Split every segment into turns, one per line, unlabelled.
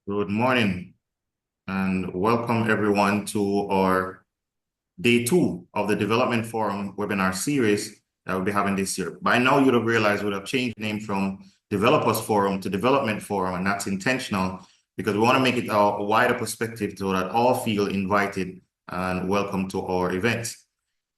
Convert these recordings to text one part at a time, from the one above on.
Good morning and welcome everyone to our day 2 of the Development Forum webinar series that we'll be having this year. By now, you'd have realized we'd have changed the name from Developers Forum to Development Forum, and that's intentional because we want to make it a wider perspective so that all feel invited and welcome to our events.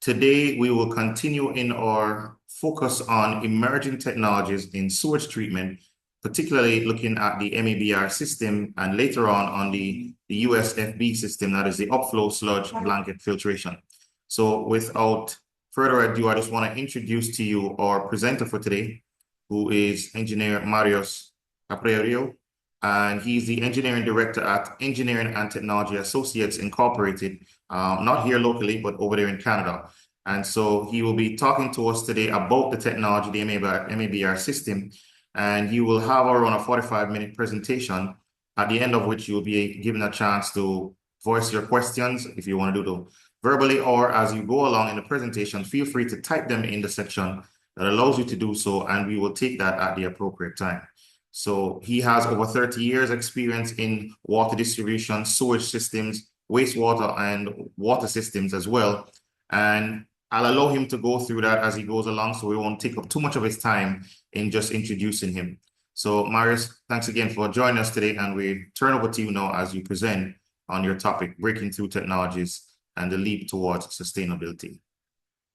Today, we will continue in our focus on emerging technologies in sewage treatment, particularly looking at the MABR system and later on the USFB system, that is the Upflow Sludge Blanket Filtration. So without further ado, I just want to introduce to you our presenter for today, who is Engineer Marius Caprariu, and he's the Engineering Director at Engineering and Technology Associates Incorporated, not here locally, but over there in Canada. And so he will be talking to us today about the technology, the MABR system, and you will have around a 45-minute presentation, at the end of which you'll be given a chance to voice your questions if you want to do them verbally, or as you go along in the presentation, feel free to type them in the section that allows you to do so, and we will take that at the appropriate time. So he has over 30 years experience in water distribution, sewage systems, wastewater, and water systems as well. And I'll allow him to go through that as he goes along, so we won't take up too much of his time in just introducing him. So Marius, thanks again for joining us today, and we turn over to you now as you present on your topic, breaking through technologies and the leap towards sustainability.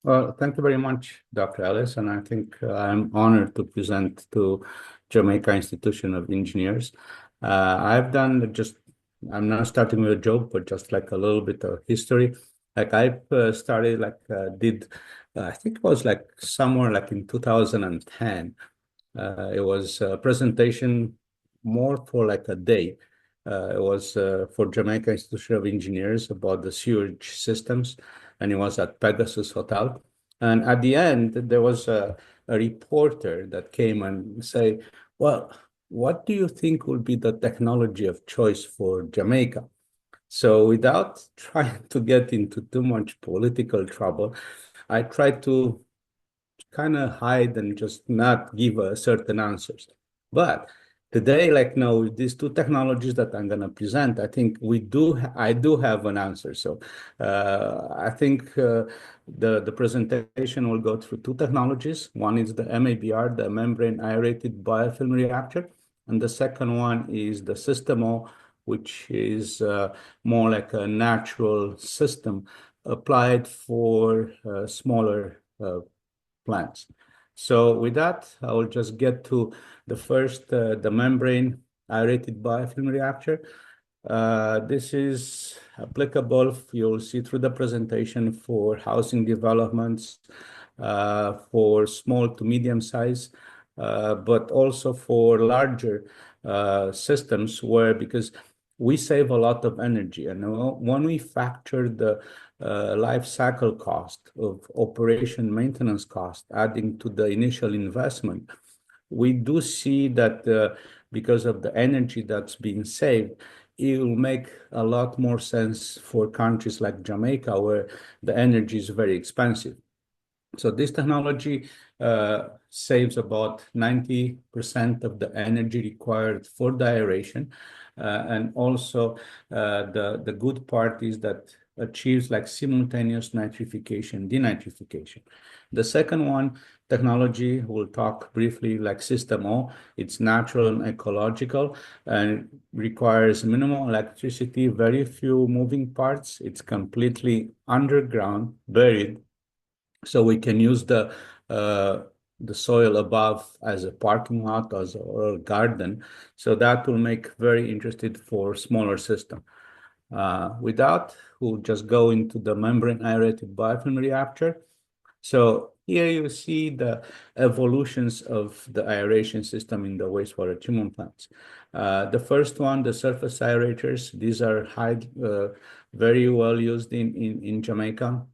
Well, thank you very much, Dr. Ellis, and I think I'm honored to present to Jamaica Institution of Engineers. I'm not starting with a joke, but just like a little bit of history. Like I started, I think it was like somewhere like in 2010. It was a presentation more for like a day. It was for Jamaica Institution of Engineers about the sewage systems, and it was at Pegasus Hotel. And at the end, there was a reporter that came and say, well, what do you think will be the technology of choice for Jamaica? So without trying to get into too much political trouble, I tried to kind of hide and just not give certain answers. But today, like now, with these two technologies that I'm going to present, I think I do have an answer. So I think the presentation will go through two technologies. One is the MABR, the membrane aerated biofilm reactor, and the second one is the System O, which is more like a natural system applied for smaller plants. So with that, I will just get to the first, the membrane aerated biofilm reactor. This is applicable, you'll see through the presentation, for housing developments, for small to medium size, but also for larger systems because we save a lot of energy. And when we factor the life cycle cost of operation maintenance cost, adding to the initial investment, we do see that because of the energy that's being saved, it will make a lot more sense for countries like Jamaica, where the energy is very expensive. So this technology saves about 90% of the energy required for the aeration. And also the good part is that achieves like simultaneous nitrification, denitrification. The second one, technology, we'll talk briefly, like System O. It's natural and ecological and requires minimal electricity, very few moving parts. It's completely underground, buried. So we can use the soil above as a parking lot or a garden. So that will make very interesting for smaller system. With that, we'll just go into the membrane aerated biofilm reactor. So here you see the evolutions of the aeration system in the wastewater treatment plants. The first one, the surface aerators, these are very well used in Jamaica.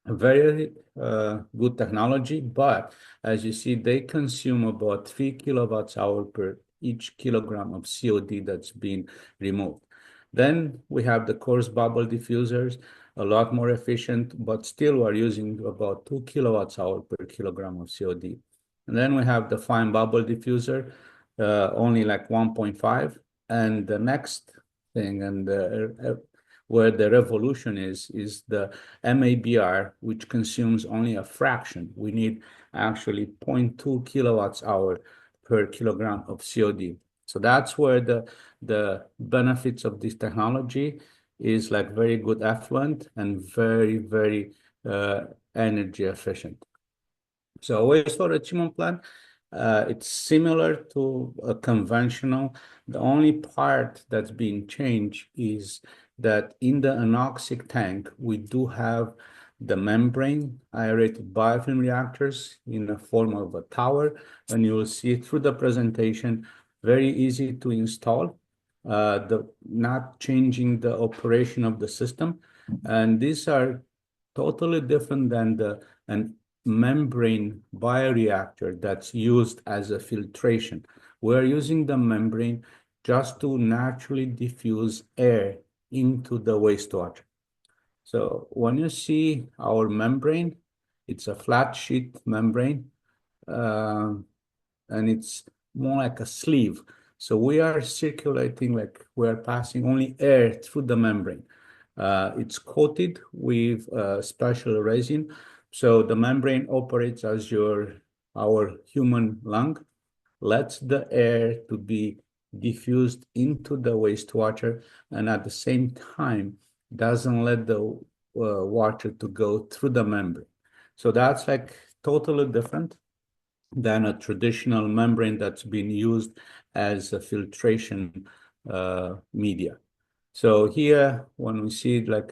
A very good technology, but as you see, they consume about 3 kilowatts hour per each kilogram of COD that's been removed. Then we have the coarse bubble diffusers, a lot more efficient, but still we're using about 2 kilowatts hour per kilogram of COD. And then we have the fine bubble diffuser, only like 1.5. And the next thing, and where the revolution is the MABR, which consumes only a fraction. We need actually 0.2 kilowatts hour per kilogram of COD. So that's where the benefits of this technology is like very good effluent and very, very energy efficient. So wastewater treatment plant, it's similar to a conventional. The only part that's being changed is that in the anoxic tank, we do have the membrane aerated biofilm reactors in the form of a tower, and you will see through the presentation, very easy to install, not changing the operation of the system. And these are totally different than an membrane bioreactor that's used as a filtration. We're using the membrane just to naturally diffuse air into the wastewater. So when you see our membrane, it's a flat sheet membrane, and it's more like a sleeve. So we are circulating, like we're passing only air through the membrane. It's coated with special resin. So the membrane operates as our human lung, lets the air to be diffused into the wastewater, and at the same time doesn't let the water to go through the membrane. So that's like totally different than a traditional membrane that's been used as a filtration media. So here, when we see like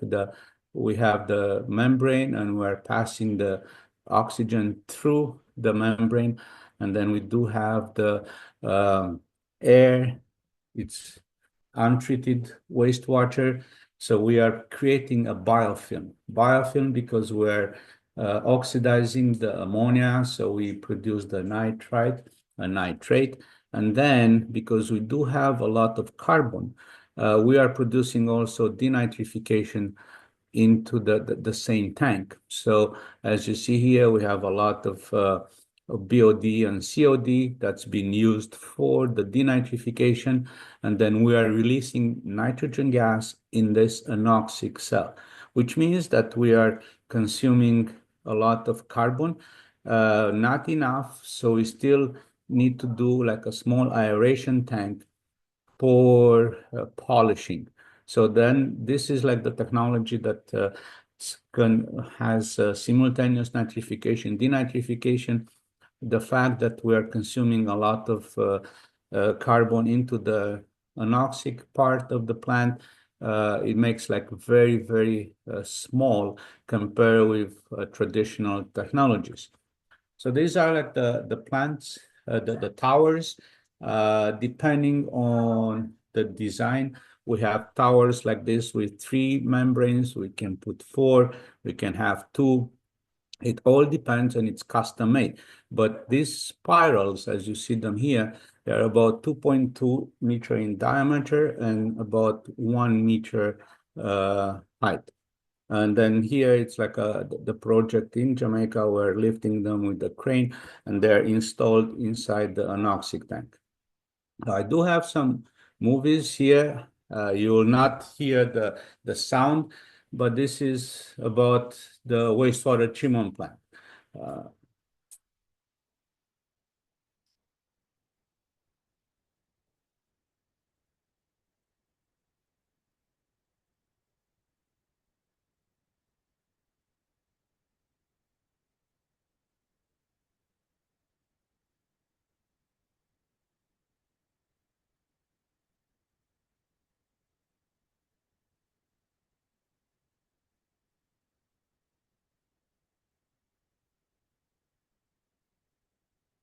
we have the membrane and we're passing the oxygen through the membrane, and then we do have the air. It's untreated wastewater. So we are creating a biofilm. Biofilm because we're oxidizing the ammonia, so we produce the nitrite and nitrate. And then because we do have a lot of carbon, we are producing also denitrification into the same tank. So as you see here, we have a lot of BOD and COD that's been used for the denitrification, and then we are releasing nitrogen gas in this anoxic cell, which means that we are consuming a lot of carbon, not enough, so we still need to do like a small aeration tank for polishing. So then this is like the technology that has simultaneous nitrification, denitrification. The fact that we are consuming a lot of carbon into the anoxic part of the plant, it makes like very, very small compared with traditional technologies. So these are like the plants, the towers. Depending on the design, we have towers like this with 3 membranes. We can put 4. We can have 2. It all depends, and it's custom made. But these spirals, as you see them here, they're about 2.2 meter in diameter and about 1 meter height. And then here it's like the project in Jamaica. We're lifting them with the crane, and they're installed inside the anoxic tank. I do have some movies here. You will not hear the sound, but this is about the wastewater treatment plant.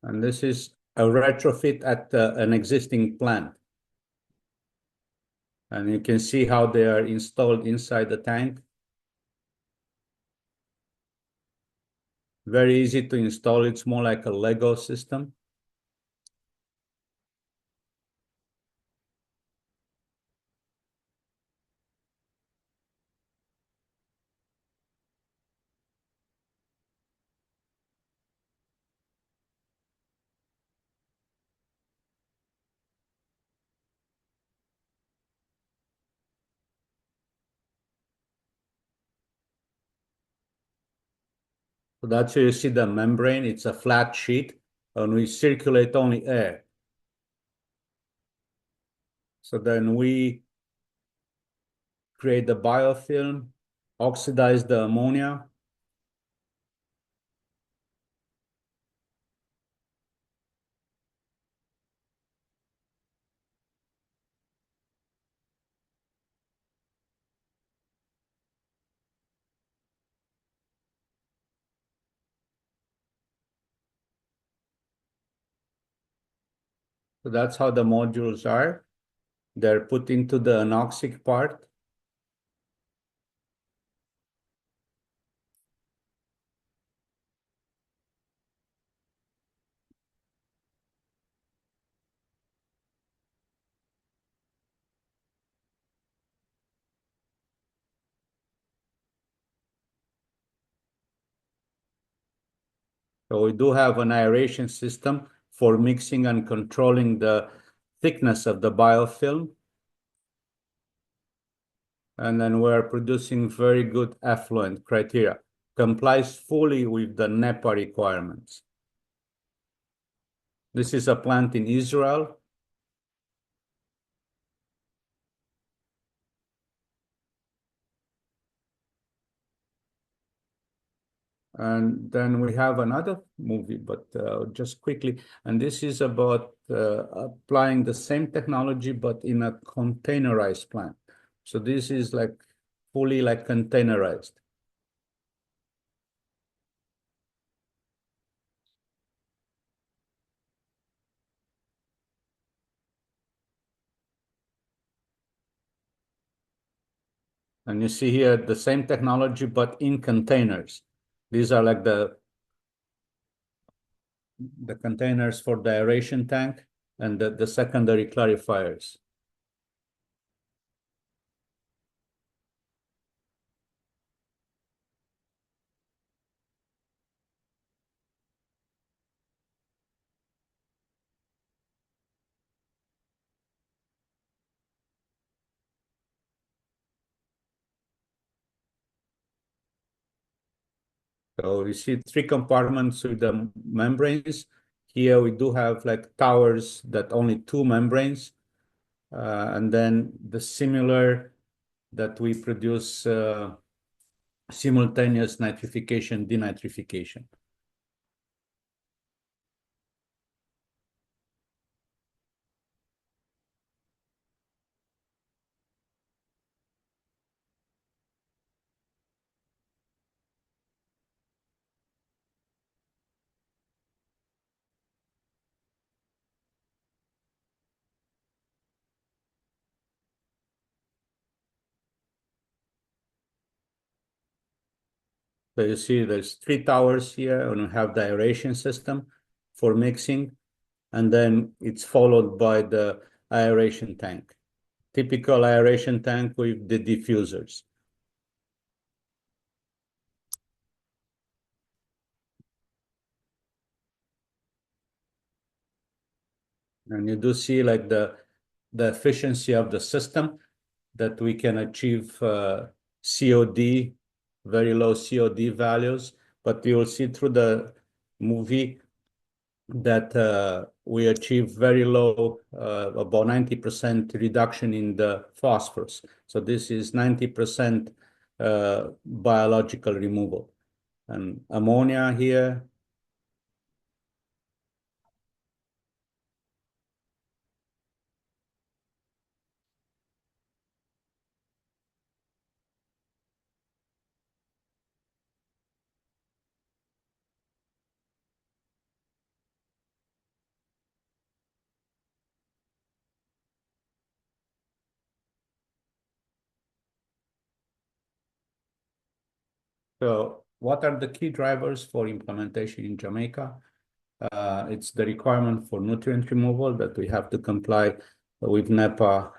And this is a retrofit at an existing plant. And you can see how they are installed inside the tank. Very easy to install. It's more like a Lego system. So that's where you see the membrane. It's a flat sheet, and we circulate only air. So then we create the biofilm, oxidize the ammonia. So that's how the modules are. They're put into the anoxic part. So we do have an aeration system for mixing and controlling the thickness of the biofilm. And then we're producing very good effluent criteria, complies fully with the NEPA requirements. This is a plant in Israel. And then we have another movie, but just quickly, and this is about applying the same technology, but in a containerized plant. So this is like fully like containerized. And you see here the same technology, but in containers. These are like the containers for the aeration tank and the secondary clarifiers. So you see three compartments with the membranes. Here we do have like towers that only two membranes. And then the similar that we produce simultaneous nitrification, denitrification. So you see there's three towers here, and we have the aeration system for mixing, and then it's followed by the aeration tank. Typical aeration tank with the diffusers. And you do see like the efficiency of the system that we can achieve COD, very low COD values, but you will see through the movie that we achieve very low, about 90% reduction in the phosphorus. So this is 90% biological removal. And ammonia here. So what are the key drivers for implementation in Jamaica? It's the requirement for nutrient removal that we have to comply with NEPA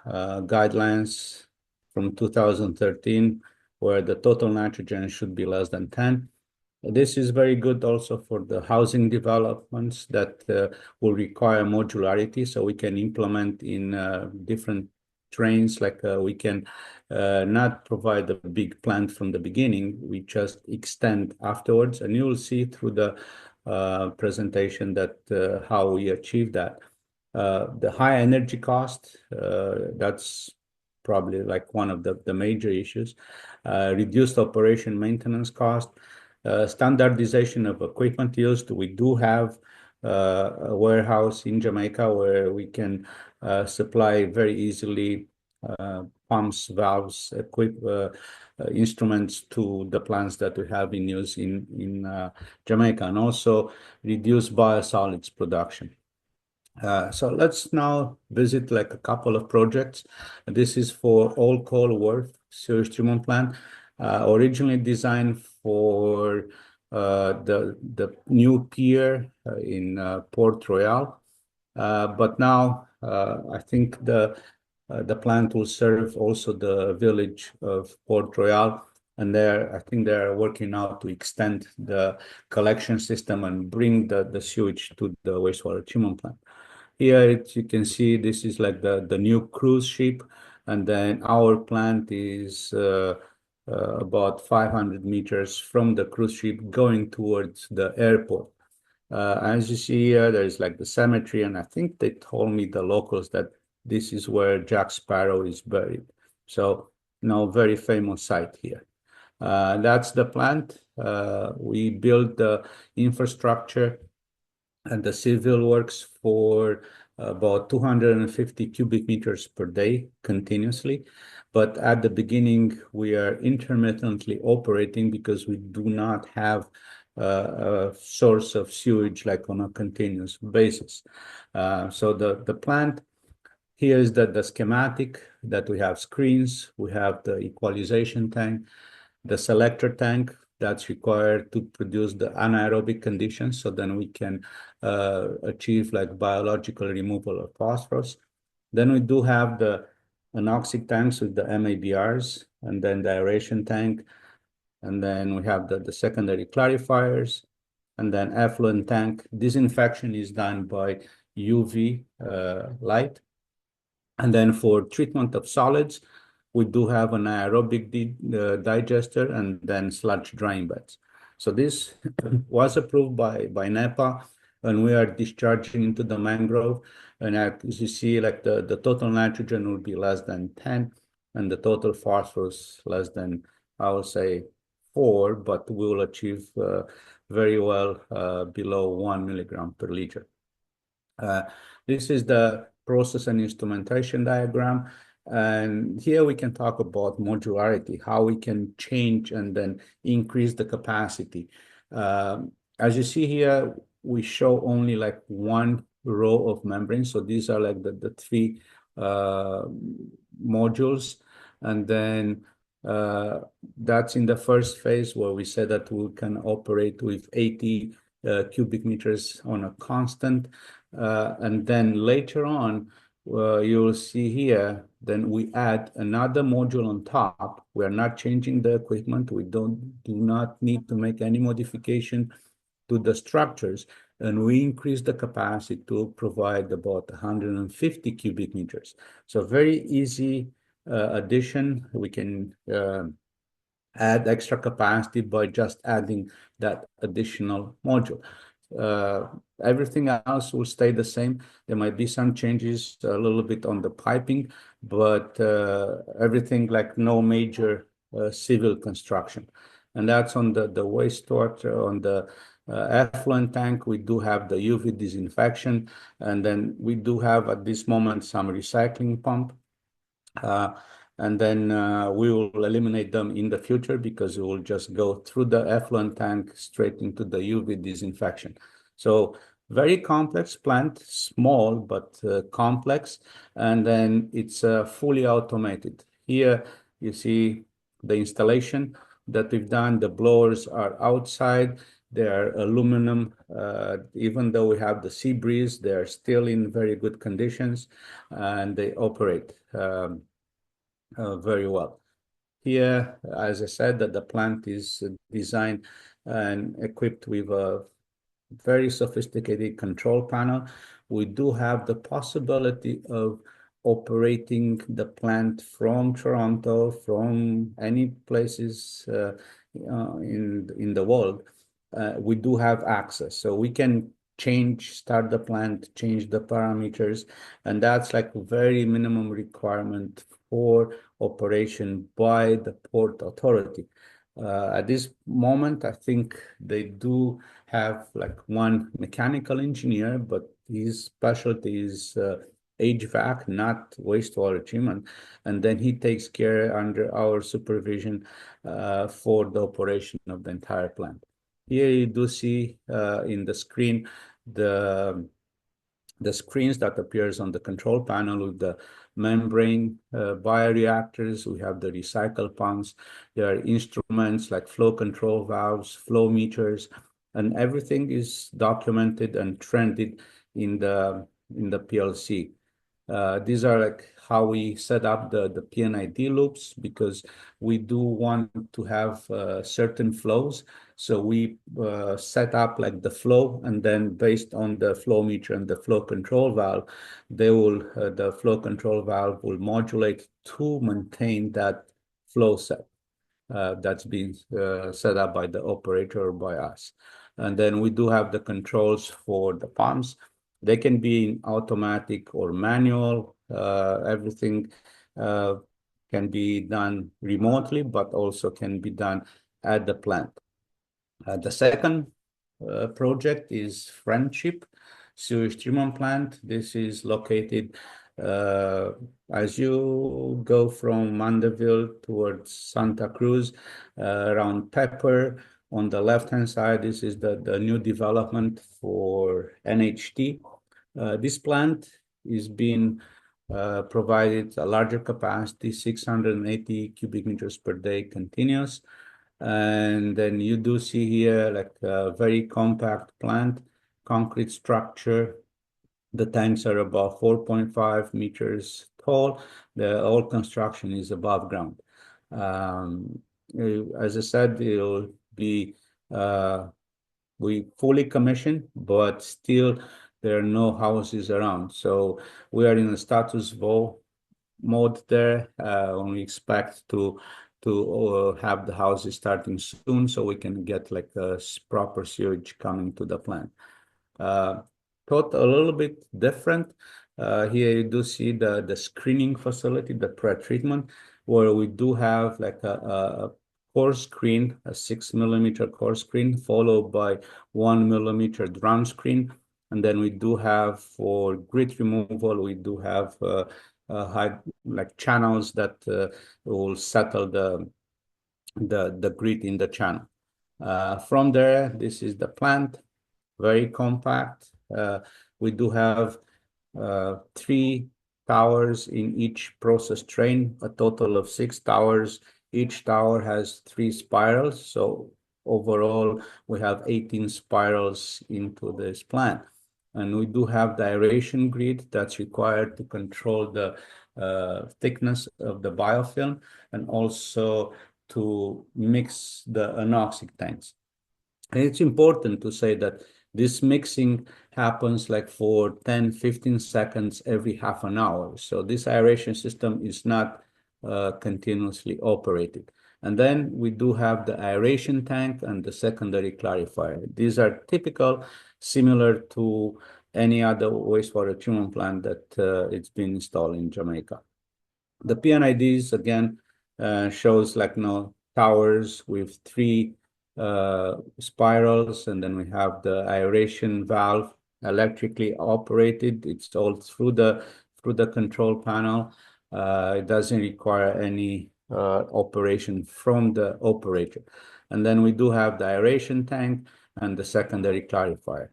guidelines from 2013, where the total nitrogen should be less than 10. This is very good also for the housing developments that will require modularity, so we can implement in different trains, like we can not provide a big plant from the beginning, we just extend afterwards, and you will see through the presentation that how we achieve that. The high energy cost, that's probably like one of the major issues. Reduced operation maintenance cost, standardization of equipment used. We do have a warehouse in Jamaica where we can supply very easily pumps, valves, instruments to the plants that we have in use in Jamaica, and also reduce biosolids production. So let's now visit like a couple of projects. This is for Old Coal Wharf sewage treatment plant, originally designed for the new pier in Port Royal, but now I think the plant will serve also the village of Port Royal, and I think they're working now to extend the collection system and bring the sewage to the wastewater treatment plant. Here you can see this is like the new cruise ship, and then our plant is about 500 meters from the cruise ship going towards the airport. As you see here, there's like the cemetery, and I think they told me, the locals, that this is where Jack Sparrow is buried. So, very famous site here. That's the plant. We built the infrastructure and the civil works for about 250 cubic meters per day continuously. But at the beginning, we are intermittently operating because we do not have a source of sewage like on a continuous basis. So the plant, here is the schematic that we have screens, we have the equalization tank, the selector tank that's required to produce the anaerobic conditions, so then we can achieve like biological removal of phosphorus. Then we do have the anoxic tanks with the MABRs, and then the aeration tank, and then we have the secondary clarifiers, and then effluent tank. Disinfection is done by UV light. And then for treatment of solids, we do have an aerobic digester and then sludge drying beds. So this was approved by NEPA, and we are discharging into the mangrove. And as you see, like the total nitrogen will be less than 10, and the total phosphorus less than, I would say, 4, but we will achieve very well below 1 milligram per liter. This is the process and instrumentation diagram. And here we can talk about modularity, how we can change and then increase the capacity. As you see here, we show only like one row of membranes. So these are like the 3 modules. And then that's in the first phase where we said that we can operate with 80 cubic meters on a constant. And then later on, you'll see here, then we add another module on top. We are not changing the equipment. We do not need to make any modification to the structures. And we increase the capacity to provide about 150 cubic meters. So very easy addition. We can add extra capacity by just adding that additional module. Everything else will stay the same. There might be some changes a little bit on the piping, but everything, like no major civil construction. And that's on the wastewater. On the effluent tank, we do have the UV disinfection, and then we do have at this moment some recycling pump. And then we will eliminate them in the future because we will just go through the effluent tank straight into the UV disinfection. So very complex plant, small but complex, and then it's fully automated. Here you see the installation that we've done. The blowers are outside. They are aluminum. Even though we have the sea breeze, they are still in very good conditions, and they operate very well. Here, as I said, that the plant is designed and equipped with a very sophisticated control panel. We do have the possibility of operating the plant from Toronto, from any places in the world, we do have access. So we can start the plant, change the parameters, and that's like a very minimum requirement for operation by the Port Authority. At this moment, I think they do have like one mechanical engineer, but his specialty is HVAC, not wastewater treatment. And then he takes care under our supervision for the operation of the entire plant. Here you do see in the screen the screens that appears on the control panel with the membrane bioreactors. We have the recycle pumps. There are instruments like flow control valves, flow meters, and everything is documented and trended in the PLC. These are like how we set up the PNID loops, because we do want to have certain flows. So we set up like the flow, and then based on the flow meter and the flow control valve, the flow control valve will modulate to maintain that flow set that's been set up by the operator or by us. And then we do have the controls for the pumps. They can be in automatic or manual. Everything can be done remotely, but also can be done at the plant. The second project is Friendship Sewage Treatment Plant. This is located as you go from Mandeville towards Santa Cruz, around Pepper. On the left-hand side, this is the new development for NHT. This plant is being provided a larger capacity, 680 cubic meters per day continuous. And then you do see here like a very compact plant, concrete structure. The tanks are about 4.5 meters tall. The whole construction is above ground. As I said, it'll be we fully commissioned, but still there are no houses around. So we are in a status quo mode there, and we expect to have the houses starting soon, so we can get like a proper sewage coming to the plant. Thought a little bit different. Here you do see the screening facility, the pre-treatment, where we do have like a core screen, a 6mm core screen, followed by 1mm drum screen. And then we do have for grit removal, we do have high like channels that will settle the grit in the channel. From there, this is the plant, very compact. We do have 3 towers in each process train, a total of 6 towers. Each tower has 3 spirals. So overall, we have 18 spirals into this plant. And we do have the aeration grid that's required to control the thickness of the biofilm, and also to mix the anoxic tanks. And it's important to say that this mixing happens like for 10-15 seconds every half an hour. So this aeration system is not continuously operated. And then we do have the aeration tank and the secondary clarifier. These are typical, similar to any other wastewater treatment plant that it's been installed in Jamaica. The PNIDs, again, shows like towers with 3 spirals, and then we have the aeration valve electrically operated. It's all through the control panel. It doesn't require any operation from the operator. And then we do have the aeration tank and the secondary clarifier.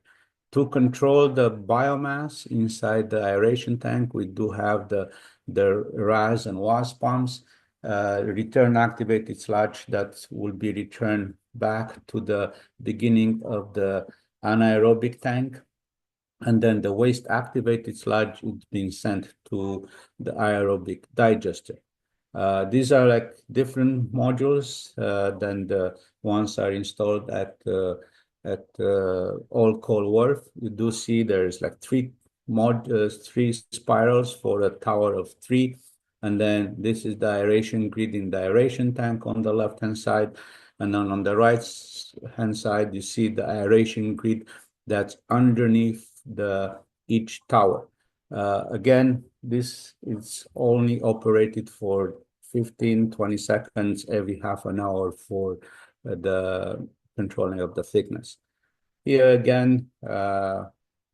To control the biomass inside the aeration tank, we do have the RAS and WAS pumps, return activated sludge that will be returned back to the beginning of the anaerobic tank. And then the waste activated sludge is being sent to the aerobic digester. These are like different modules than the ones are installed at Old Coal Wharf. You do see there's like 3 three spirals for a tower of 3. And then this is the aeration grid in the aeration tank on the left-hand side. And then on the right-hand side, you see the aeration grid that's underneath each tower. Again, this is only operated for 15, 20 seconds every half an hour for the controlling of the thickness. Here again,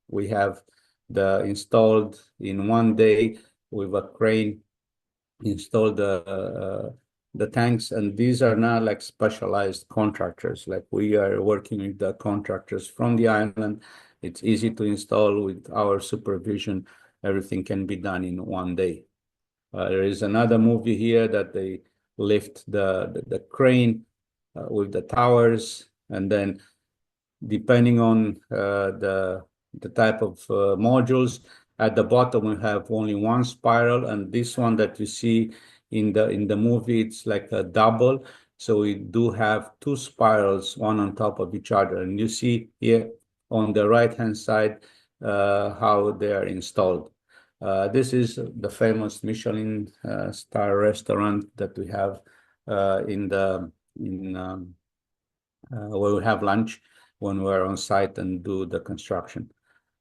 we have the installed in 1 day with a crane installed the tanks, and these are not like specialized contractors. Like we are working with the contractors from the island. It's easy to install with our supervision. Everything can be done in 1 day. There is another movie here that they lift the crane with the towers, and then depending on the type of modules, at the bottom we have only one spiral, and this one that you see in the movie, it's like a double. So we do have 2 spirals, one on top of each other, and you see here on the right-hand side how they are installed. This is the famous Michelin star restaurant that we have where we have lunch when we're on site and do the construction.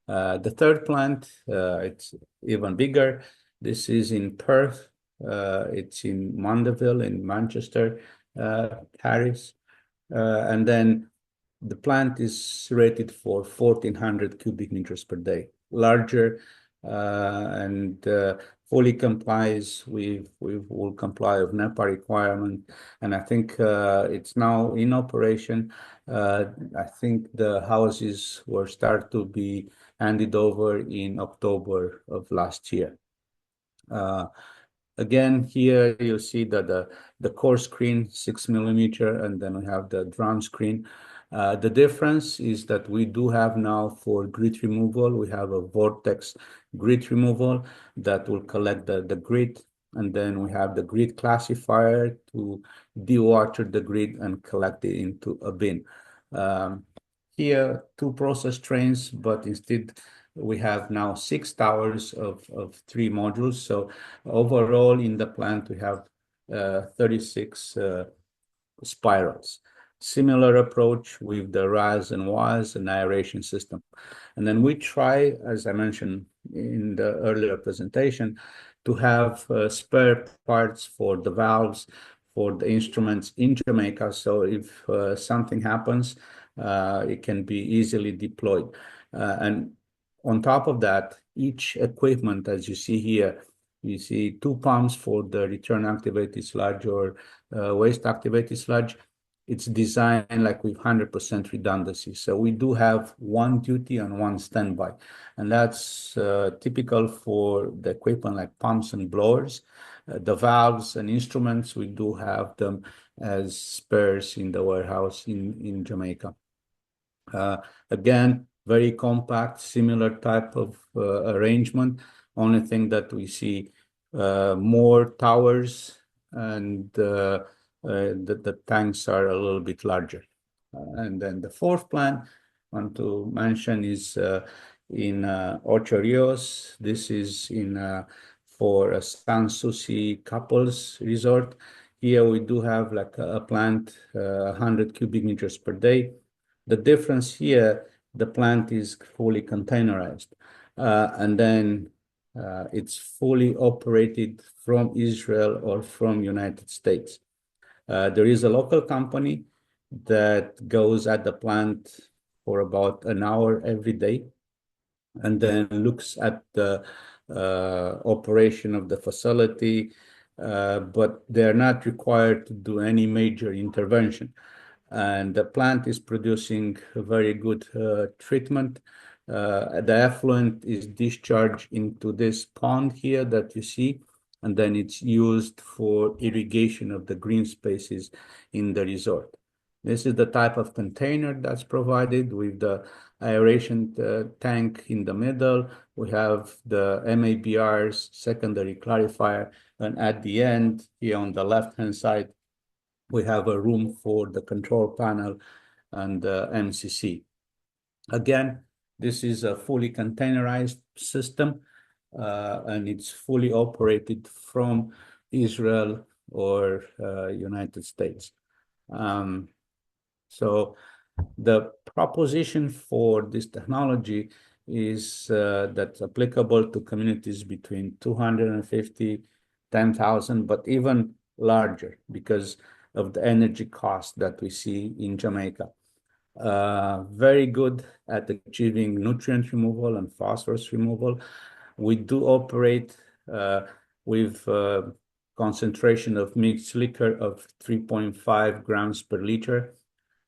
The third plant, it's even bigger. This is in Perth. It's in Mandeville in Manchester, Paris. And then the plant is rated for 1,400 cubic meters per day, larger, and fully complies will comply with NEPA requirement. And I think it's now in operation. I think the houses were start to be handed over in October of last year. Again, here you see that the core screen 6 millimeter, and then we have the drum screen. The difference is that we do have now for grit removal, we have a vortex grit removal that will collect the grit, and then we have the grit classifier to dewater the grit and collect it into a bin. Here, 2 process trains, but instead we have now 6 towers of 3 modules. So overall in the plant, we have 36 spirals. Similar approach with the RAS and WAS and aeration system. And then we try, as I mentioned in the earlier presentation, to have spare parts for the valves, for the instruments in Jamaica. So if something happens, it can be easily deployed. And on top of that, each equipment, as you see here, you see 2 pumps for the return activated sludge or waste activated sludge. It's designed like with 100% redundancy. So we do have 1 duty and 1 standby. And that's typical for the equipment like pumps and blowers. The valves and instruments, we do have them as spares in the warehouse in Jamaica. Again, very compact, similar type of arrangement. Only thing that we see more towers, and the tanks are a little bit larger. And then the fourth plant I want to mention is in Ocho Rios. This is for a Sanssouci couples resort. Here we do have like a plant 100 cubic meters per day. The difference here, the plant is fully containerized, and then it's fully operated from Israel or from United States. There is a local company that goes at the plant for about an hour every day, and then looks at the operation of the facility, but they're not required to do any major intervention. And the plant is producing a very good treatment. The effluent is discharged into this pond here that you see, and then it's used for irrigation of the green spaces in the resort. This is the type of container that's provided with the aeration tank in the middle. We have the MABR's secondary clarifier, and at the end, here on the left-hand side, we have a room for the control panel and the MCC. Again, This is a fully containerized system, and it's fully operated from Israel or United States. So the proposition for this technology is that's applicable to communities between 250, 10,000, but even larger because of the energy cost that we see in Jamaica. Very good at achieving nutrient removal and phosphorus removal. We do operate with concentration of mixed liquor of 3.5 grams per liter.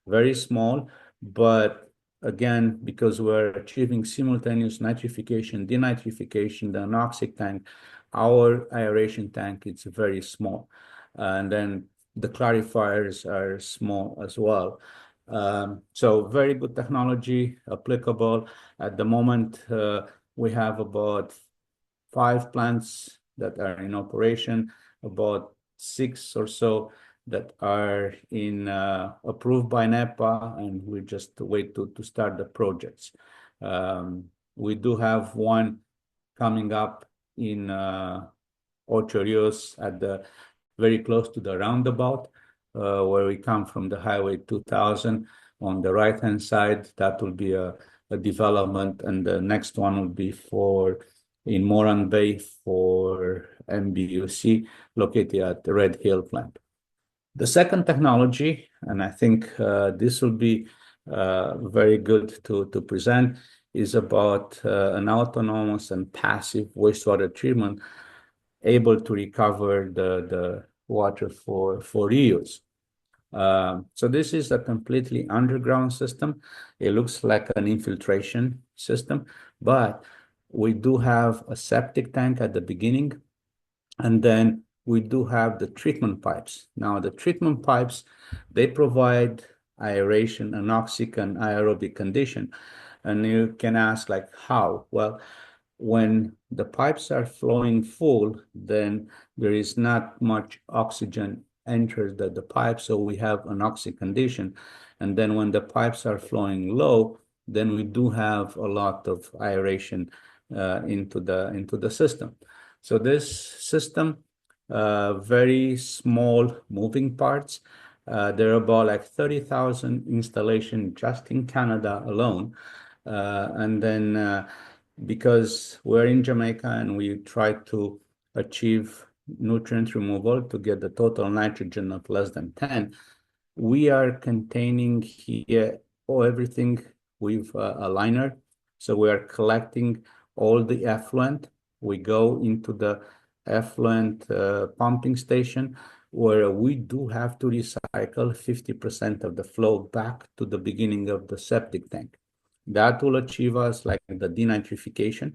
Very small, but again, because we're achieving simultaneous nitrification, denitrification, the anoxic tank, our aeration tank, it's very small. And then the clarifiers are small as well. So very good technology applicable. At the moment, we have about 5 plants that are in operation, about 6 or so that are in approved by NEPA, and we just wait to start the projects. We do have one coming up in Ocho Rios at the very close to the roundabout, where we come from the Highway 2000 on the right-hand side. That will be a development, and the next one will be in Moran Bay for MBUC, located at the Red Hill plant. The second technology, and I think this will be very good to present, is about an autonomous and passive wastewater treatment able to recover the water for reuse. So this is a completely underground system. It looks like an infiltration system, but we do have a septic tank at the beginning, and then we do have the treatment pipes. Now, the treatment pipes, they provide aeration, anoxic, and aerobic condition. And you can ask, like, how? Well, when the pipes are flowing full, then there is not much oxygen enters the pipe, so we have anoxic condition. And then when the pipes are flowing low, then we do have a lot of aeration into the system. So this system, very small moving parts. There are about like 30,000 installation just in Canada alone. And then because we're in Jamaica and we try to achieve nutrient removal to get the total nitrogen of less than 10, we are containing here everything with a liner. So we are collecting all the effluent. We go into the effluent pumping station where we do have to recycle 50% of the flow back to the beginning of the septic tank. That will achieve us like the denitrification.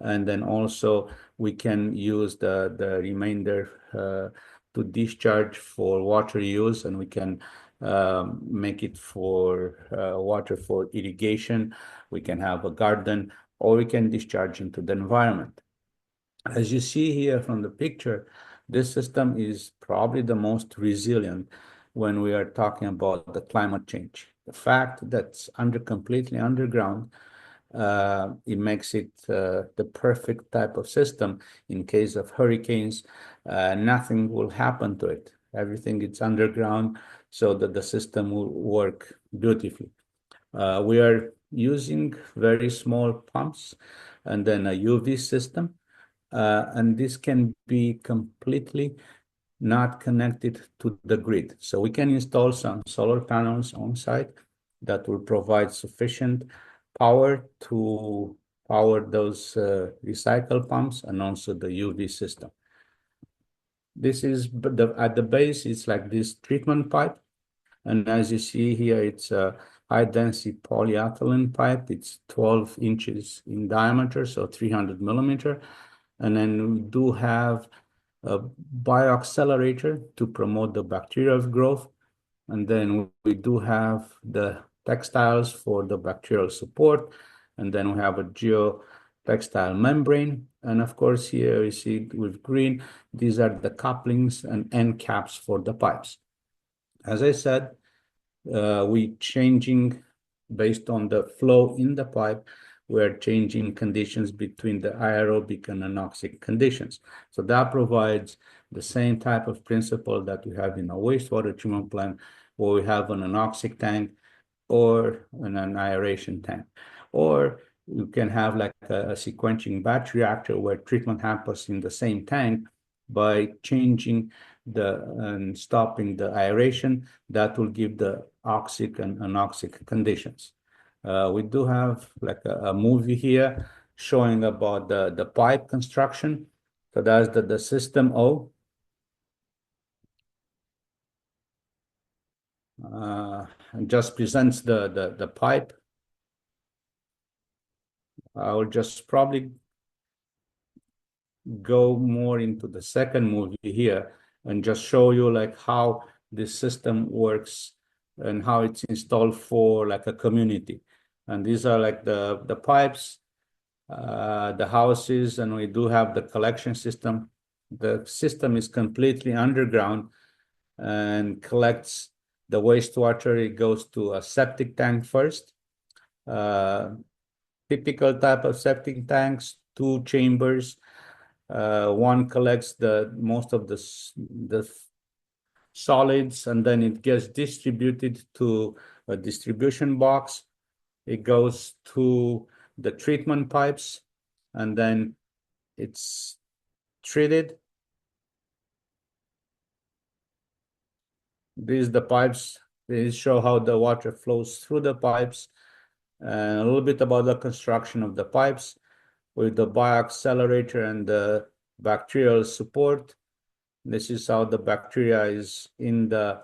And then also we can use the remainder to discharge for water use, and we can make it for water for irrigation. We can have a garden, or we can discharge into the environment. As you see here from the picture, this system is probably the most resilient when we are talking about the climate change. The fact that it's completely underground, it makes it the perfect type of system in case of hurricanes. Nothing will happen to it. Everything is underground, so that the system will work beautifully. We are using very small pumps and then a UV system. And this can be completely not connected to the grid. So we can install some solar panels on site that will provide sufficient power to power those recycle pumps and also the UV system. This is at the base, it's like this treatment pipe. And as you see here, it's a high density polyethylene pipe. It's 12 inches in diameter, so 300 millimeter. And then we do have a bioaccelerator to promote the bacterial growth. And then we do have the textiles for the bacterial support. And then we have a geotextile membrane. And of course, here you see with green, these are the couplings and end caps for the pipes. As I said, we changing based on the flow in the pipe. we're changing conditions between the aerobic and anoxic conditions. So that provides the same type of principle that we have in a wastewater treatment plant, where we have an anoxic tank or an aeration tank. Or you can have like a sequencing batch reactor where treatment happens in the same tank. By changing and stopping the aeration, that will give the oxic and anoxic conditions. We do have like a movie here showing about the pipe construction. So that's the system O. And just presents the pipe. I will just probably go more into the second movie here and just show you like how this system works and how it's installed for like a community. And these are like the pipes, the houses, and we do have the collection system. The system is completely underground and collects the wastewater. It goes to a septic tank first. Typical type of septic tanks, 2 chambers. One collects most of the solids, and then it gets distributed to a distribution box. It goes to the treatment pipes, and then it's treated. These are the pipes. These show how the water flows through the pipes, and a little bit about the construction of the pipes with the bioaccelerator and the bacterial support. This is how the bacteria is in the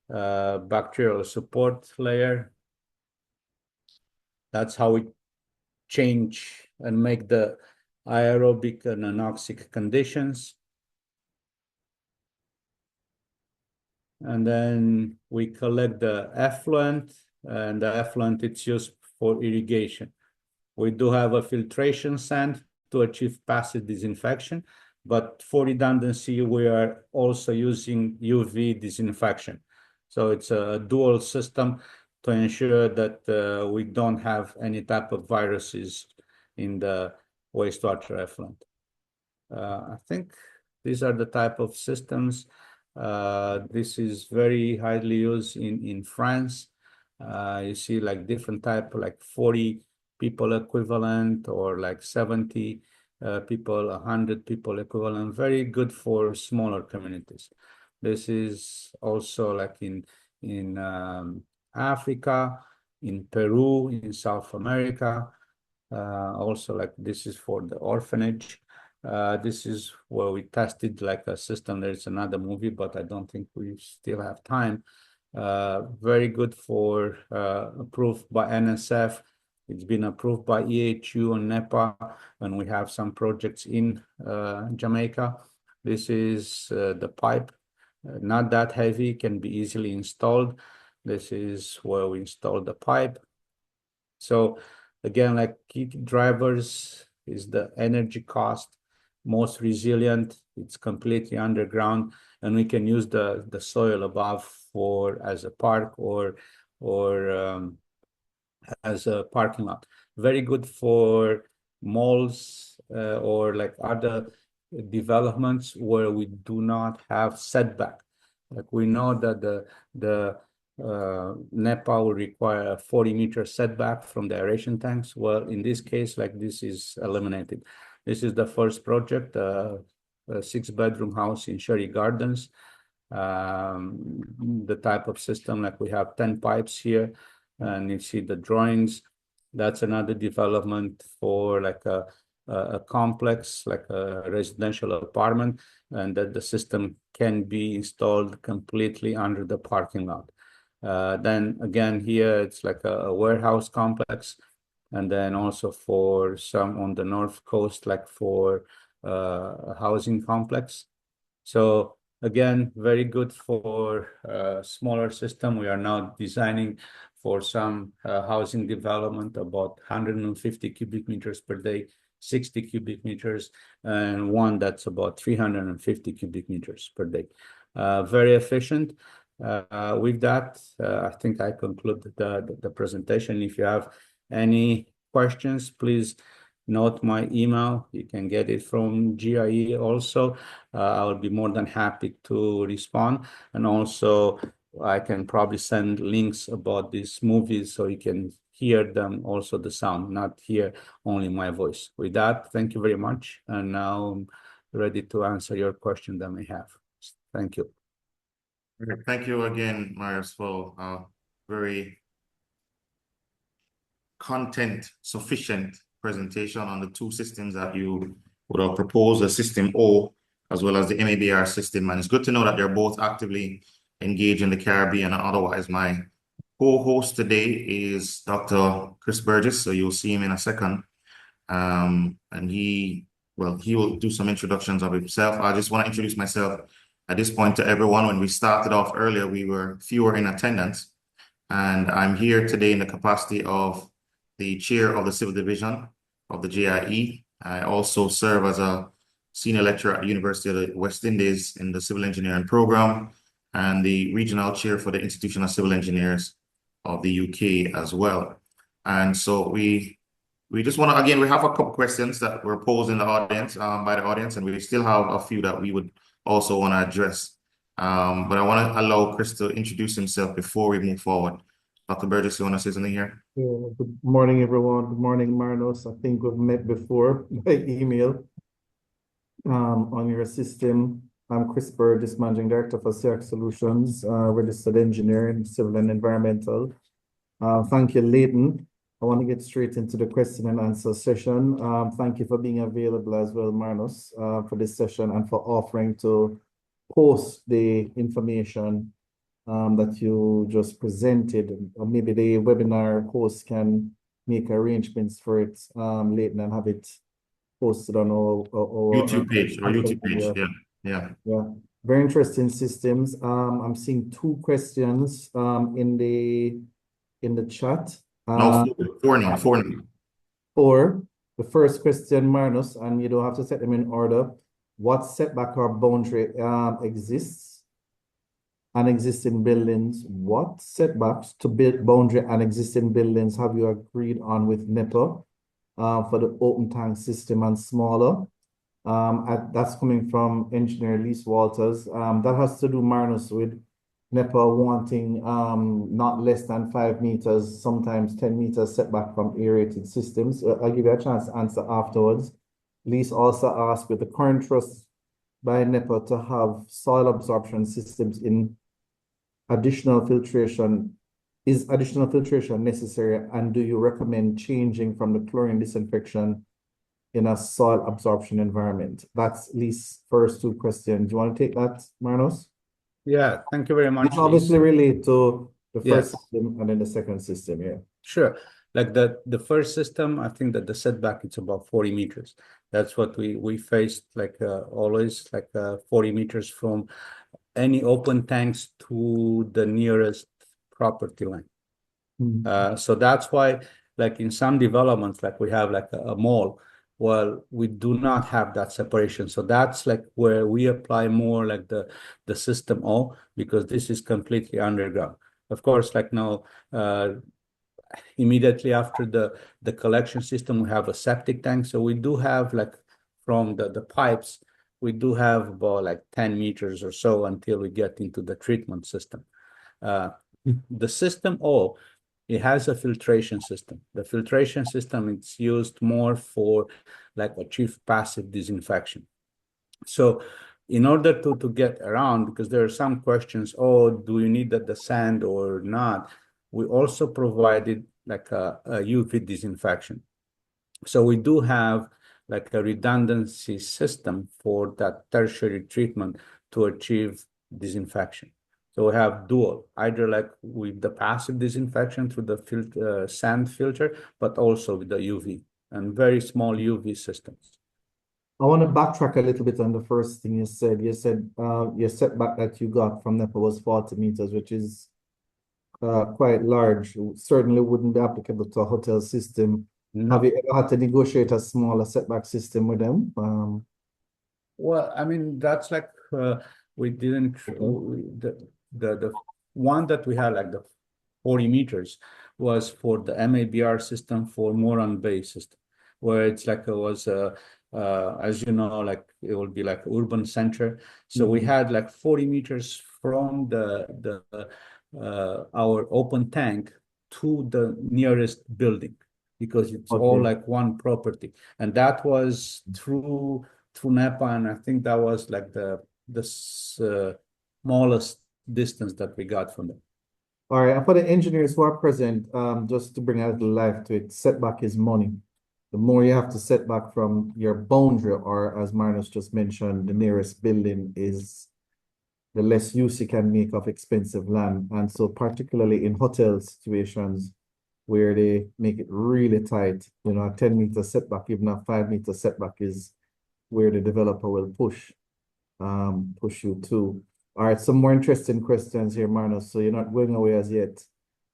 bacterial support layer. That's how we change and make the aerobic and anoxic conditions. And then we collect the effluent, and the effluent it's used for irrigation. We do have a filtration sand to achieve passive disinfection, but for redundancy, we are also using UV disinfection. So it's a dual system to ensure that we don't have any type of viruses in the wastewater effluent. I think these are the type of systems. This is very highly used in France. You see like different type, like 40 people equivalent, or like 70 people, 100 people equivalent. Very good for smaller communities. This is also like in Africa, in Peru, in South America. Also like this is for the orphanage. This is where we tested like a system. There's another movie, but I don't think we still have time. Very good for approved by NSF. It's been approved by EHU and NEPA, and we have some projects in Jamaica. This is the pipe, not that heavy, can be easily installed. This is where we install the pipe. So again, like key drivers is the energy cost, most resilient. It's completely underground, and we can use the soil above for as a park or as a parking lot. Very good for malls or like other developments where we do not have setback. Like we know that the NEPA will require a 40-meter setback from the aeration tanks. Well, in this case, like this is eliminated. This is the first project, a 6-bedroom house in Sherry Gardens. The type of system, like we have 10 pipes here, and you see the drawings. That's another development for like a complex, like a residential apartment, and that the system can be installed completely under the parking lot. Then again, here it's like a warehouse complex, and then also for some on the north coast, like for a housing complex. So again, very good for a smaller system. We are now designing for some housing development about 150 cubic meters per day, 60 cubic meters, and one that's about 350 cubic meters per day. Very efficient. With that, I think I conclude the presentation. If you have any questions, please note my email. You can get it from JIE also. I will be more than happy to respond. And also, I can probably send links about these movies so you can hear them, also the sound, not hear only my voice. With that, thank you very much. And now I'm ready to answer your question that may have. Thank you.
Thank you again, Marius, for very content sufficient presentation on the two systems that you would have proposed, the system O as well as the MABR system. And it's good to know that they're both actively engaged in the Caribbean and otherwise. My co-host today is Dr. Chris Burgess, so you'll see him in a second. And he will do some introductions of himself. I just want to introduce myself at this point to everyone. When we started off earlier, we were fewer in attendance, and I'm here today in the capacity of the chair of the Civil Division of the JIE. I also serve as a senior lecturer at the University of the West Indies in the Civil Engineering program and the regional chair for the Institution of Civil Engineers of the UK as well. And so we just want to, again, we have a couple questions that were posed in the audience, by the audience, and we still have a few that we would also want to address. But I want to allow Chris to introduce himself before we move forward. Dr. Burgess, you want to say something here?
Yeah, good morning, everyone. Good morning, Marius. I think we've met before by email on your system. I'm Chris Burgess, Managing Director for SEAC Solutions, registered engineer in civil and environmental. Thank you, Leighton. I want to get straight into the question and answer session. Thank you for being available as well, Marius, for this session and for offering to post the information that you just presented, or maybe the webinar host can make arrangements for it, Leighton, and have it posted on our
YouTube page. Yeah.
Very interesting systems. I'm seeing two questions in the chat.
No, four now.
Four. The first question, Marius, and you don't have to set them in order. What setback or boundary exists and existing buildings? What setbacks to build boundary and existing buildings have you agreed on with NEPA for the open tank system and smaller? That's coming from Engineer Lise Walters. That has to do, Marius, with NEPA wanting not less than 5 meters, sometimes 10 meters setback from aerated systems. I'll give you a chance to answer afterwards. Lise also asked, with the current trust by NEPA to have soil absorption systems in additional filtration, is additional filtration necessary, and do you recommend changing from the chlorine disinfection in a soil absorption environment? That's Lisa's first two questions. Do you want to take that, Marius?
Yeah, thank you very much.
It's obviously relate to the first
Yes.
system and then the second system, yeah.
Sure. Like the first system, I think that the setback it's about 40 meters. That's what we faced, like always, like 40 meters from any open tanks to the nearest property line. So that's why, like in some developments, like we have like a mall, well, we do not have that separation. So that's like where we apply more like the system O, because this is completely underground. Of course, like now, immediately after the collection system, we have a septic tank. So we do have like from the pipes, we do have about like 10 meters or so until we get into the treatment system. The system O, it has a filtration system. The filtration system, it's used more for like achieve passive disinfection. So in order to get around, because there are some questions, oh, do you need the sand or not? We also provided like a UV disinfection. So we do have like a redundancy system for that tertiary treatment to achieve disinfection. So we have dual, either like with the passive disinfection through the sand filter, but also with the UV and very small UV systems.
I want to backtrack a little bit on the first thing you said. You said your setback that you got from NEPA was 40 meters, which is quite large. Certainly wouldn't be applicable to a hotel system.
No.
Have you ever had to negotiate a smaller setback system with them?
Well, I mean, that's like we didn't the one that we had like the 40 meters. was for the MABR system for more on base system, where it's like it was as you know, like it will be like urban center. So we had like 40 meters from the our open tank to the nearest building, because it's all like one property, and that was through NEPA, and I think that was like the smallest distance that we got from them.
All right, and for the engineers who are present, just to bring a little life to it, setback is money. The more you have to set back from your boundary, or as Marius just mentioned, the nearest building, is the less use you can make of expensive land. And so particularly in hotel situations where they make it really tight, you know, a 10-meter setback, even a 5-meter setback is where the developer will push you to. All right, some more interesting questions here, Marius. So you're not going away as yet.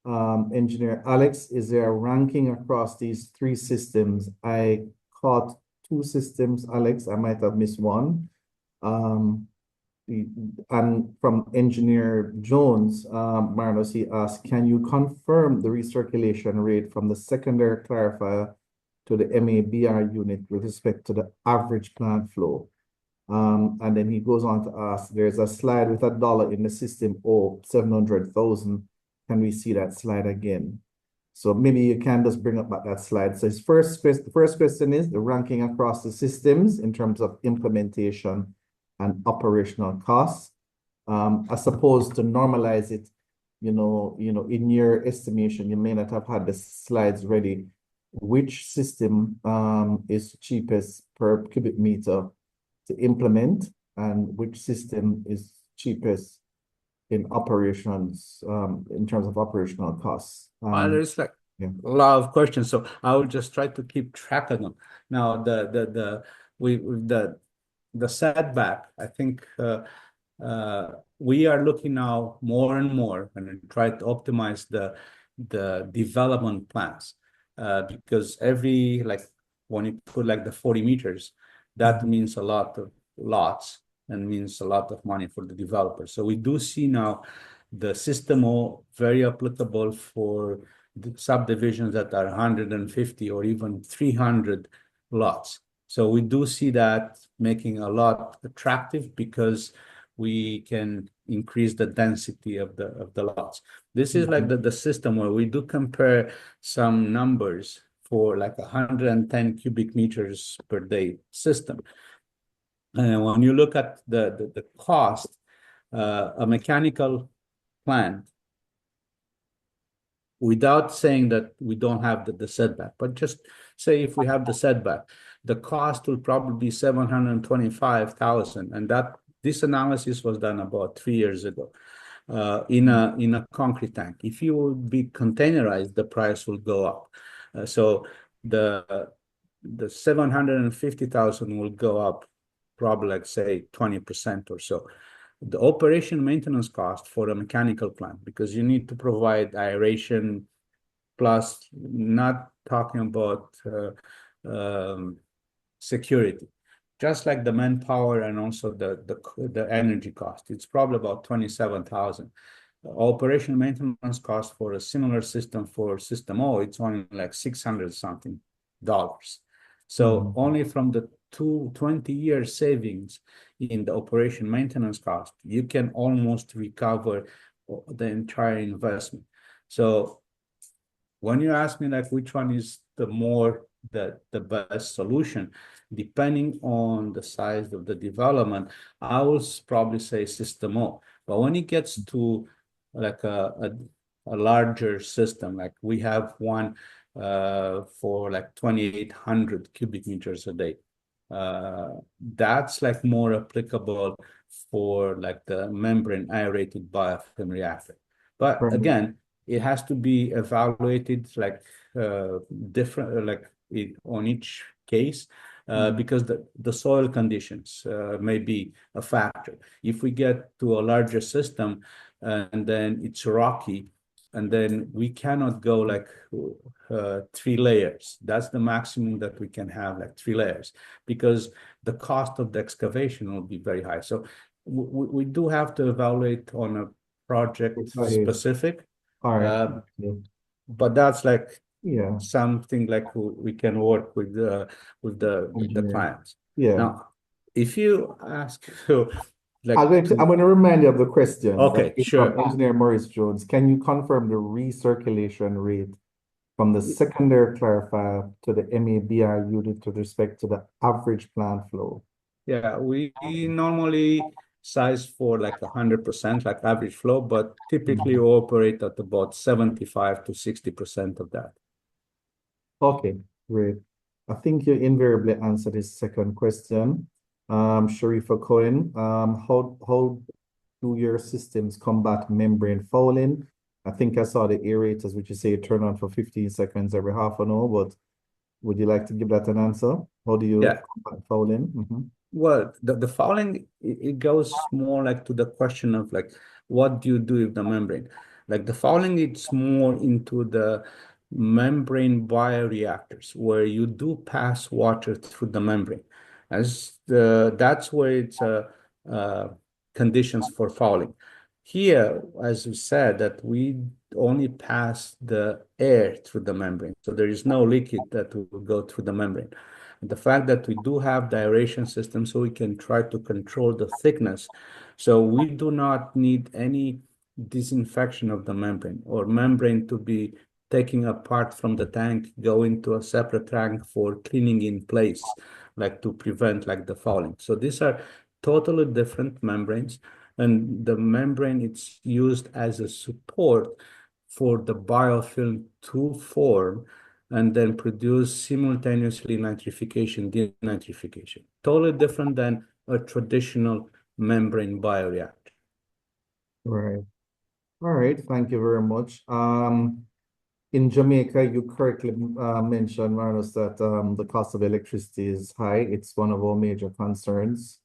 Engineer Alex, is there a ranking across these 3 systems? I caught 2 systems, Alex. I might have missed one. And from Engineer Jones, Marius, he asked, can you confirm the recirculation rate from the secondary clarifier to the MABR unit with respect to the average plant flow? And then he goes on to ask, there's a slide with $1 in the system, 700,000. Can we see that slide again? So maybe you can just bring up that slide. So the first question is the ranking across the systems in terms of implementation and operational costs. I suppose to normalize it, you know, in your estimation, you may not have had the slides ready. Which system is cheapest per cubic meter to implement, and which system is cheapest in operations, in terms of operational costs?
There's like a lot of questions, so I will just try to keep track of them. Now, the setback, I think we are looking now more and more and try to optimize the development plans, because every, like, when you put like the 40 meters, that means a lot of lots and means a lot of money for the developer. So we do see now the system very applicable for the subdivisions that are 150 or even 300 lots. So we do see that making a lot attractive because we can increase the density of the lots. This is like the system where we do compare some numbers for like 110 cubic meters per day system. And when you look at the cost, a mechanical plant, without saying that we don't have the setback, but just say if we have the setback, the cost will probably be 725,000, and this analysis was done about 3 years ago in a concrete tank. If you would be containerized, the price will go up. So the 750,000 will go up probably, like, say 20% or so. The operation maintenance cost for a mechanical plant, because you need to provide aeration, plus not talking about security, just like the manpower and also the energy cost. It's probably about 27,000. Operation maintenance cost for a similar system for System O, it's only like $600 something. So only from the 20-year savings in the operation maintenance cost, you can almost recover the entire investment. So when you ask me like which one is the best solution, depending on the size of the development, I will probably say System O. But when it gets to like a larger system, like we have one for like 2,800 cubic meters a day, that's like more applicable for like the membrane aerated biofilm reactor. But again, it has to be evaluated like different, like on each case, because the soil conditions may be a factor. If we get to a larger system and then it's rocky, and then we cannot go like 3 layers. That's the maximum that we can have, like 3 layers, because the cost of the excavation will be very high. So we do have to evaluate on a project specific.
All right.
but that's like
Yeah.
something like we can work with the clients.
Yeah.
Now, if you ask, so like
I'm going to remind you of the question.
Okay,
that is
sure.
From Engineer Marius Jones. Can you confirm the recirculation rate from the secondary clarifier to the MABR unit with respect to the average plant flow?
Yeah, we normally size for like 100%, like average flow, but typically we operate at about 75 to 60% of that.
Okay, great. I think you invariably answered this second question. Sharifa Cohen, how do your systems combat membrane fouling? I think I saw the aerators, which you say turn on for 15 seconds every half an hour, but would you like to give that an answer? How do you combat fouling?
Well, the fouling, it goes more like to the question of like, what do you do with the membrane? Like the fouling, it's more into the membrane bioreactors where you do pass water through the membrane. That's where it's conditions for fouling. Here, as we said, that we only pass the air through the membrane. So there is no liquid that will go through the membrane. And the fact that we do have the aeration system, so we can try to control the thickness. So we do not need any disinfection of the membrane or membrane to be taken apart from the tank, go into a separate tank for cleaning in place, like to prevent like the fouling. So these are totally different membranes. And the membrane, it's used as a support for the biofilm to form and then produce simultaneously nitrification, denitrification. Totally different than a traditional membrane bioreactor.
Right. All right. Thank you very much. In Jamaica, you correctly mentioned, Marius, that the cost of electricity is high. It's one of our major concerns.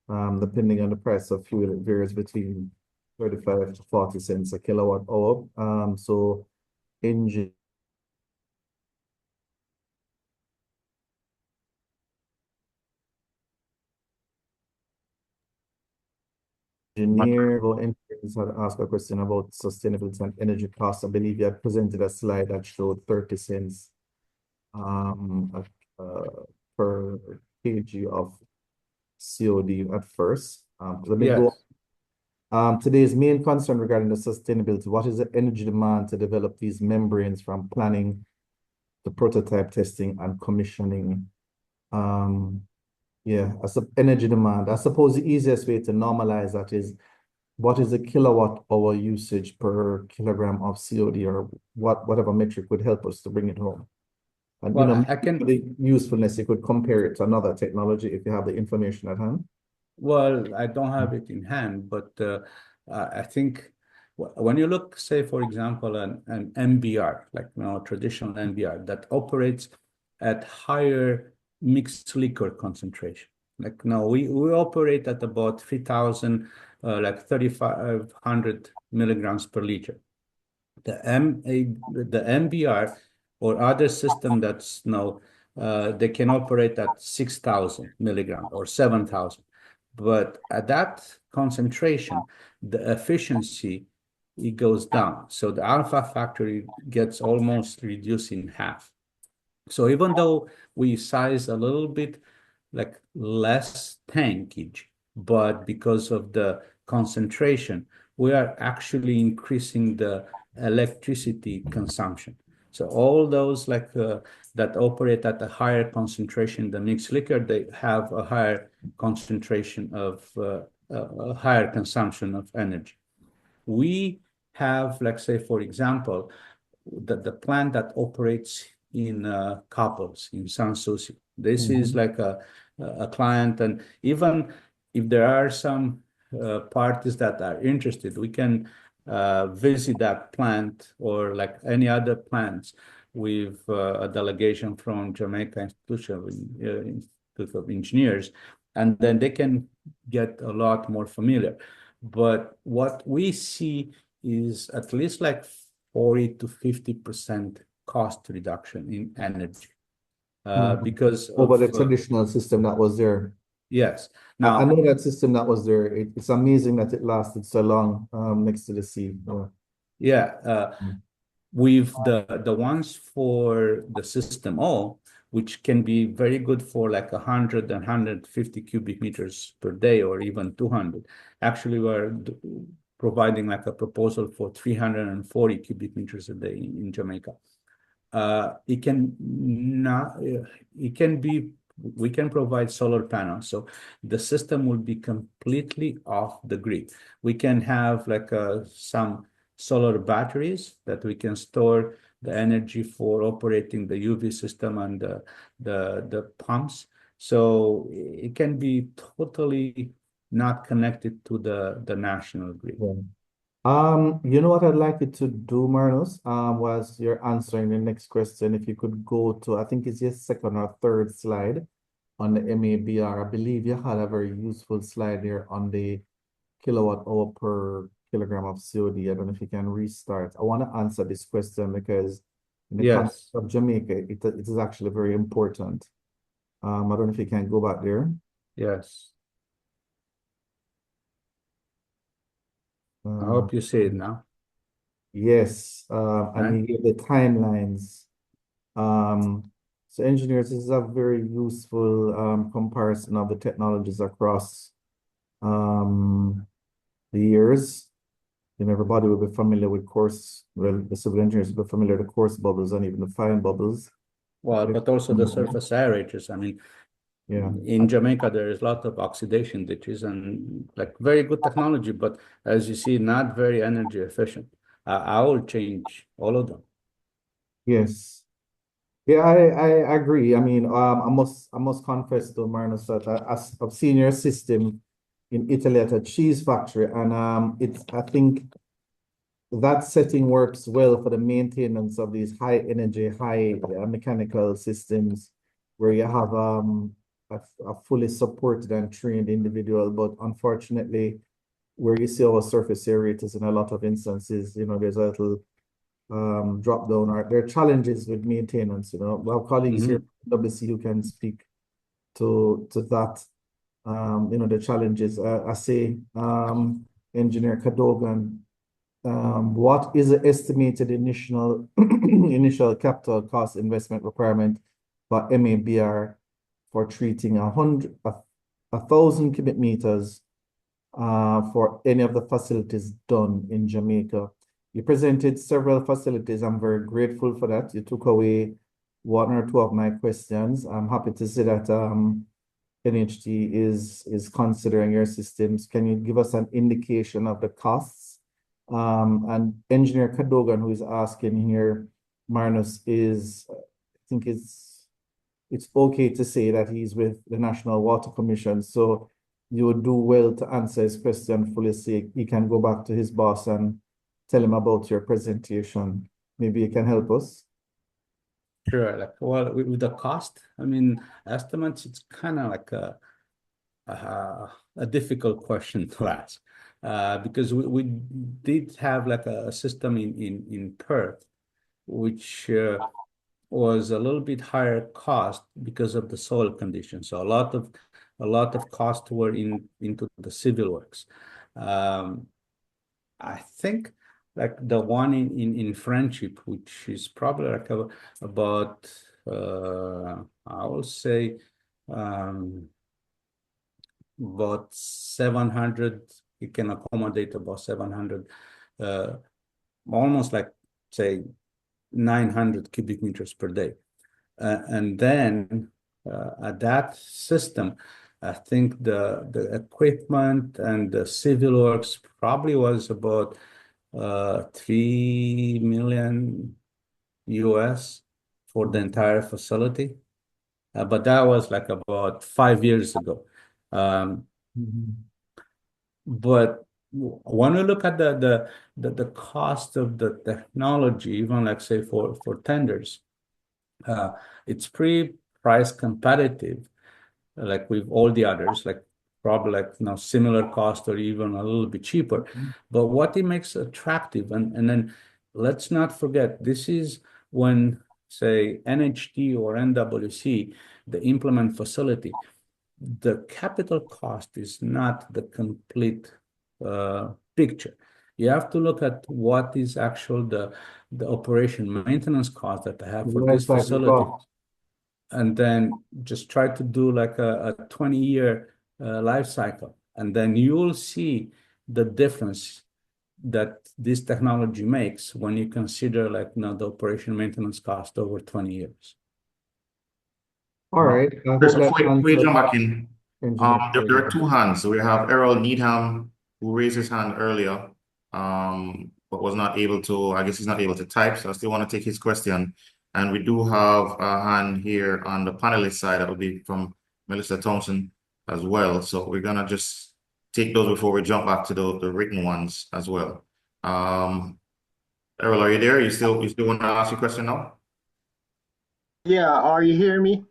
Depending on the price of fuel, it varies between 35 to 40 cents a kilowatt hour. So engineer or engineers had asked a question about sustainability and energy costs. I believe you had presented a slide that showed 30 cents per kg of COD at first. Let me go. Today's main concern regarding the sustainability, what is the energy demand to develop these membranes from planning to prototype testing and commissioning? Yeah, as a energy demand. I suppose the easiest way to normalize that is what is the kilowatt hour usage per kilogram of COD or whatever metric would help us to bring it home. And
Well, I can
the usefulness, you could compare it to another technology if you have the information at hand.
Well, I don't have it in hand, but I think when you look, say, for example, an MBR, like traditional MBR that operates at higher mixed liquor concentration. Like now we operate at about 3,000, like 3,500 milligrams per liter. The MBR or other system that's now they can operate at 6,000 milligrams or 7,000. But at that concentration, the efficiency, it goes down. So the alpha factor gets almost reduced in half. So even though we size a little bit like less tankage, but because of the concentration, we are actually increasing the electricity consumption. So all those like that operate at a higher concentration than mixed liquor, they have a higher concentration of a higher consumption of energy. We have, like say, for example, the plant that operates in Couples in San Souci. This is like a client, and even if there are some parties that are interested, we can visit that plant or like any other plants with a delegation from Jamaica Institute of Engineers, and then they can get a lot more familiar. But what we see is at least like 40 to 50% cost reduction in energy because
over
of
the traditional system that was there.
Yes.
Now, I
Now,
know that system that was there. It's amazing that it lasted so long next to the sea.
yeah. with the ones for the system O, which can be very good for like 100 and 150 cubic meters per day, or even 200. Actually, we're providing like a proposal for 340 cubic meters a day in Jamaica. It can not, it can be, we can provide solar panels. So the system will be completely off the grid. We can have like some solar batteries that we can store the energy for operating the UV system and the pumps. So it can be totally not connected to the national grid.
Yeah. You know what I'd like you to do, Marius, was you're answering the next question. If you could go to, I think it's your second or third slide on the MABR. I believe you had a very useful slide here on the kilowatt hour per kilogram of COD. I don't know if you can restart. I want to answer this question because in the context
Yes.
of Jamaica, it is actually very important. I don't know if you can go back there.
Yes. I hope you see it now.
Yes,
Right?
and you give the timelines. So engineers, this is a very useful comparison of the technologies across the years. And everybody will be familiar with coarse, well, the civil engineers will be familiar with the coarse bubbles and even the fine bubbles.
Well, but also the surface aerators. I mean,
Yeah.
in Jamaica, there is a lot of oxidation ditches and like very good technology, but as you see, not very energy efficient. I will change all of them.
Yes. Yeah, I agree. I mean, I must confess to Marius that I've seen your system in Italy at a cheese factory, and I think that setting works well for the maintenance of these high energy, high mechanical systems where you have a fully supported and trained individual. But unfortunately, where you see our surface aerators in a lot of instances, there's a little drop down, or there are challenges with maintenance. We have colleagues here at WC who can speak to that. The challenges. I say, Engineer Cadogan, what is the estimated initial capital cost investment requirement for MABR for treating 1,000 cubic meters for any of the facilities done in Jamaica? You presented several facilities. I'm very grateful for that. You took away one or two of my questions. I'm happy to see that NHT is considering your systems. Can you give us an indication of the costs? And Engineer Cadogan, who is asking here, Marius, I think it's okay to say that he's with the National Water Commission. So you would do well to answer his question fully, so he can go back to his boss and tell him about your presentation. Maybe you can help us.
Sure. Like, well, with the cost, I mean, estimates, it's kind of like a difficult question to ask, because we did have like a system in Perth, which was a little bit higher cost because of the soil conditions. So a lot of costs were into the civil works. I think like the one in Friendship, which is probably like about I will say about 700. It can accommodate about 700, almost like say 900 cubic meters per day. And then at that system, I think the equipment and the civil works probably was about 3 million US for the entire facility. But that was like about 5 years ago. But when we look at the cost of the technology, even like say for tenders, it's pretty price competitive, like with all the others, like probably like similar cost or even a little bit cheaper. But what it makes attractive, and then let's not forget, this is when say NHT or NWC, the implement facility, the capital cost is not the complete picture. You have to look at what is actual the operation maintenance cost that I have for this
Life cycle
facility,
cost.
and then just try to do like a 20-year life cycle, and then you will see the difference that this technology makes when you consider like the operation maintenance cost over 20 years.
All right. I
Chris,
hope that
before we jump back
answers
in,
engineer.
there are two hands. So we have Errol Needham, who raised his hand earlier, but was not able to, I guess he's not able to type, so I still want to take his question. And we do have a hand here on the panelist side that will be from Melissa Thompson as well. So we're gonna just take those before we jump back to the written ones as well. Errol, are you there? You still want to ask your question now?
Yeah, are you hearing me?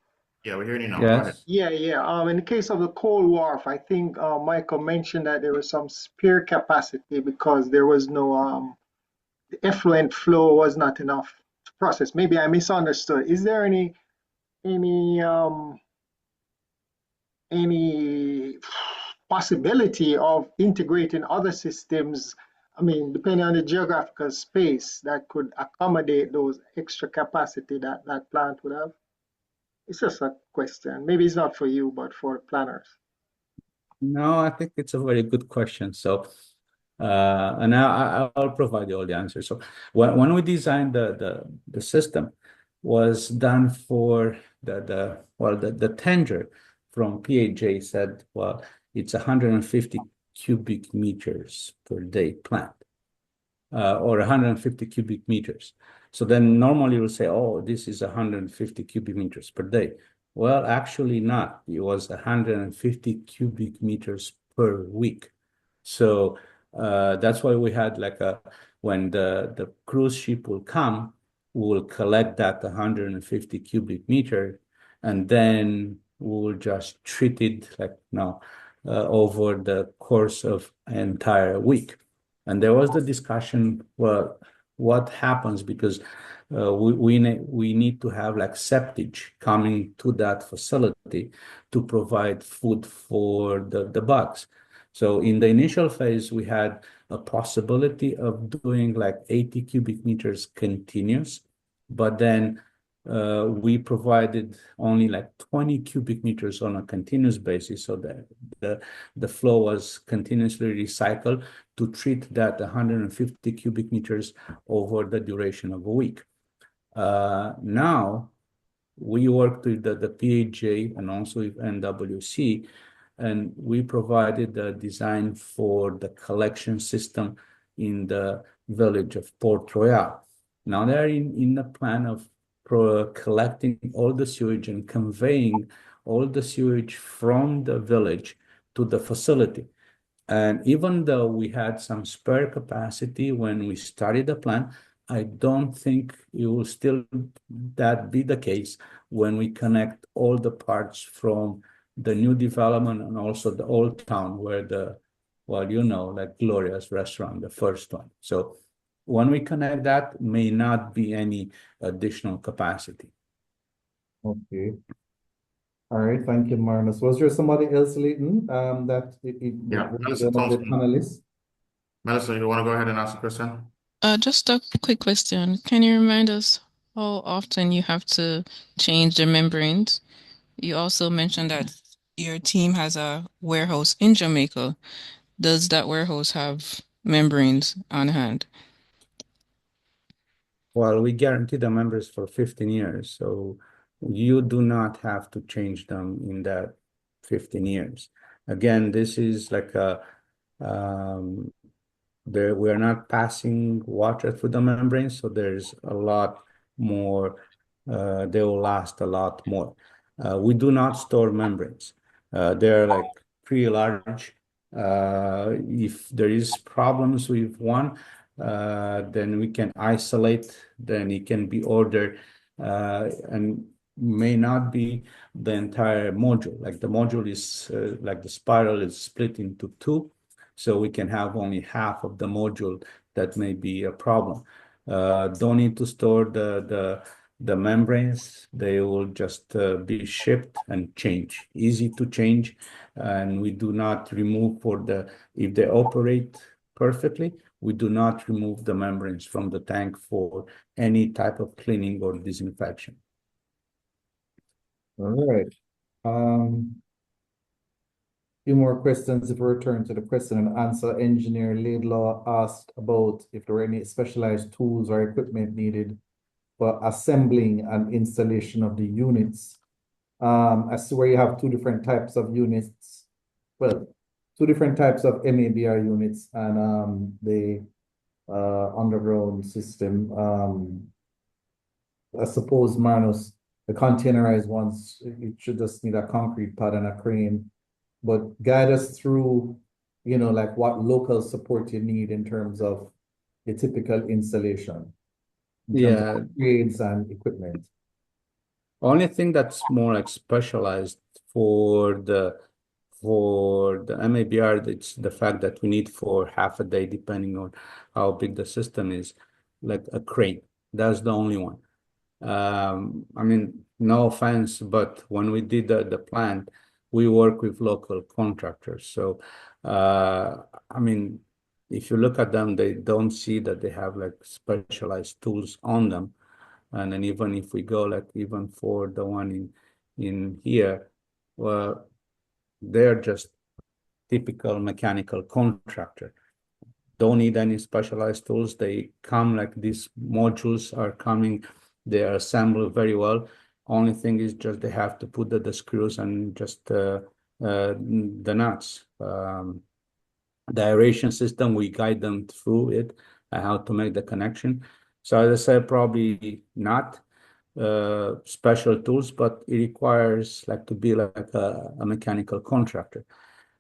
Yeah, we're hearing you now. Go ahead.
Yes.
Yeah. In the case of the cold wharf, I think Michael mentioned that there was some spare capacity because there was no the effluent flow was not enough to process. Maybe I misunderstood. Is there any possibility of integrating other systems? I mean, depending on the geographical space that could accommodate those extra capacity that that plant would have? It's just a question. Maybe it's not for you, but for planners.
No, I think it's a very good question. So, and I'll provide you all the answers. So, when we designed the system, was done for the tender from PHJ said, well, it's 150 cubic meters per day plant, or 150 cubic meters. So then normally we'll say, oh, this is 150 cubic meters per day. Well, actually not. It was 150 cubic meters per week. So that's why we had like when the cruise ship will come, we will collect that 150 cubic meter, and then we will just treat it like over the course of an entire week. And there was the discussion, well, what happens because we need to have like septage coming to that facility to provide food for the bugs. So in the initial phase, we had a possibility of doing like 80 cubic meters continuous, but then we provided only like 20 cubic meters on a continuous basis, so that the flow was continuously recycled to treat that 150 cubic meters over the duration of a week. Now we worked with the PHJ and also with NWC, and we provided the design for the collection system in the village of Port Royal. Now they're in the plan of collecting all the sewage and conveying all the sewage from the village to the facility. And even though we had some spare capacity when we started the plan, I don't think it will still that be the case when we connect all the parts from the new development and also the old town where like Gloria's restaurant, the first one. So when we connect that, may not be any additional capacity.
Okay. All right, thank you, Marius. Was there somebody else, Leighton, that
Yeah,
was
Melissa
one of the
Thompson.
panelists?
Melissa, you want to go ahead and ask a question?
Just a quick question. Can you remind us how often you have to change the membranes? You also mentioned that your team has a warehouse in Jamaica. Does that warehouse have membranes on hand?
Well, we guarantee the members for 15 years, so you do not have to change them in that 15 years. Again, this is like we are not passing water through the membrane, so there's a lot more, they will last a lot more. We do not store membranes. They're like pretty large. If there is problems with one, then we can isolate, then it can be ordered, and may not be the entire module. Like the module is, like the spiral is split into two, so we can have only half of the module that may be a problem. Don't need to store the membranes. They will just be shipped and change. Easy to change, and we do not remove if they operate perfectly, we do not remove the membranes from the tank for any type of cleaning or disinfection.
All right. Few more questions if we return to the question and answer. Engineer Laidlaw asked about if there were any specialized tools or equipment needed for assembling and installation of the units. I see where you have two different types of units. Well, two different types of MABR units and the underground system. I suppose, Marius, the containerized ones, it should just need a concrete pad and a crane. But guide us through, you know, like what local support you need in terms of the typical installation, in terms of grades and equipment.
Only thing that's more like specialized for the MABR, it's the fact that we need for half a day, depending on how big the system is, like a crane. That's the only one. I mean, no offense, but when we did the plant, we work with local contractors. So, I mean, if you look at them, they don't see that they have like specialized tools on them. And then even if we go like even for the one in here, well, they're just typical mechanical contractor. Don't need any specialized tools. They come like these modules are coming, they are assembled very well. Only thing is just they have to put the screws and just the nuts. The aeration system, we guide them through it, how to make the connection. So as I said, probably not special tools, but it requires like to be like a mechanical contractor.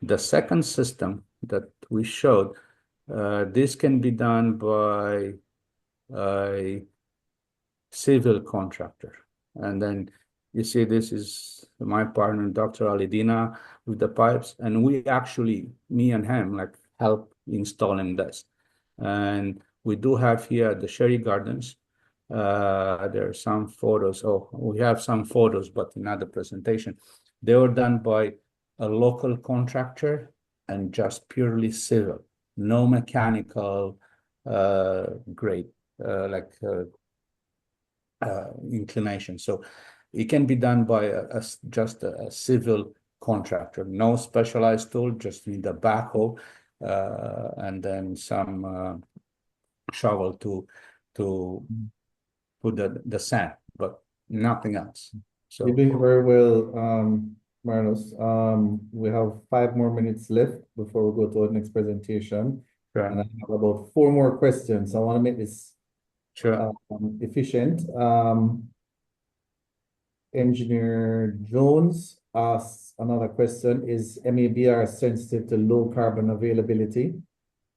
The second system that we showed, this can be done by a civil contractor. And then you see this is my partner, Dr. Alidina, with the pipes. And we actually, me and him, like help installing this. And we do have here the Sherry Gardens. There are some photos. Oh, we have some photos, but in other presentation. They were done by a local contractor and just purely civil, no mechanical grade, inclination. So it can be done by just a civil contractor, no specialized tool, just need a backhoe and then some shovel to put the sand, but nothing else. So
you're doing very well, Marius. We have 5 more minutes left before we go to our next presentation.
Sure.
And I have about 4 more questions. I want to make this efficient. Engineer Jones asks another question: is MABR sensitive to low carbon availability,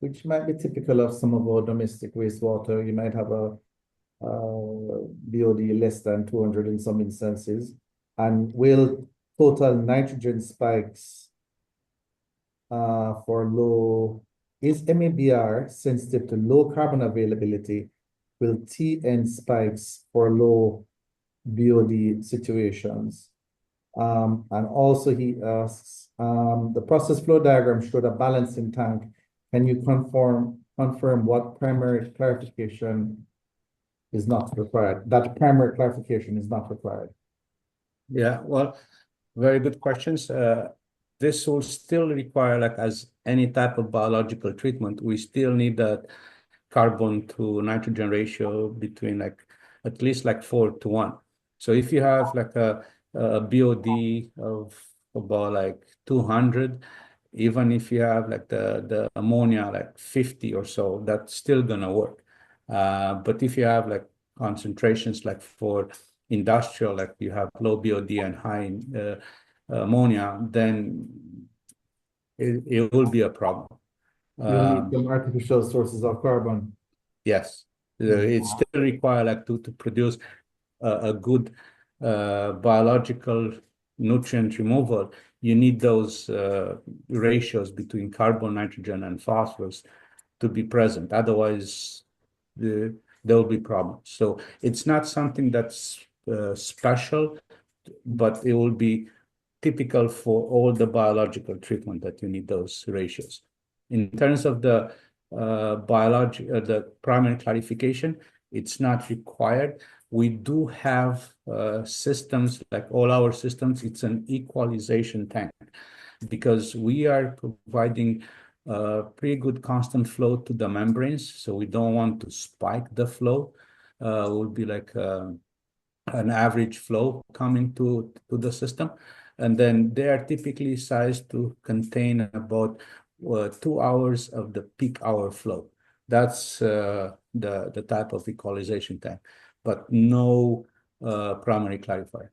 which might be typical of some of our domestic wastewater? You might have a BOD less than 200 in some instances. And will total nitrogen spikes for low, is MABR sensitive to low carbon availability? Will TN spikes for low BOD situations? And also he asks, the process flow diagram showed a balancing tank. Can you confirm what primary clarification is not required? That primary clarification is not required.
Yeah, well, very good questions. This will still require, like as any type of biological treatment, we still need that carbon to nitrogen ratio between like at least like 4:1. So if you have like a BOD of about like 200, even if you have like the ammonia like 50 or so, that's still gonna work. But if you have like concentrations like for industrial, like you have low BOD and high ammonia, then it will be a problem.
You need some artificial sources of carbon.
Yes, it still require like to produce a good biological nutrient removal. You need those ratios between carbon, nitrogen, and phosphorus to be present. Otherwise, there will be problems. So it's not something that's special, but it will be typical for all the biological treatment that you need those ratios. In terms of the the primary clarification. It's not required. We do have systems, like all our systems, it's an equalization tank because we are providing pretty good constant flow to the membranes. So we don't want to spike the flow. It will be like an average flow coming to the system. And then they are typically sized to contain about 2 hours of the peak hour flow. That's the type of equalization tank, but no primary clarifier.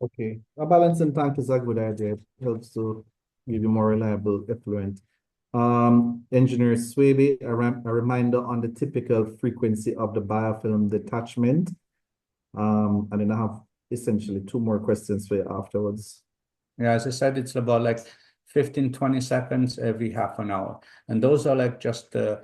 Okay, a balancing tank is a good idea. It helps to give you more reliable effluent. Engineer Swaby, a reminder on the typical frequency of the biofilm detachment. And then I have essentially 2 more questions for you afterwards.
Yeah, as I said, it's about like 15, 20 seconds every half an hour. And those are like just a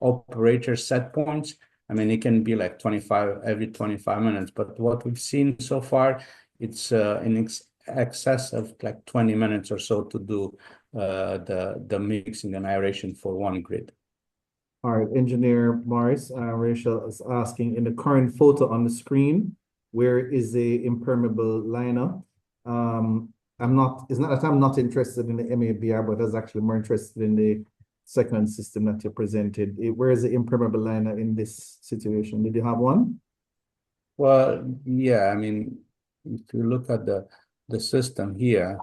operator set points. I mean, it can be like 25 every 25 minutes, but what we've seen so far, it's in excess of like 20 minutes or so to do the mixing and aeration for one grid.
All right, Engineer Marius, Rachel is asking, in the current photo on the screen, where is the impermeable liner? It's not that I'm not interested in the MABR, but I was actually more interested in the second system that you presented. Where is the impermeable liner in this situation? Did you have one?
Well, yeah, I mean, if you look at the system here,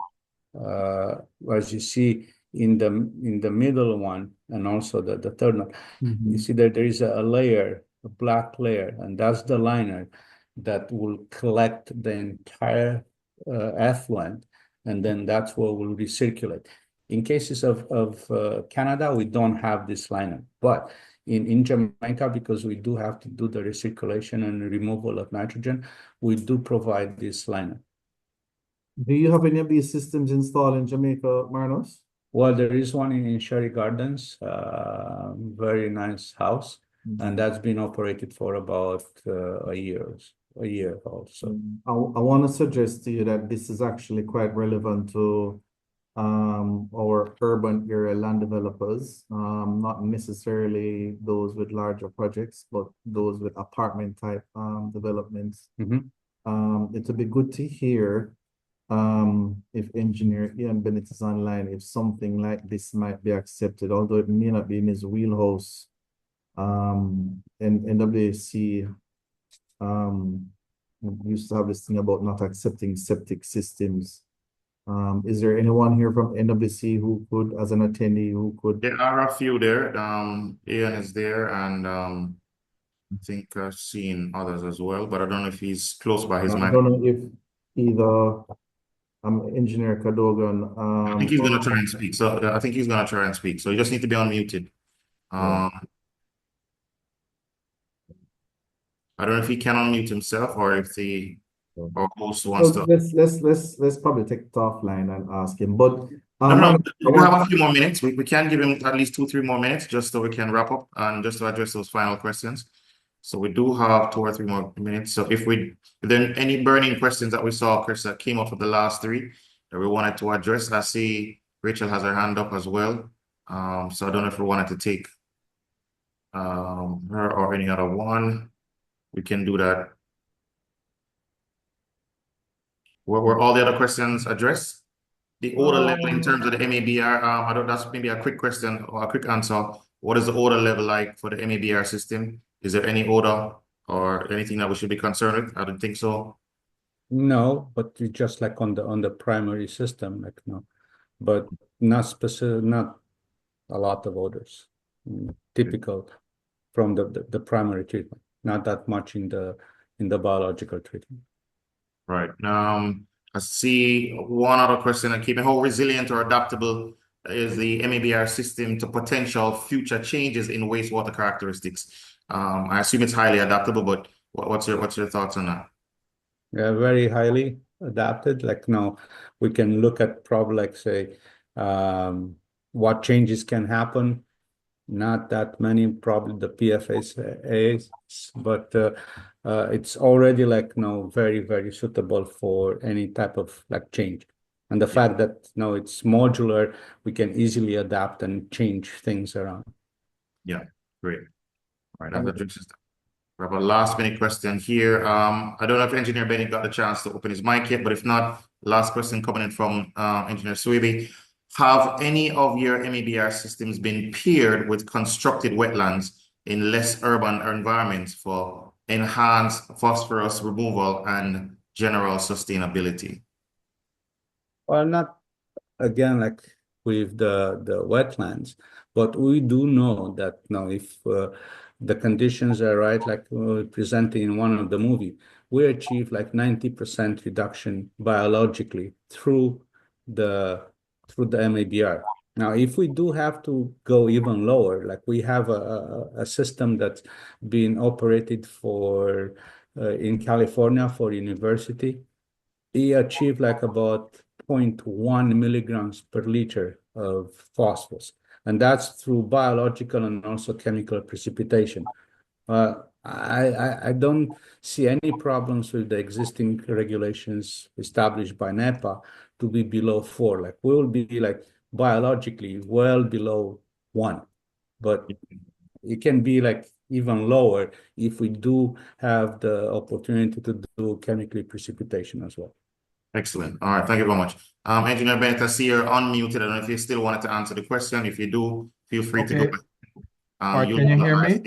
as you see in the middle one and also the third one, you see that there is a layer, a black layer, and that's the liner that will collect the entire effluent, and then that's what will recirculate. In cases of Canada, we don't have this liner, but in Jamaica, because we do have to do the recirculation and removal of nitrogen, we do provide this liner.
Do you have any of these systems installed in Jamaica, Marius?
Well, there is one in Sherry Gardens, very nice house, and that's been operated for about a year also.
I want to suggest to you that this is actually quite relevant to our urban area land developers, not necessarily those with larger projects, but those with apartment type developments. It would be good to hear if Engineer Ian Bennett is online, if something like this might be accepted, although it may not be in his wheelhouse. And NWC used to have this thing about not accepting septic systems. Is there anyone here from NWC who could, as an attendee, who could?
There are a few there. Ian is there, and I think I've seen others as well, but I don't know if he's close by his mic.
I don't know if either Engineer Cadogan.
I think he's gonna try and speak. So I think he's gonna try and speak. So you just need to be unmuted. I don't know if he can unmute himself or if our host wants to.
Let's probably take it offline and ask him. But
no, we have a few more minutes. We can give him at least 2-3 more minutes just so we can wrap up and just to address those final questions. So we do have 2 or 3 more minutes. So if there are any burning questions that we saw, Chris, that came up with the last 3 that we wanted to address. I see Rachel has her hand up as well. So I don't know if we wanted to take her or any other one. We can do that. Were all the other questions addressed? The order level in terms of the MABR, I don't, that's maybe a quick question or a quick answer. What is the order level like for the MABR system? Is there any order or anything that we should be concerned with? I don't think so.
No, but it's just like on the primary system, like no, but not specific, not a lot of orders. Typical from the primary treatment, not that much in the biological treatment.
Right. I see one other question that keeping how resilient or adaptable is the MABR system to potential future changes in wastewater characteristics. I assume it's highly adaptable, but what's your thoughts on that?
Yeah, very highly adapted. Like now, we can look at probably like say what changes can happen. Not that many, probably the PFAS, but it's already like now very, very suitable for any type of like change. And the fact that now it's modular, we can easily adapt and change things around.
Yeah, great. All right, that addresses that. We have a last minute question here. I don't know if Engineer Benny got the chance to open his mic yet, but if not, last question coming in from Engineer Sewage. Have any of your MABR systems been paired with constructed wetlands in less urban environments for enhanced phosphorus removal and general sustainability?
Well, not again like with the wetlands, but we do know that now if the conditions are right, like presented in one of the movie, we achieve like 90% reduction biologically through the MABR. Now, if we do have to go even lower, like we have a system that's been operated for in California for university, he achieved like about 0.1 milligrams per liter of phosphorus. And that's through biological and also chemical precipitation. I don't see any problems with the existing regulations established by NEPA to be below 4. Like we will be like biologically well below 1, but it can be like even lower if we do have the opportunity to do chemical precipitation as well.
Excellent. All right. Thank you very much. Engineer Bennett, I see you're unmuted. I don't know if you still wanted to answer the question. If you do, feel free to go back.
All right, can you hear me?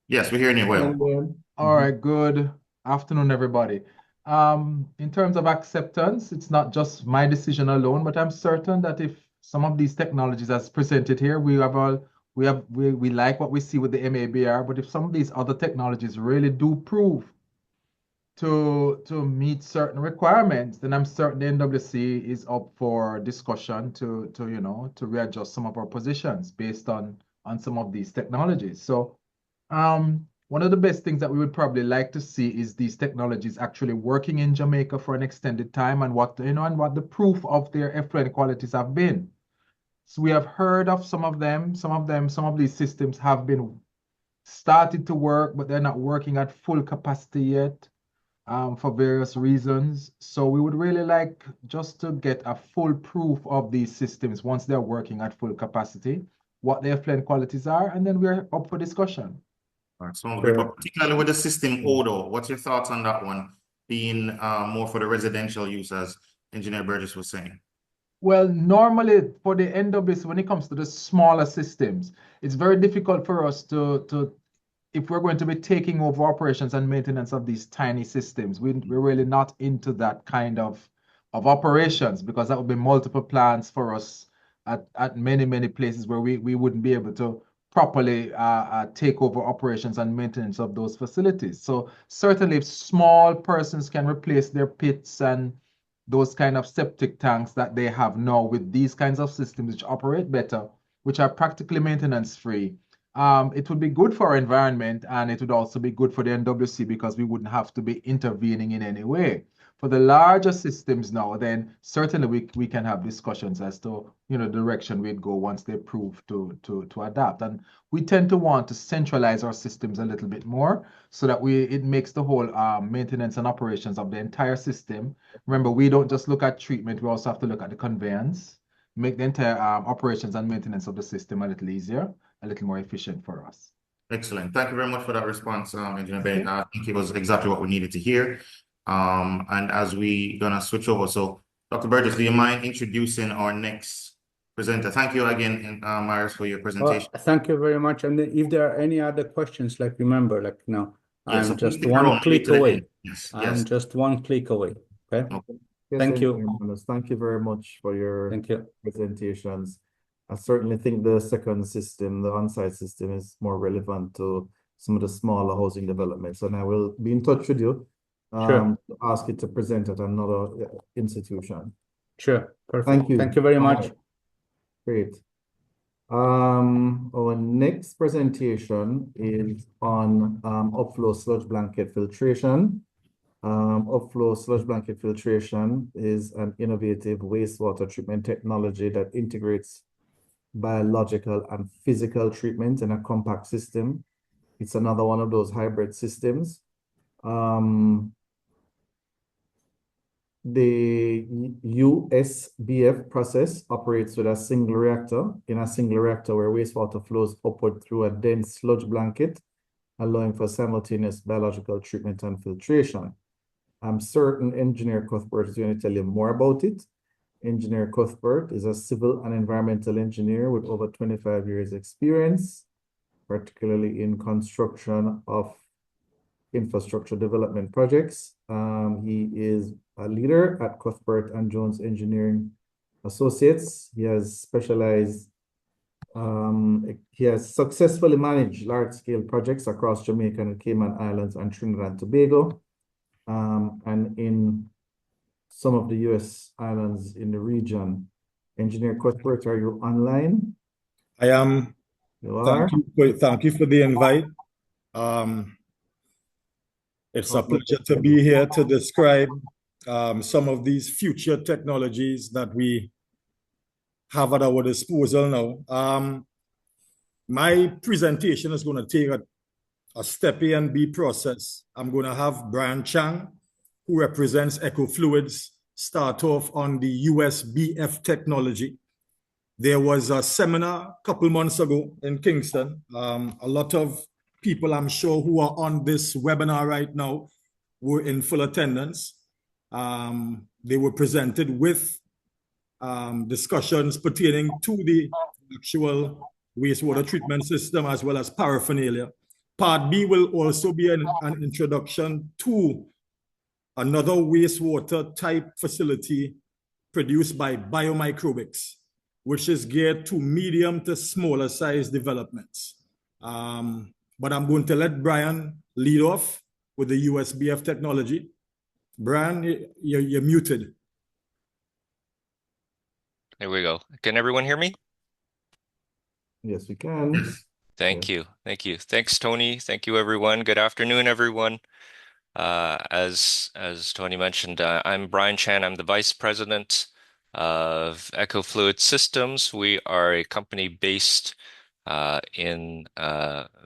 Yes, we're hearing you well.
All right, good afternoon, everybody. In terms of acceptance, it's not just my decision alone, but I'm certain that if some of these technologies as presented here, we like what we see with the MABR, but if some of these other technologies really do prove to meet certain requirements, then I'm certain the NWC is up for discussion to readjust some of our positions based on some of these technologies. So one of the best things that we would probably like to see is these technologies actually working in Jamaica for an extended time and what the proof of their effluent qualities have been. So we have heard of some of these systems have been started to work, but they're not working at full capacity yet. For various reasons. So we would really like just to get a full proof of these systems once they're working at full capacity, what their effluent qualities are, and then we're up for discussion.
All right, sounds great. But particularly with the system odor, what's your thoughts on that one being more for the residential use, as Engineer Burgess was saying?
Well, normally for the NWC, when it comes to the smaller systems, it's very difficult for us to if we're going to be taking over operations and maintenance of these tiny systems, we're really not into that kind of operations, because that would be multiple plants for us at many places where we wouldn't be able to properly take over operations and maintenance of those facilities. So certainly if small persons can replace their pits and those kind of septic tanks that they have now with these kinds of systems which operate better, which are practically maintenance free, it would be good for our environment, and it would also be good for the NWC because we wouldn't have to be intervening in any way. For the larger systems now, then certainly we can have discussions as to the direction we'd go once they prove to adapt. And we tend to want to centralize our systems a little bit more so that it makes the whole maintenance and operations of the entire system. Remember, we don't just look at treatment, we also have to look at the conveyance, make the entire operations and maintenance of the system a little easier, a little more efficient for us.
Excellent. Thank you very much for that response, Engineer Bennett. I think it was exactly what we needed to hear. And as we gonna switch over, so Dr. Burgess, do you mind introducing our next presenter? Thank you again, Marius, for your presentation.
Thank you very much. And if there are any other questions, like remember, like
Yes,
I'm just one click away.
Yes.
I'm just one click away. Okay.
Yes,
Thank you.
Thank you very much for your
Thank you.
presentations. I certainly think the second system, the on-site system, is more relevant to some of the smaller housing developments. And I will be in touch with you
Sure.
to ask you to present at another institution.
Sure. Perfect.
Thank you.
Thank you very much.
Great. Our next presentation is on Upflow sludge blanket filtration. Upflow sludge blanket filtration is an innovative wastewater treatment technology that integrates biological and physical treatment in a compact system. It's another one of those hybrid systems. The USBF process operates with a single reactor. In a single reactor where wastewater flows upward through a dense sludge blanket, allowing for simultaneous biological treatment and filtration. I'm certain Engineer Cuthbert is going to tell you more about it. Engineer Cuthbert is a civil and environmental engineer with over 25 years experience, particularly in construction of infrastructure development projects. He is a leader at Cuthbert and Jones Engineering Associates. He has successfully managed large-scale projects across Jamaica and Cayman Islands and Trinidad and Tobago, and in some of the U.S. islands in the region. Engineer Cuthbert, are you online?
I am.
You are?
Thank you for the invite. It's a pleasure to be here to describe some of these future technologies that we have at our disposal now. My presentation is going to take a step A and B process. I'm going to have Brian Chang, who represents EcoFluids, start off on the USBF technology. There was a seminar a couple months ago in Kingston. A lot of people, I'm sure, who are on this webinar right now were in full attendance. They were presented with discussions pertaining to the actual wastewater treatment system as well as paraphernalia. Part B will also be an introduction to another wastewater type facility produced by biomicrobics, which is geared to medium to smaller size developments. But I'm going to let Brian lead off with the USBF technology. Brian, you're muted.
There we go. Can everyone hear me?
Yes, we can.
Thank you. Thank you. Thanks, Tony. Thank you, everyone. Good afternoon, everyone. As Tony mentioned, I'm Brian Chan. I'm the Vice President of EcoFluid Systems. We are a company based in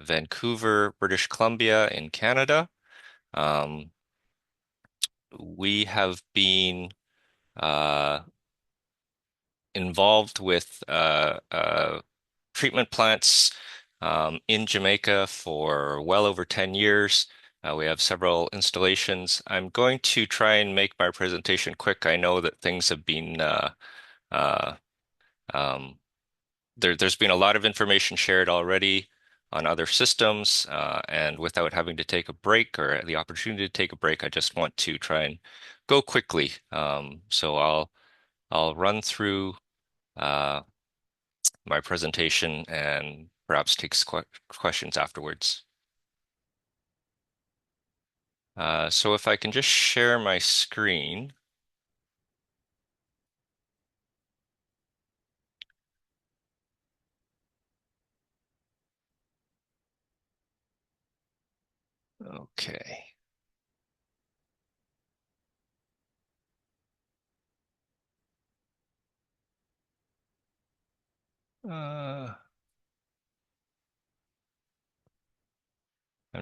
Vancouver, British Columbia in Canada. We have been involved with treatment plants in Jamaica for well over 10 years. We have several installations. I'm going to try and make my presentation quick. I know that things have been there's been a lot of information shared already on other systems, and without having to take a break or the opportunity to take a break, I just want to try and go quickly. So I'll run through my presentation and perhaps take questions afterwards. So if I can just share my screen. Okay. I'm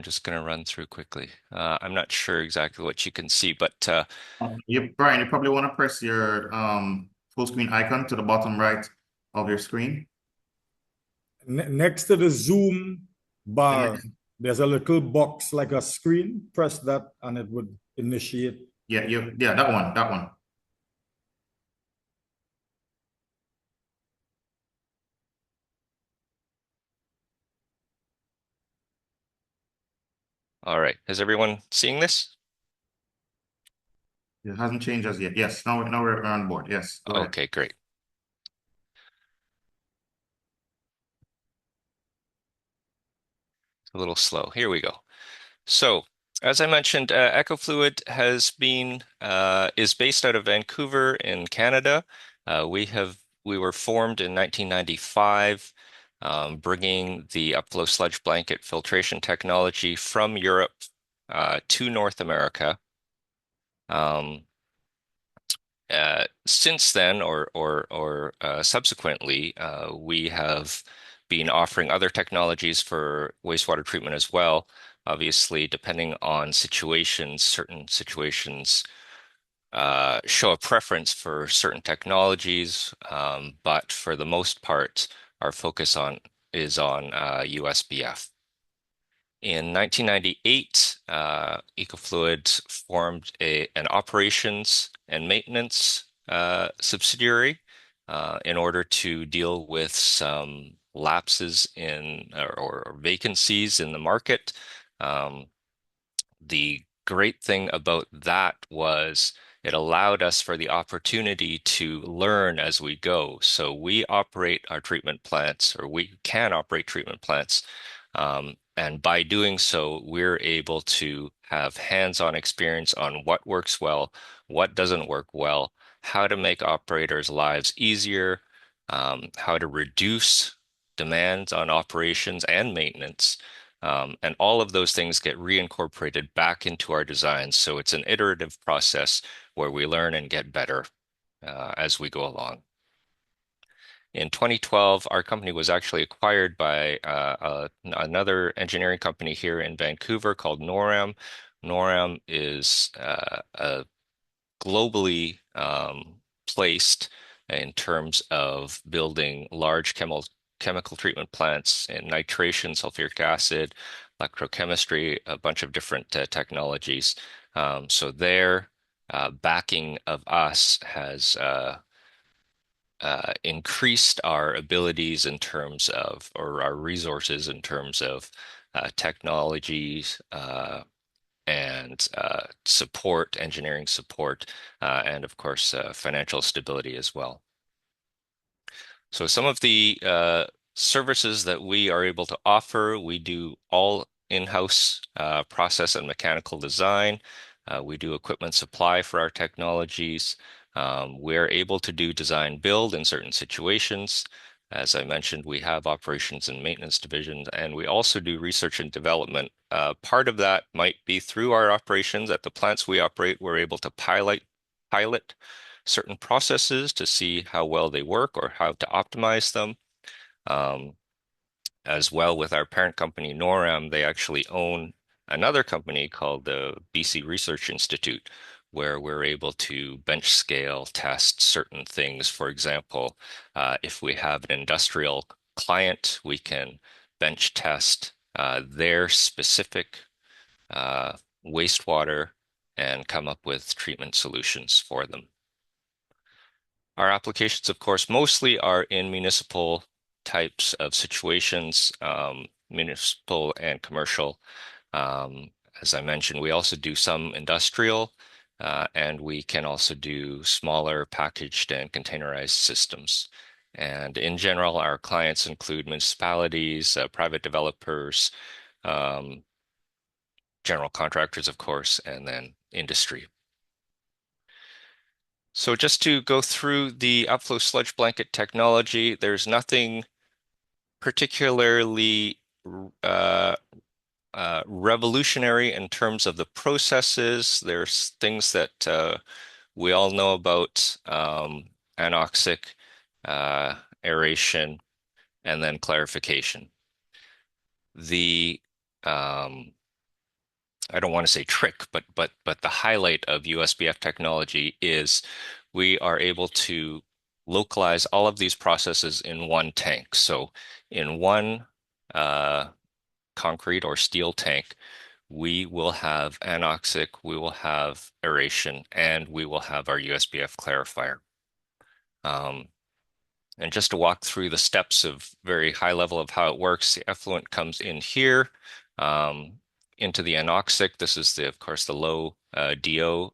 just going to run through quickly. I'm not sure exactly what you can see, but
Brian, you probably want to press your full screen icon to the bottom right of your screen.
Next to the Zoom bar, there's a little box like a screen. Press that and it would initiate.
Yeah, that one.
all right. Is everyone seeing this?
It hasn't changed as yet. Yes, now we're on board. Yes. Go ahead.
Okay, great. It's a little slow. Here we go. So, as I mentioned, EcoFluid is based out of Vancouver in Canada. We were formed in 1995, bringing the Upflow sludge blanket filtration technology from Europe to North America. Since then, or subsequently, we have been offering other technologies for wastewater treatment as well. Obviously, depending on situations, certain situations show a preference for certain technologies, but for the most part, our focus is on USBF. In 1998, EcoFluid formed an operations and maintenance subsidiary in order to deal with some lapses in or vacancies in the market. The great thing about that was it allowed us for the opportunity to learn as we go. So we operate our treatment plants, or we can operate treatment plants. And by doing so, we're able to have hands-on experience on what works well, what doesn't work well, how to make operators' lives easier, how to reduce demands on operations and maintenance. And all of those things get reincorporated back into our designs. So it's an iterative process where we learn and get better as we go along. In 2012, our company was actually acquired by another engineering company here in Vancouver called NORAM. NORAM is a globally placed in terms of building large chemical treatment plants in nitration, sulfuric acid, electrochemistry, a bunch of different technologies. So their backing of us has increased our abilities in terms of, or our resources in terms of technologies and support, engineering support, and of course, financial stability as well. So some of the services that we are able to offer, we do all in-house process and mechanical design. We do equipment supply for our technologies. We're able to do design build in certain situations. As I mentioned, we have operations and maintenance divisions, and we also do research and development. Part of that might be through our operations. At the plants we operate, we're able to pilot certain processes to see how well they work or how to optimize them. As well, with our parent company, NORAM, they actually own another company called the BC Research Institute, where we're able to bench scale test certain things. For example, if we have an industrial client, we can bench test their specific wastewater and come up with treatment solutions for them. Our applications, of course, mostly are in municipal types of situations, municipal and commercial. As I mentioned, we also do some industrial, and we can also do smaller packaged and containerized systems. And in general, our clients include municipalities, private developers, general contractors, of course, and then industry. So just to go through the Upflow sludge blanket technology, there's nothing particularly revolutionary in terms of the processes. There's things that we all know about, anoxic, aeration, and then clarification. The I don't want to say trick, but the highlight of USBF technology is we are able to localize all of these processes in one tank. So in one concrete or steel tank, we will have anoxic, we will have aeration, and we will have our USBF clarifier. And just to walk through the steps of very high level of how it works, the effluent comes in here into the anoxic. This is, of course, the low DO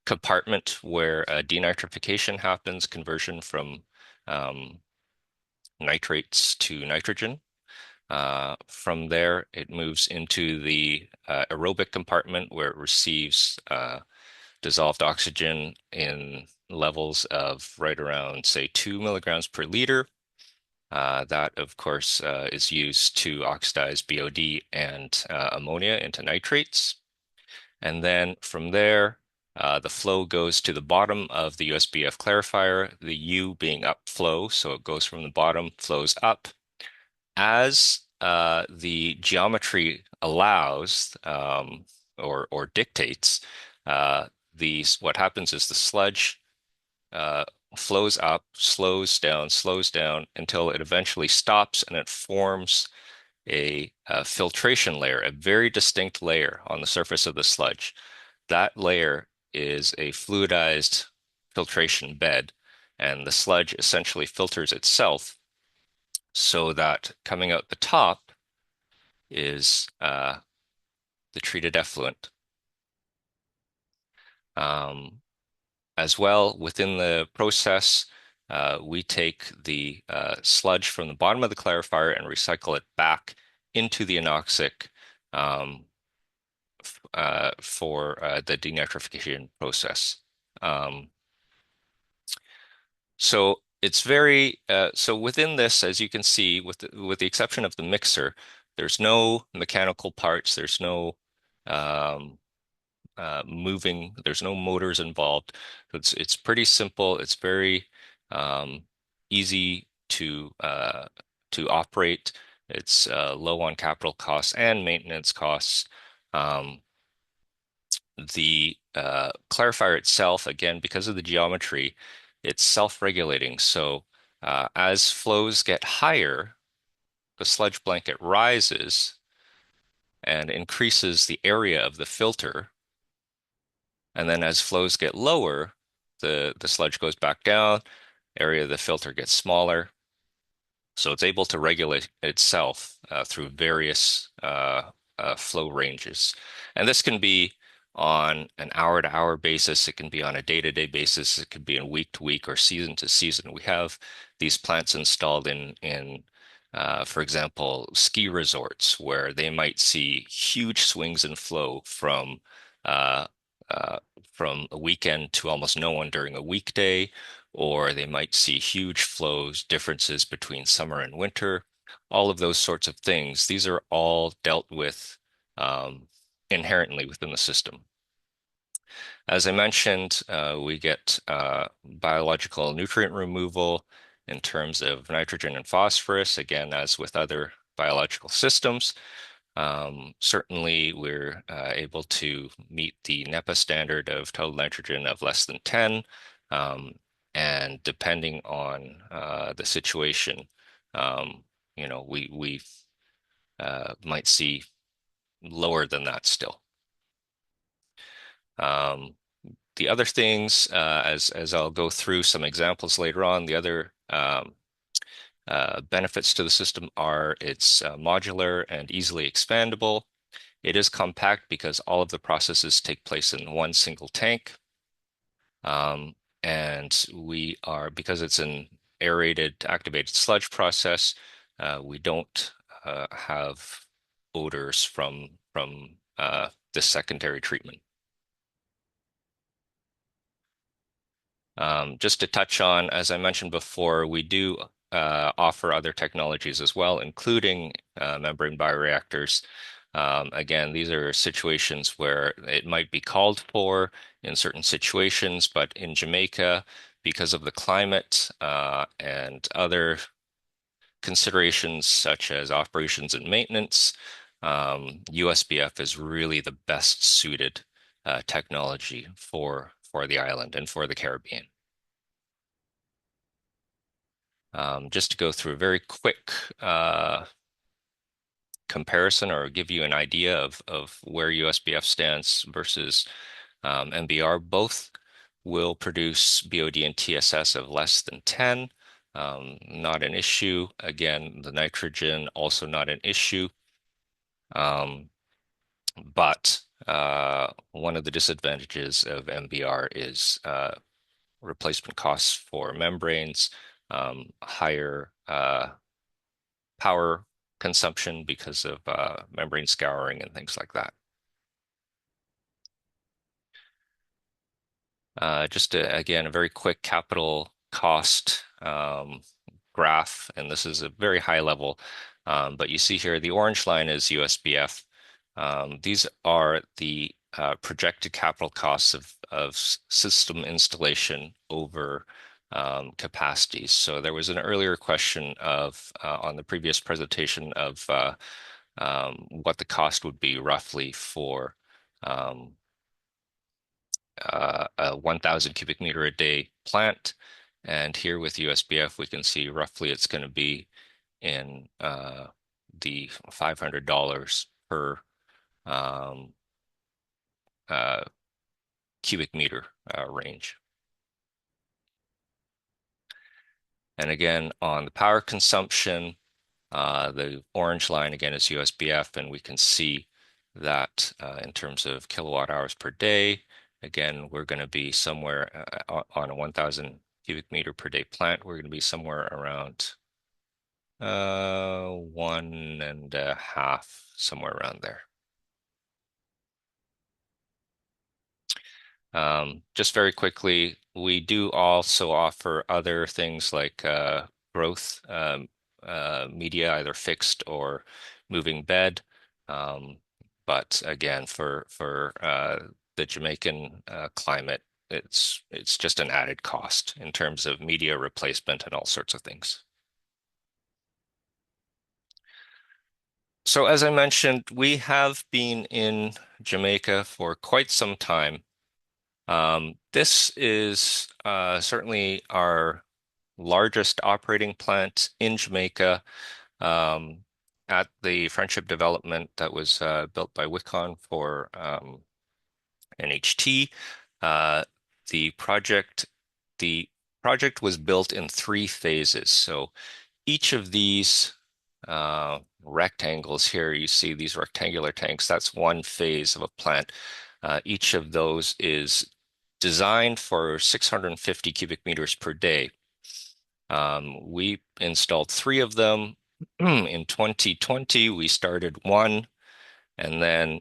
compartment where denitrification happens, conversion from nitrates to nitrogen. From there, it moves into the aerobic compartment where it receives dissolved oxygen in levels of right around, say, 2 milligrams per liter. That, of course, is used to oxidize BOD and ammonia into nitrates. And then from there, the flow goes to the bottom of the USBF clarifier, the U being upflow, so it goes from the bottom, flows up. As the geometry allows or dictates, what happens is the sludge flows up, slows down until it eventually stops, and it forms a filtration layer, a very distinct layer on the surface of the sludge. That layer is a fluidized filtration bed, and the sludge essentially filters itself so that coming out the top is the treated effluent. As well, within the process, we take the sludge from the bottom of the clarifier and recycle it back into the anoxic for the denitrification process. So it's very so within this, as you can see, with the exception of the mixer, there's no mechanical parts. There's no moving. There's no motors involved. It's pretty simple. It's very easy to operate. It's low on capital costs and maintenance costs. The clarifier itself, again, because of the geometry, it's self-regulating. So as flows get higher, the sludge blanket rises and increases the area of the filter. And then as flows get lower, the sludge goes back down, area of the filter gets smaller. So it's able to regulate itself through various flow ranges. And this can be on an hour-to-hour basis. It can be on a day-to-day basis. It could be a week-to-week or season-to-season. We have these plants installed in for example, ski resorts where they might see huge swings in flow from a weekend to almost no one during a weekday, or they might see huge flows differences between summer and winter. All of those sorts of things. These are all dealt with inherently within the system. As I mentioned, we get biological nutrient removal in terms of nitrogen and phosphorus, again, as with other biological systems. Certainly, we're able to meet the NEPA standard of total nitrogen of less than 10. And depending on the situation, we might see lower than that still. The other things, as I'll go through some examples later on, the other benefits to the system are it's modular and easily expandable. It is compact because all of the processes take place in one single tank. And because it's an aerated activated sludge process, we don't have odors from this secondary treatment. Just to touch on, as I mentioned before, we do offer other technologies as well, including membrane bioreactors. Again, these are situations where it might be called for in certain situations, but in Jamaica, because of the climate and other considerations such as operations and maintenance, USBF is really the best suited technology for the island and for the Caribbean. Just to go through a very quick comparison or give you an idea of where USBF stands versus MBR, both will produce BOD and TSS of less than 10. Not an issue. Again, the nitrogen also not an issue. But one of the disadvantages of MBR is replacement costs for membranes, higher power consumption because of membrane scouring and things like that. Just again, a very quick capital cost graph, and this is a very high level, but you see here the orange line is USBF. These are the projected capital costs of system installation over capacities. So there was an earlier question on the previous presentation of what the cost would be roughly for a 1,000 cubic meter a day plant. And here with USBF, we can see roughly it's going to be in the $500 per cubic meter range. And again, on the power consumption, the orange line again is USBF, and we can see that in terms of kilowatt hours per day, again, we're going to be somewhere on a 1,000 cubic meter per day plant, we're going to be somewhere around 1.5, somewhere around there. Just very quickly, we do also offer other things like growth media, either fixed or moving bed. But again, for the Jamaican climate, it's just an added cost in terms of media replacement and all sorts of things. So as I mentioned, we have been in Jamaica for quite some time. This is certainly our largest operating plant in Jamaica at the Friendship Development that was built by Wicon for NHT. The project was built in 3 phases. So each of these rectangles here, you see these rectangular tanks, that's one phase of a plant. Each of those is designed for 650 cubic meters per day. We installed 3 of them. In 2020, we started 1, and then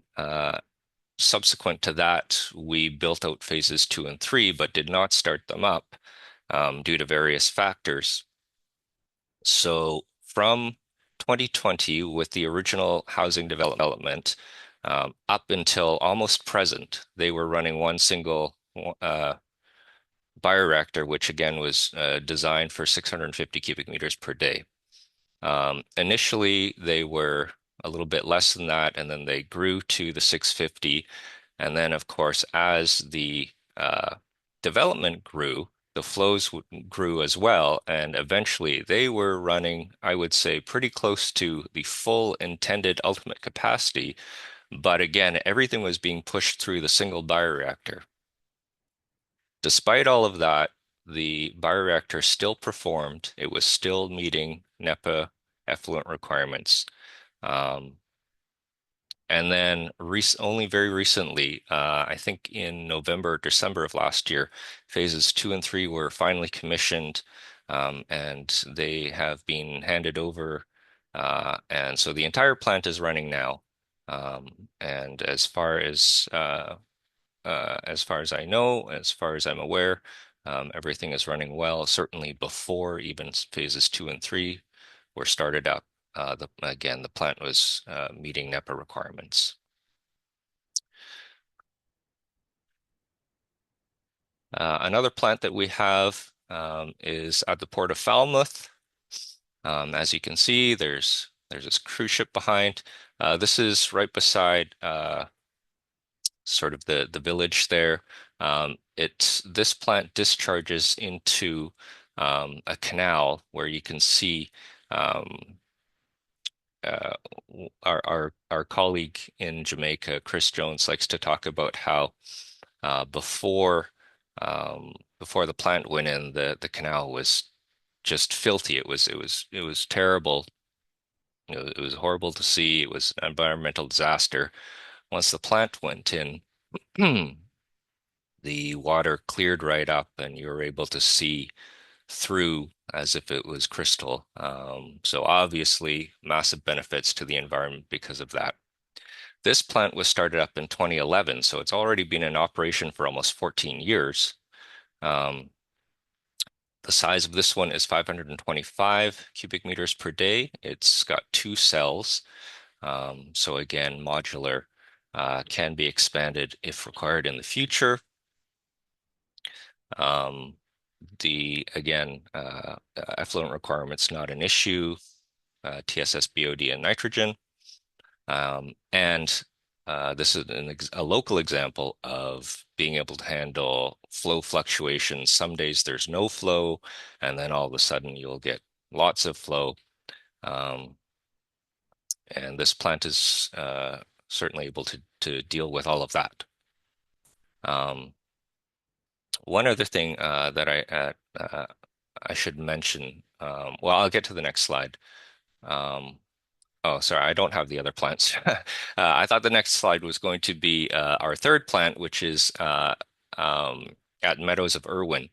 subsequent to that, we built out phases 2 and 3, but did not start them up due to various factors. So from 2020, with the original housing development, up until almost present, they were running one single bioreactor, which again was designed for 650 cubic meters per day. Initially, they were a little bit less than that, and then they grew to the 650. And then, of course, as the development grew, the flows grew as well. And eventually, they were running, I would say, pretty close to the full intended ultimate capacity. But again, everything was being pushed through the single bioreactor. Despite all of that, the bioreactor still performed. It was still meeting NEPA effluent requirements. And then only very recently, I think in November, December of last year, phases 2 and 3 were finally commissioned, and they have been handed over. And so the entire plant is running now. And as far as I know, as far as I'm aware, everything is running well, certainly before even phases 2 and 3 were started up. Again, the plant was meeting NEPA requirements. Another plant that we have is at the Port of Falmouth. As you can see, there's this cruise ship behind. This is right beside sort of the village there. This plant discharges into a canal where you can see our colleague in Jamaica, Chris Jones, likes to talk about how before the plant went in, the canal was just filthy. It was terrible. It was horrible to see. It was an environmental disaster. Once the plant went in, the water cleared right up, and you were able to see through as if it was crystal. So obviously, massive benefits to the environment because of that. This plant was started up in 2011, so it's already been in operation for almost 14 years. The size of this one is 525 cubic meters per day. It's got 2 cells. So again, modular, can be expanded if required in the future. Effluent requirements not an issue, TSS, BOD, and nitrogen. And this is a local example of being able to handle flow fluctuations. Some days there's no flow, and then all of a sudden you'll get lots of flow. And this plant is certainly able to deal with all of that. One other thing that I should mention, well, I'll get to the next slide. Oh, sorry, I don't have the other plants. I thought the next slide was going to be our third plant, which is at Meadows of Irwin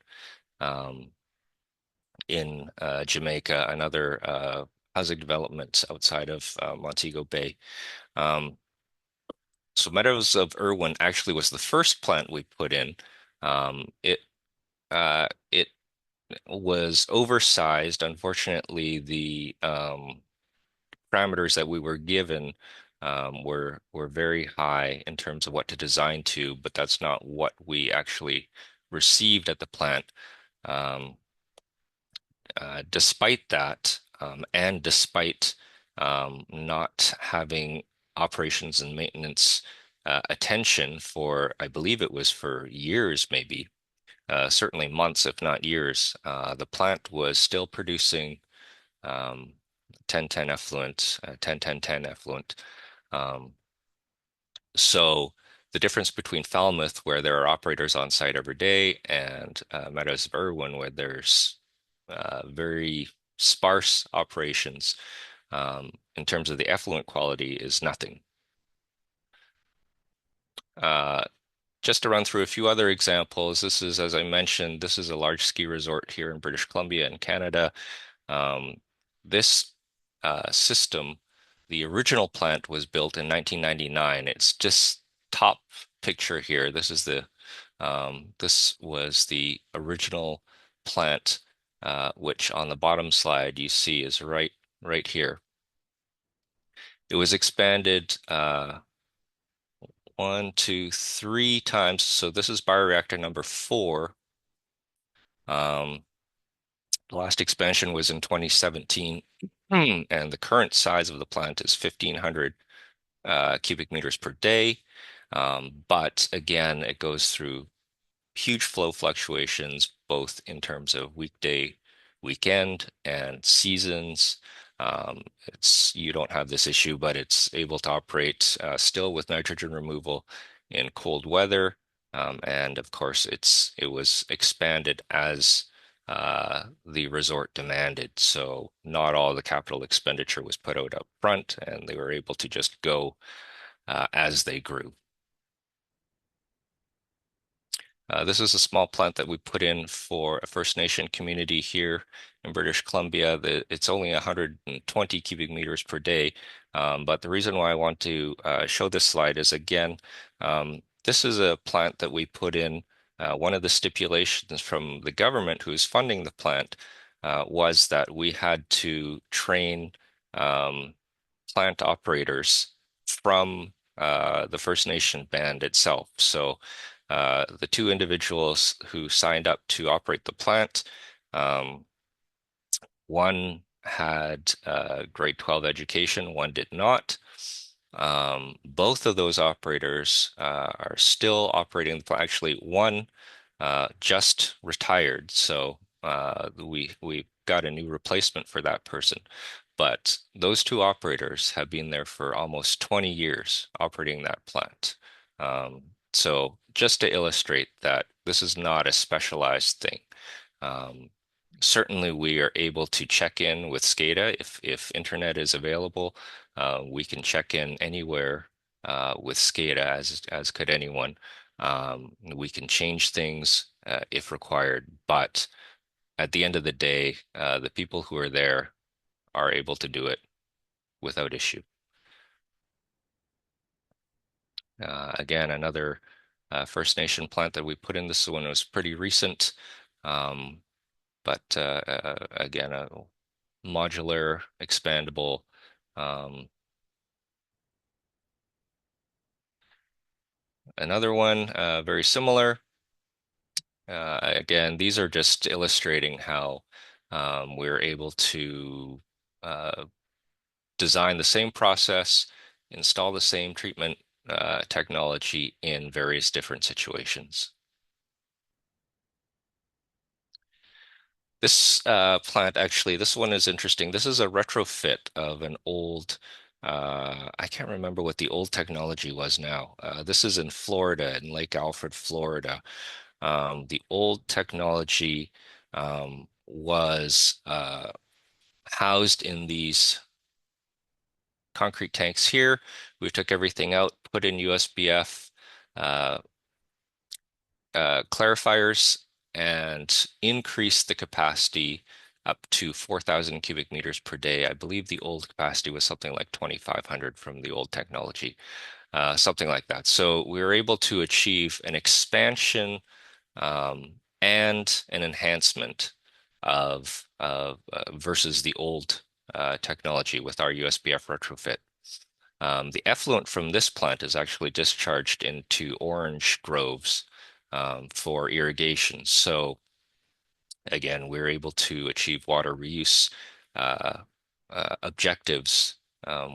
in Jamaica, another housing development outside of Montego Bay. So Meadows of Irwin actually was the first plant we put in. It was oversized. Unfortunately, the parameters that we were given were very high in terms of what to design to, but that's not what we actually received at the plant. Despite that, and despite not having operations and maintenance attention for, I believe it was for years, maybe, certainly months, if not years, the plant was still producing 10-10 effluent, 10-10-10 effluent. So the difference between Falmouth, where there are operators on site every day, and Meadows of Irwin, where there's very sparse operations in terms of the effluent quality, is nothing. Just to run through a few other examples, this is, as I mentioned, this is a large ski resort here in British Columbia in Canada. This system, the original plant was built in 1999. It's just top picture here. This is this was the original plant, which on the bottom slide you see is right here. It was expanded 1, 2, 3 times. So this is bioreactor number 4. The last expansion was in 2017, and the current size of the plant is 1,500 cubic meters per day. But again, it goes through huge flow fluctuations, both in terms of weekday, weekend, and seasons. You don't have this issue, but it's able to operate still with nitrogen removal in cold weather. And of course, it was expanded as the resort demanded. So not all the capital expenditure was put out up front, and they were able to just go as they grew. This is a small plant that we put in for a First Nation community here in British Columbia. It's only 120 cubic meters per day. But the reason why I want to show this slide is, again, this is a plant that we put in. One of the stipulations from the government who is funding the plant was that we had to train plant operators from the First Nation band itself. So the 2 individuals who signed up to operate the plant, one had grade 12 education, one did not. Both of those operators are still operating the plant. Actually, one just retired, so we got a new replacement for that person. But those 2 operators have been there for almost 20 years operating that plant. So just to illustrate that this is not a specialized thing. Certainly we are able to check in with SCADA if internet is available. We can check in anywhere with SCADA as could anyone. We can change things if required, but at the end of the day, the people who are there are able to do it without issue. Again, another First Nation plant that we put in. This one was pretty recent, but again, a modular, expandable. Another one very similar. Again, these are just illustrating how we're able to design the same process, install the same treatment technology in various different situations. This plant, actually, this one is interesting. This is a retrofit of an old, I can't remember what the old technology was now. This is in Florida, in Lake Alfred, Florida. The old technology was housed in these concrete tanks here. We took everything out, put in USBF clarifiers, and increased the capacity up to 4,000 cubic meters per day. I believe the old capacity was something like 2,500 from the old technology, something like that. So we were able to achieve an expansion and an enhancement of versus the old technology with our USBF retrofit. The effluent from this plant is actually discharged into orange groves for irrigation. So again, we're able to achieve water reuse objectives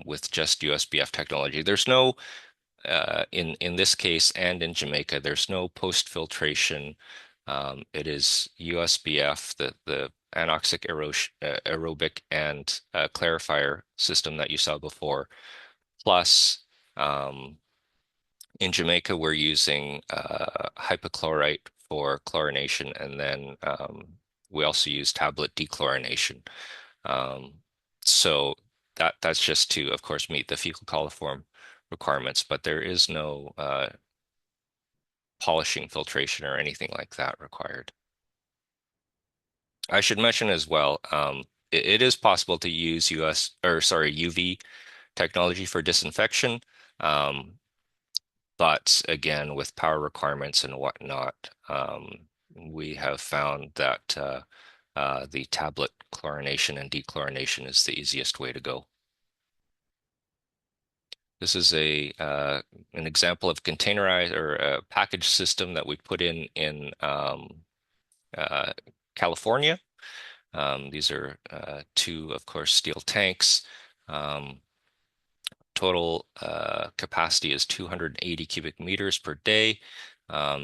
with just USBF technology. There's no, in this case and in Jamaica, there's no post-filtration. It is USBF, the anoxic aerobic and clarifier system that you saw before. Plus, in Jamaica, we're using hypochlorite for chlorination, and then we also use tablet dechlorination. So that's just to, of course, meet the fecal coliform requirements, but there is no polishing, filtration, or anything like that required. I should mention as well, it is possible to use UV technology for disinfection. But again, with power requirements and whatnot, we have found that the tablet chlorination and dechlorination is the easiest way to go. This is an example of containerized or a package system that we put in California. These are two, of course, steel tanks. Total capacity is 280 cubic meters per day.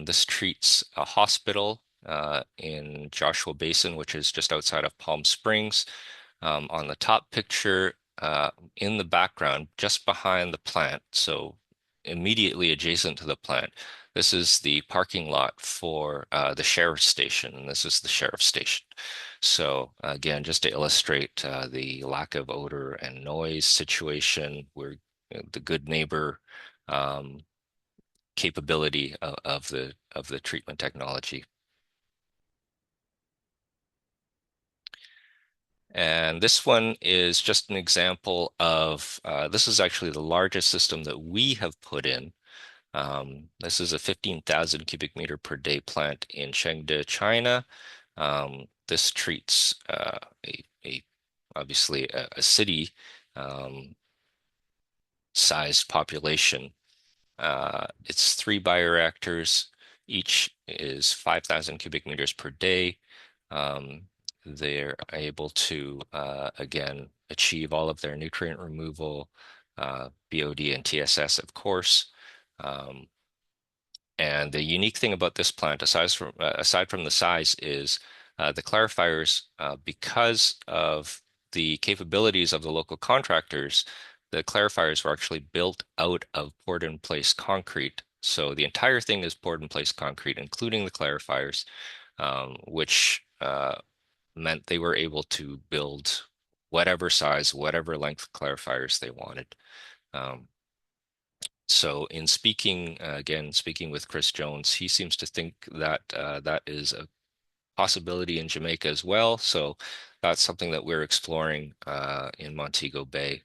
This treats a hospital in Joshua Basin, which is just outside of Palm Springs. On the top picture, in the background, just behind the plant, so immediately adjacent to the plant, this is the parking lot for the sheriff's station, and this is the sheriff's station. So again, just to illustrate the lack of odor and noise situation, we're the good neighbor capability of the treatment technology. And this one is just an example of, this is actually the largest system that we have put in. This is a 15,000 cubic meter per day plant in Chengde, China. This treats obviously a city sized population. It's 3 bioreactors. Each is 5,000 cubic meters per day. They're able to, again, achieve all of their nutrient removal, BOD and TSS, of course. And the unique thing about this plant, aside from the size, is the clarifiers, because of the capabilities of the local contractors, the clarifiers were actually built out of poured-in-place concrete. So the entire thing is poured-in-place concrete, including the clarifiers, which meant they were able to build whatever size, whatever length clarifiers they wanted. So in speaking, again, speaking with Chris Jones, he seems to think that that is a possibility in Jamaica as well. So that's something that we're exploring in Montego Bay.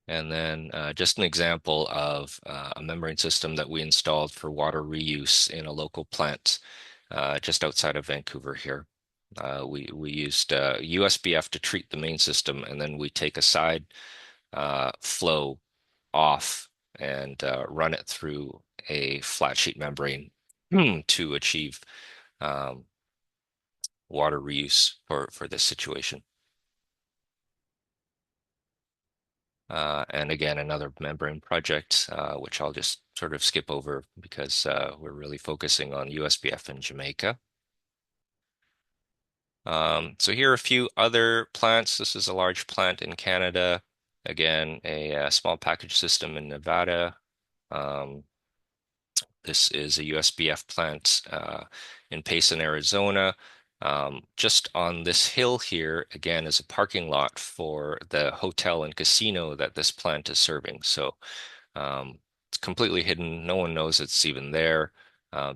And then just an example of a membrane system that we installed for water reuse in a local plant just outside of Vancouver here. We used USBF to treat the main system, and then we take a side flow off and run it through a flat sheet membrane to achieve water reuse for this situation. and again, another membrane project, which I'll just sort of skip over because we're really focusing on USBF in Jamaica. So here are a few other plants. This is a large plant in Canada. Again, a small package system in Nevada. This is a USBF plant in Payson, Arizona. Just on this hill here, again, is a parking lot for the hotel and casino that this plant is serving. So it's completely hidden. No one knows it's even there.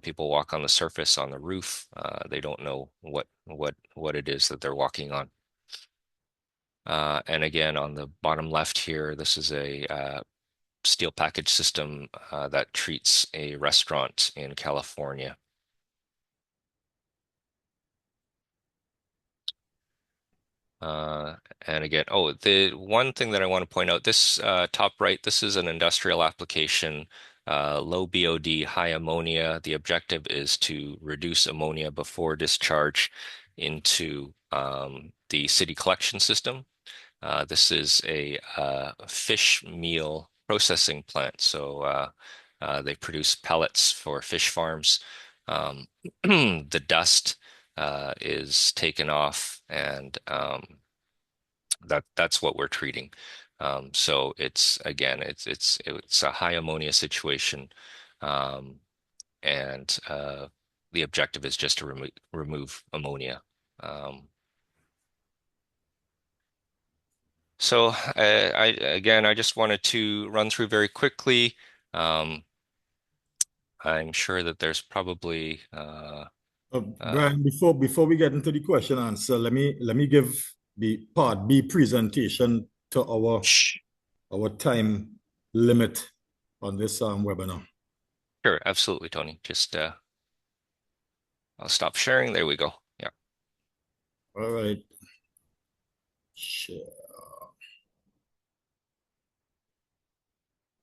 People walk on the surface on the roof. They don't know what it is that they're walking on. And again, on the bottom left here, this is a steel package system that treats a restaurant in California. And again, the one thing that I want to point out, this top right, this is an industrial application, low BOD, high ammonia. The objective is to reduce ammonia before discharge into the city collection system. This is a fish meal processing plant. So they produce pellets for fish farms. The dust is taken off, and that's what we're treating. So it's a high ammonia situation, and the objective is just to remove ammonia. So I just wanted to run through very quickly. I'm sure that there's probably
Brian, before we get into the question and answer, let me give the part B presentation to our time limit on this webinar.
Sure, absolutely, Tony. Just I'll stop sharing. There we go. Yeah.
All right. Share.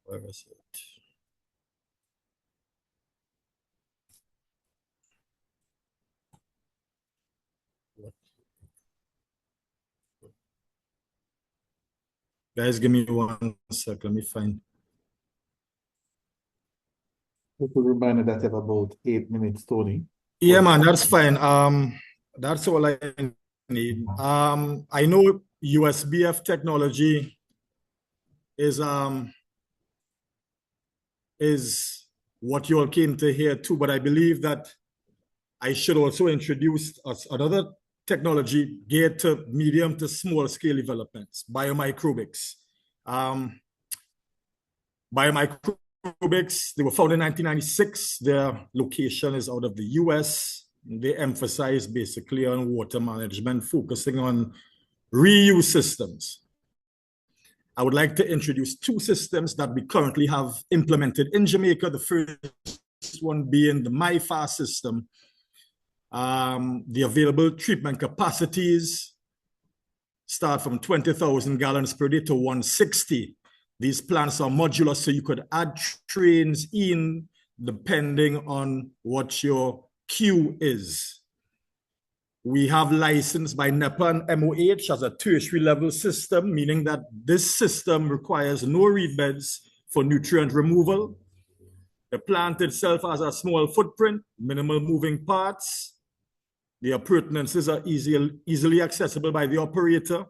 Where is it? Guys, give me 1 sec. Let me find.
Just a reminder that you have about 8 minutes, Tony.
Yeah, man, that's fine. That's all I need. I know USBF technology is what you all came to hear too, but I believe that I should also introduce another technology geared to medium to small scale developments, biomicrobics. Biomicrobics, they were founded in 1996. Their location is out of the US. They emphasize basically on water management, focusing on reuse systems. I would like to introduce 2 systems that we currently have implemented in Jamaica. The first one being the MABR system. The available treatment capacities start from 20,000 gallons per day to 160. These plants are modular, so you could add trains in depending on what your queue is. We have licensed by NEPA and MOH as a tertiary level system, meaning that this system requires no reed beds for nutrient removal. The plant itself has a small footprint, minimal moving parts. The appurtenances are easily accessible by the operator.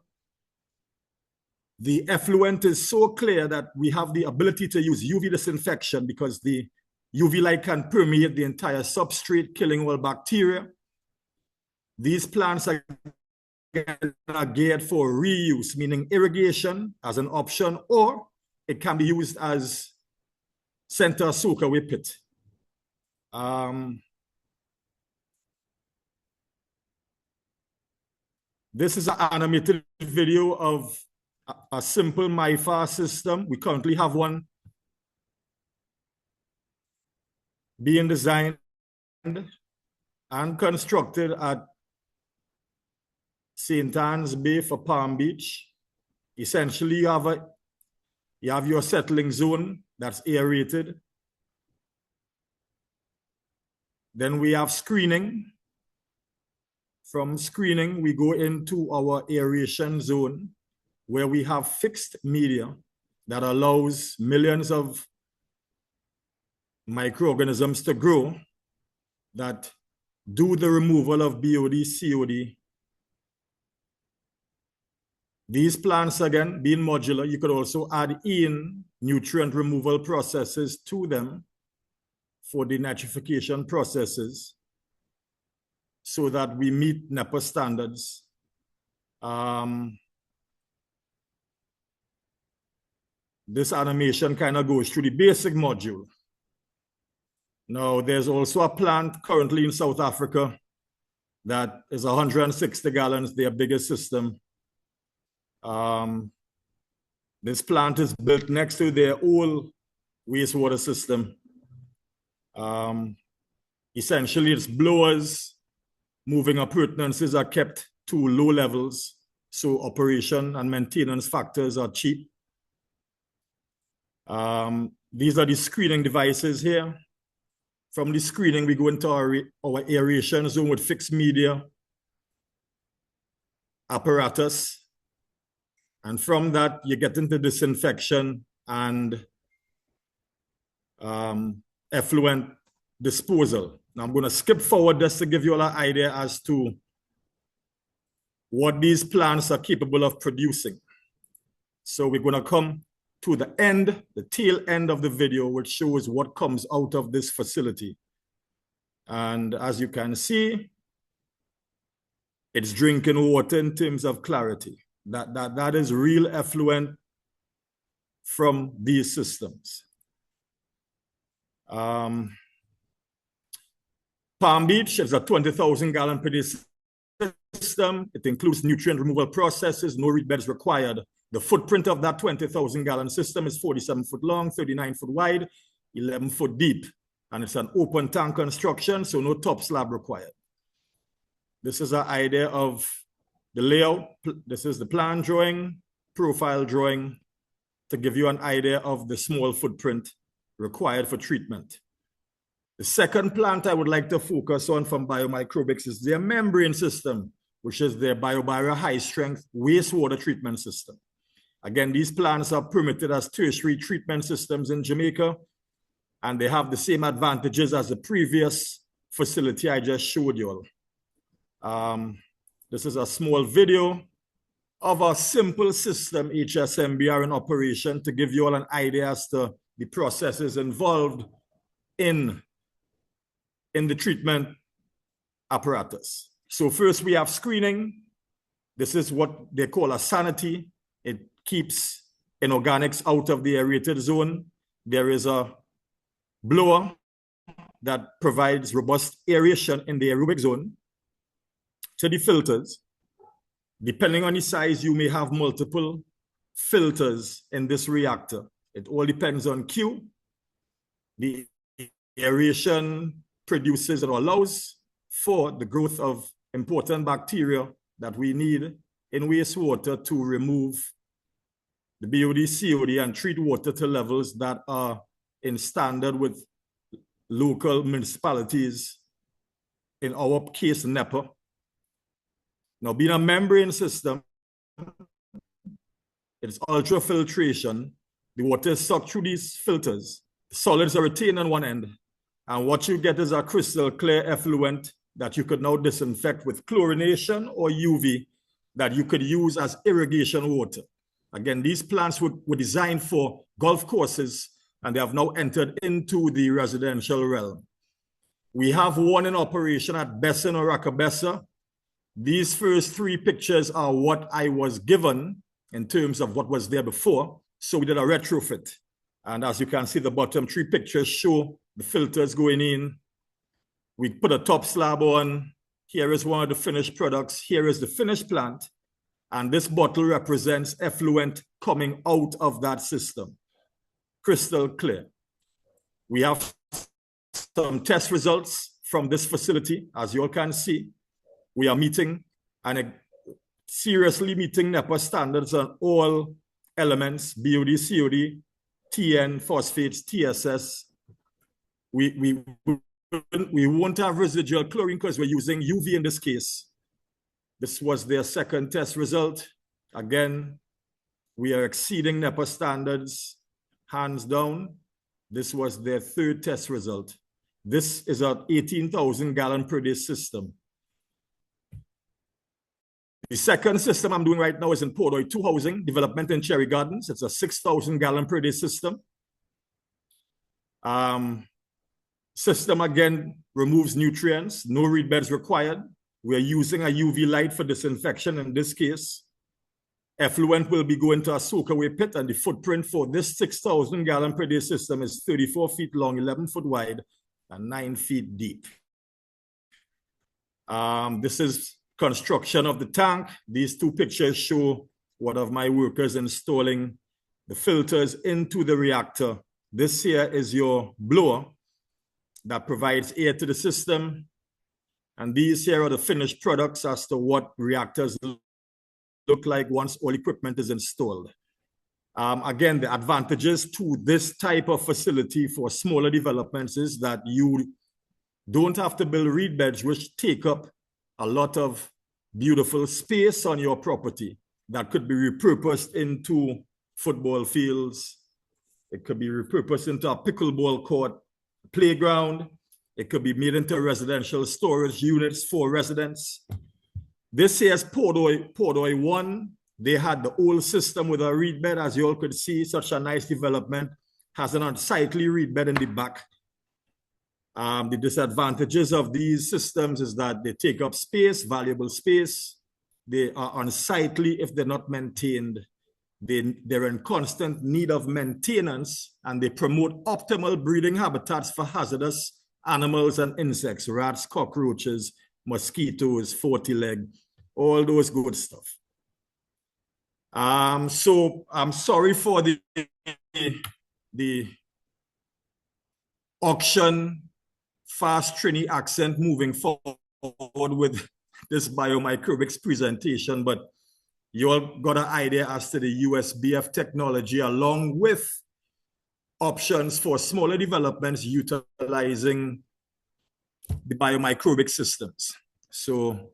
The effluent is so clear that we have the ability to use UV disinfection because the UV light can permeate the entire substrate, killing all bacteria. These plants are geared for reuse, meaning irrigation as an option, or it can be used as center soakaway pit. This is an animated video of a simple MABR system. We currently have one being designed and constructed at St. Anne's Bay for Palm Beach. Essentially, you have your settling zone that's aerated. Then we have screening. From screening, we go into our aeration zone. where we have fixed media that allows millions of microorganisms to grow that do the removal of BOD, COD. These plants, again, being modular, you could also add in nutrient removal processes to them for the nitrification processes so that we meet NEPA standards. This animation kind of goes through the basic module. Now, there's also a plant currently in South Africa that is 160 gallons, their biggest system. This plant is built next to their old wastewater system. Essentially, it's blowers, moving appurtenances are kept to low levels, so operation and maintenance factors are cheap. These are the screening devices here. From the screening, we go into our aeration zone with fixed media apparatus. And from that, you get into disinfection and effluent disposal. Now, I'm going to skip forward just to give you all an idea as to what these plants are capable of producing. So we're going to come to the end, the tail end of the video, which shows what comes out of this facility. And as you can see, it's drinking water in terms of clarity. That is real effluent from these systems. Palm Beach is a 20,000 gallon per day system. It includes nutrient removal processes, no reed beds required. The footprint of that 20,000 gallon system is 47 foot long, 39 foot wide, 11 foot deep. And it's an open tank construction, so no top slab required. This is an idea of the layout. This is the plan drawing, profile drawing, to give you an idea of the small footprint required for treatment. The second plant I would like to focus on from biomicrobics is their membrane system, which is their BioBarrier high-strength wastewater treatment system. Again, these plants are permitted as tertiary treatment systems in Jamaica, and they have the same advantages as the previous facility I just showed you all. This is a small video of a simple system, HSMBR, in operation to give you all an idea as to the processes involved in the treatment apparatus. So first we have screening. This is what they call a sanity. It keeps inorganics out of the aerated zone. There is a blower that provides robust aeration in the aerobic zone. To the filters, depending on the size, you may have multiple filters in this reactor. It all depends on Q. The aeration produces or allows for the growth of important bacteria that we need in wastewater to remove the BOD, COD, and treat water to levels that are in standard with local municipalities, in our case, NEPA. Now, being a membrane system, it's ultrafiltration. The water is sucked through these filters. The solids are retained on one end. And what you get is a crystal clear effluent that you could now disinfect with chlorination or UV that you could use as irrigation water. Again, these plants were designed for golf courses, and they have now entered into the residential realm. We have one in operation at Besson or Rakabessa. These first three pictures are what I was given in terms of what was there before. So we did a retrofit. And as you can see, the bottom three pictures show the filters going in. We put a top slab on. Here is one of the finished products. Here is the finished plant. And this bottle represents effluent coming out of that system. Crystal clear. We have some test results from this facility. As you all can see, we are meeting and seriously meeting NEPA standards on all elements, BOD, COD, TN, phosphates, TSS. We won't have residual chlorine because we're using UV in this case. This was their second test result. Again, We are exceeding NEPA standards, hands down. This was their third test result. This is an 18,000 gallon per day system. The second system I'm doing right now is in Port Oil 2 housing, development in Cherry Gardens. It's a 6,000 gallon per day system. System again removes nutrients, no reed beds required. We are using a UV light for disinfection in this case. Effluent will be going to a soak-away pit, and the footprint for this 6,000 gallon per day system is 34 feet long, 11 foot wide, and 9 feet deep. This is construction of the tank. These two pictures show one of my workers installing the filters into the reactor. This here is your blower that provides air to the system. And these here are the finished products as to what reactors look like once all equipment is installed. Again, the advantages to this type of facility for smaller developments is that you don't have to build reed beds, which take up a lot of beautiful space on your property that could be repurposed into football fields. It could be repurposed into a pickleball court, playground. It could be made into residential storage units for residents. This here's Port Oil 1. They had the old system with a reed bed, as you all could see, such a nice development. Has an unsightly reed bed in the back. The disadvantages of these systems is that they take up space, valuable space. They are unsightly if they're not maintained. They're in constant need of maintenance, and they promote optimal breeding habitats for hazardous animals and insects, rats, cockroaches, mosquitoes, 40-leg, all those good stuff. So I'm sorry for the auction fast Trini accent moving forward with this biomicrobics presentation, but you all got an idea as to the USBF technology, along with options for smaller developments utilizing the biomicrobic systems. So,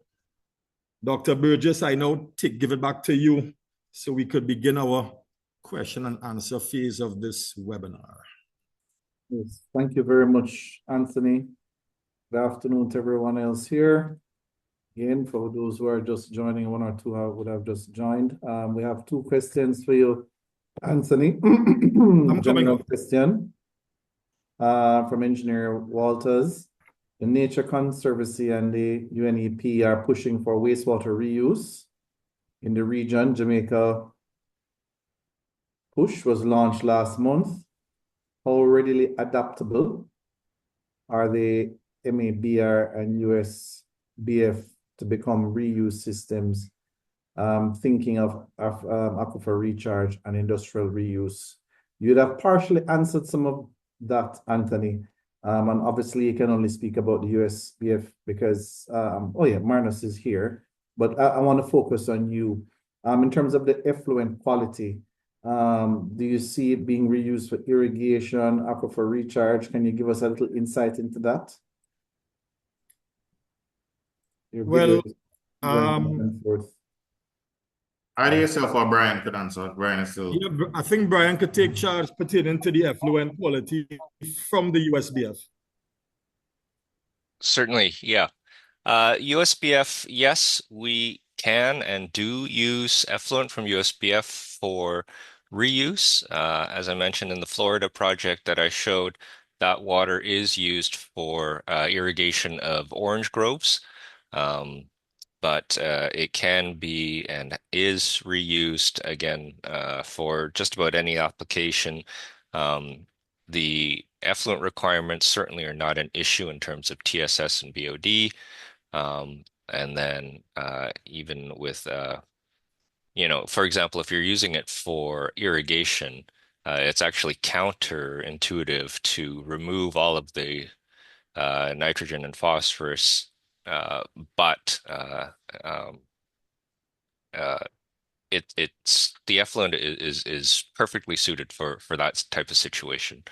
Dr. Burgess, I now give it back to you so we could begin our question and answer phase of this webinar.
Yes, thank you very much, Anthony. Good afternoon to everyone else here. Again, for those who are just joining, one or two would have just joined. We have two questions for you, Anthony. General question from Engineer Walters. The Nature Conservancy and the UNEP are pushing for wastewater reuse in the region. Jamaica push was launched last month. How readily adaptable are the MABR and USBF to become reuse systems? Thinking of aquifer recharge and industrial reuse. You'd have partially answered some of that, Anthony. And obviously you can only speak about the USBF because, oh yeah, Marius is here, but I want to focus on you. In terms of the effluent quality, do you see it being reused for irrigation, aquifer recharge? Can you give us a little insight into that?
Well,
Either yourself or Brian could answer. Brian is still.
Yeah, I think Brian could take charge pertaining to the effluent quality from the USBF.
Certainly, yeah. USBF, yes, we can and do use effluent from USBF for reuse. As I mentioned in the Florida project that I showed, that water is used for irrigation of orange groves. But it can be and is reused again for just about any application. The effluent requirements certainly are not an issue in terms of TSS and BOD. And then even with, you know, for example, if you're using it for irrigation, it's actually counterintuitive to remove all of the nitrogen and phosphorus, but it's the effluent is perfectly suited for that type of situation.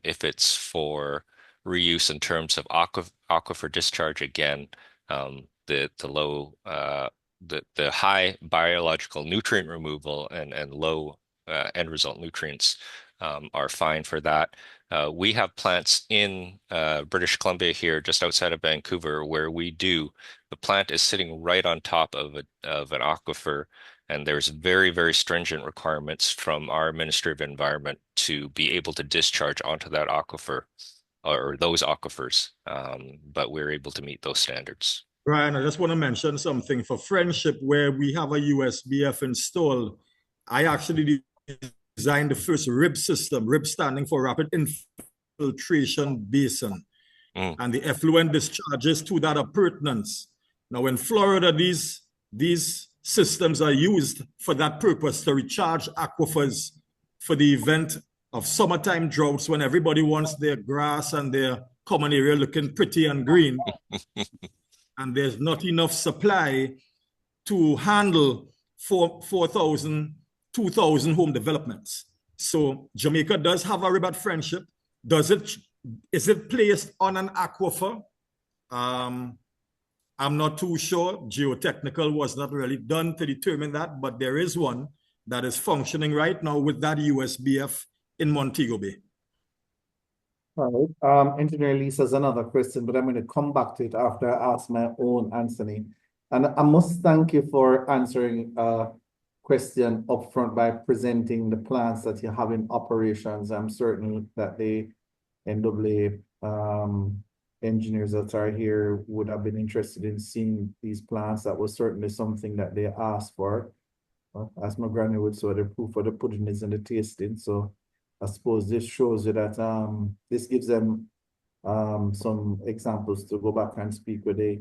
If it's for reuse in terms of aquifer discharge, again, the low the high biological nutrient removal and low end result nutrients are fine for that. We have plants in British Columbia here, just outside of Vancouver, where the plant is sitting right on top of an aquifer, and there's very, very stringent requirements from our Ministry of Environment to be able to discharge onto that aquifer or those aquifers, but we're able to meet those standards.
Brian, I just want to mention something for Friendship, where we have a USBF installed. I actually designed the first RIB system, RIB standing for Rapid Infiltration Basin. And the effluent discharges to that appurtenance. Now, in Florida, these systems are used for that purpose, to recharge aquifers for the event of summertime droughts, when everybody wants their grass and their common area looking pretty and green. And there's not enough supply to handle 4,000, 2,000 home developments. So Jamaica does have a RIB at Friendship. Is it placed on an aquifer? I'm not too sure. Geotechnical was not really done to determine that, but there is one that is functioning right now with that USBF in Montego Bay.
All right. Engineer Lisa has another question, but I'm going to come back to it after I ask my own, Anthony. And I must thank you for answering a question upfront by presenting the plants that you have in operations. I'm certain that the NAA engineers that are here would have been interested in seeing these plants. That was certainly something that they asked for. As my granny would say, the proof of the pudding is in the tasting. So I suppose this shows you that this gives them some examples to go back and speak with the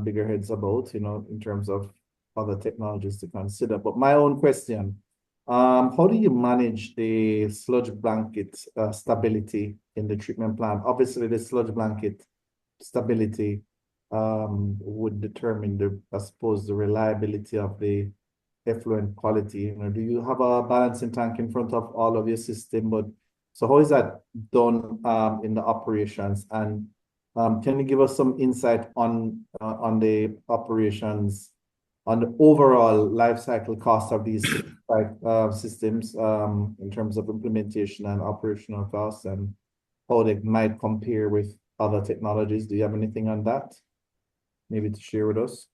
bigger heads about, in terms of other technologies to consider. But my own question, how do you manage the sludge blanket stability in the treatment plant? Obviously, the sludge blanket stability would determine I suppose, the reliability of the effluent quality. Do you have a balancing tank in front of all of your system? But so how is that done in the operations? And can you give us some insight on the operations, on the overall life cycle cost of these systems in terms of implementation and operational costs, and how they might compare with other technologies? Do you have anything on that maybe to share with us?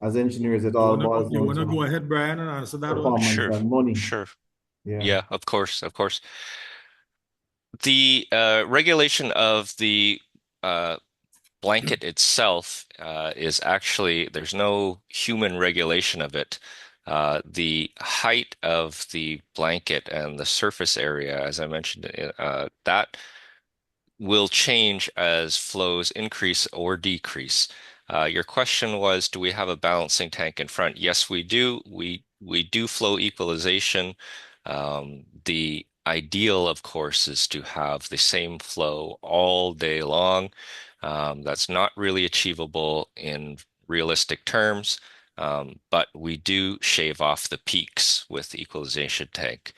As engineers, it all boils down to...
You want to go ahead, Brian, and answer that one?
Sure.
And money.
Sure.
Yeah,
of course. The regulation of the blanket itself is actually, there's no human regulation of it. The height of the blanket and the surface area, as I mentioned, that will change as flows increase or decrease. Your question was, do we have a balancing tank in front? Yes, we do. We do flow equalization. The ideal, of course, is to have the same flow all day long. That's not really achievable in realistic terms, but we do shave off the peaks with the equalization tank.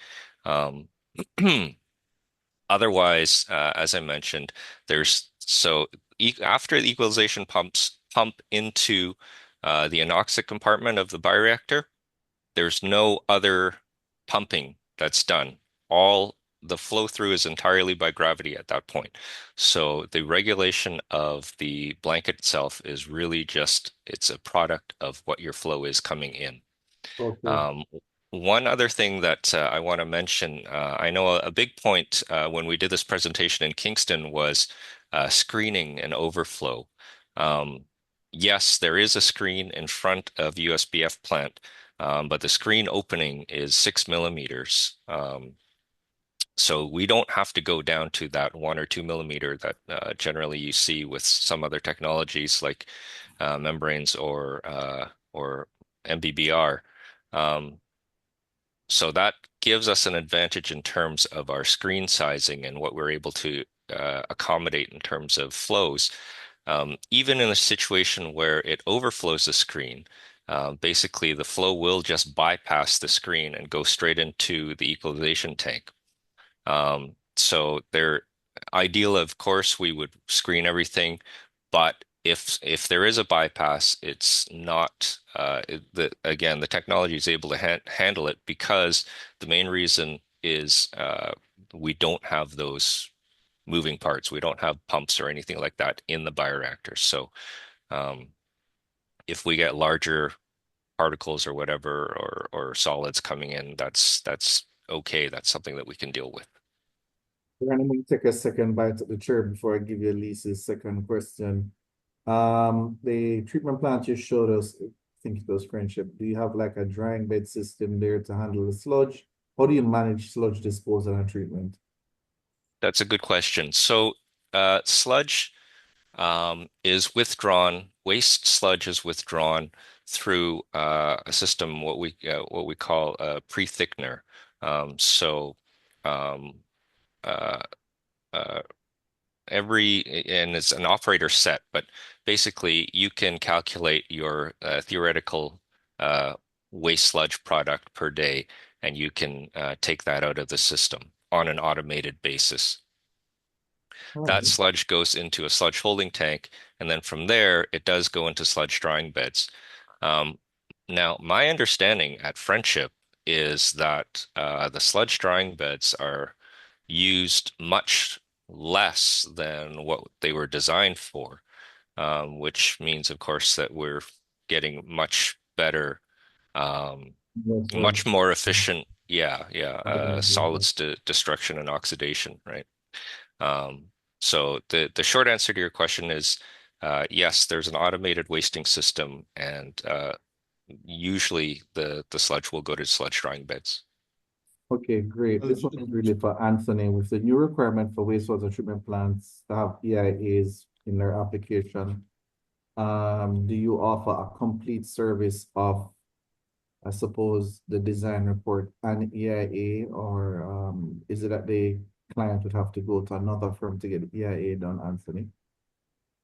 Otherwise, as I mentioned, after the equalization pumps pump into the anoxic compartment of the bioreactor, there's no other pumping that's done. All the flow through is entirely by gravity at that point. So the regulation of the blanket itself is really it's a product of what your flow is coming in.
okay.
One other thing that I want to mention, I know a big point when we did this presentation in Kingston was screening and overflow. Yes, there is a screen in front of USBF plant, but the screen opening is 6 millimeters. So we don't have to go down to that 1 or 2 millimeter that generally you see with some other technologies like membranes or MBBR. So that gives us an advantage in terms of our screen sizing and what we're able to accommodate in terms of flows. Even in a situation where it overflows the screen, basically the flow will just bypass the screen and go straight into the equalization tank. So ideal, of course, we would screen everything, but if there is a bypass, it's not again, the technology is able to handle it because the main reason is we don't have those moving parts. We don't have pumps or anything like that in the bioreactors. So if we get larger particles or whatever or solids coming in, that's okay. That's something that we can deal with.
Let me take a second bite at the chair before I give you Lisa's second question. The treatment plant you showed us, I think it was Friendship. Do you have like a drying bed system there to handle the sludge? How do you manage sludge disposal and treatment?
That's a good question. So sludge is withdrawn. Waste sludge is withdrawn through a system what we call a pre-thickener. So and it's an operator set, but basically you can calculate your theoretical waste sludge product per day, and you can take that out of the system on an automated basis. That sludge goes into a sludge holding tank, and then from there, it does go into sludge drying beds. Now, my understanding at Friendship is that the sludge drying beds are used much less than what they were designed for, which means, of course, that we're getting much better, much more efficient, solids destruction and oxidation, right? So the short answer to your question is yes, there's an automated wasting system, and usually the sludge will go to sludge drying beds.
Okay, great. This one is really for Anthony. With the new requirement for wastewater treatment plants to have EIAs in their application, do you offer a complete service of, I suppose, the design report and EIA, or is it that the client would have to go to another firm to get the EIA done, Anthony?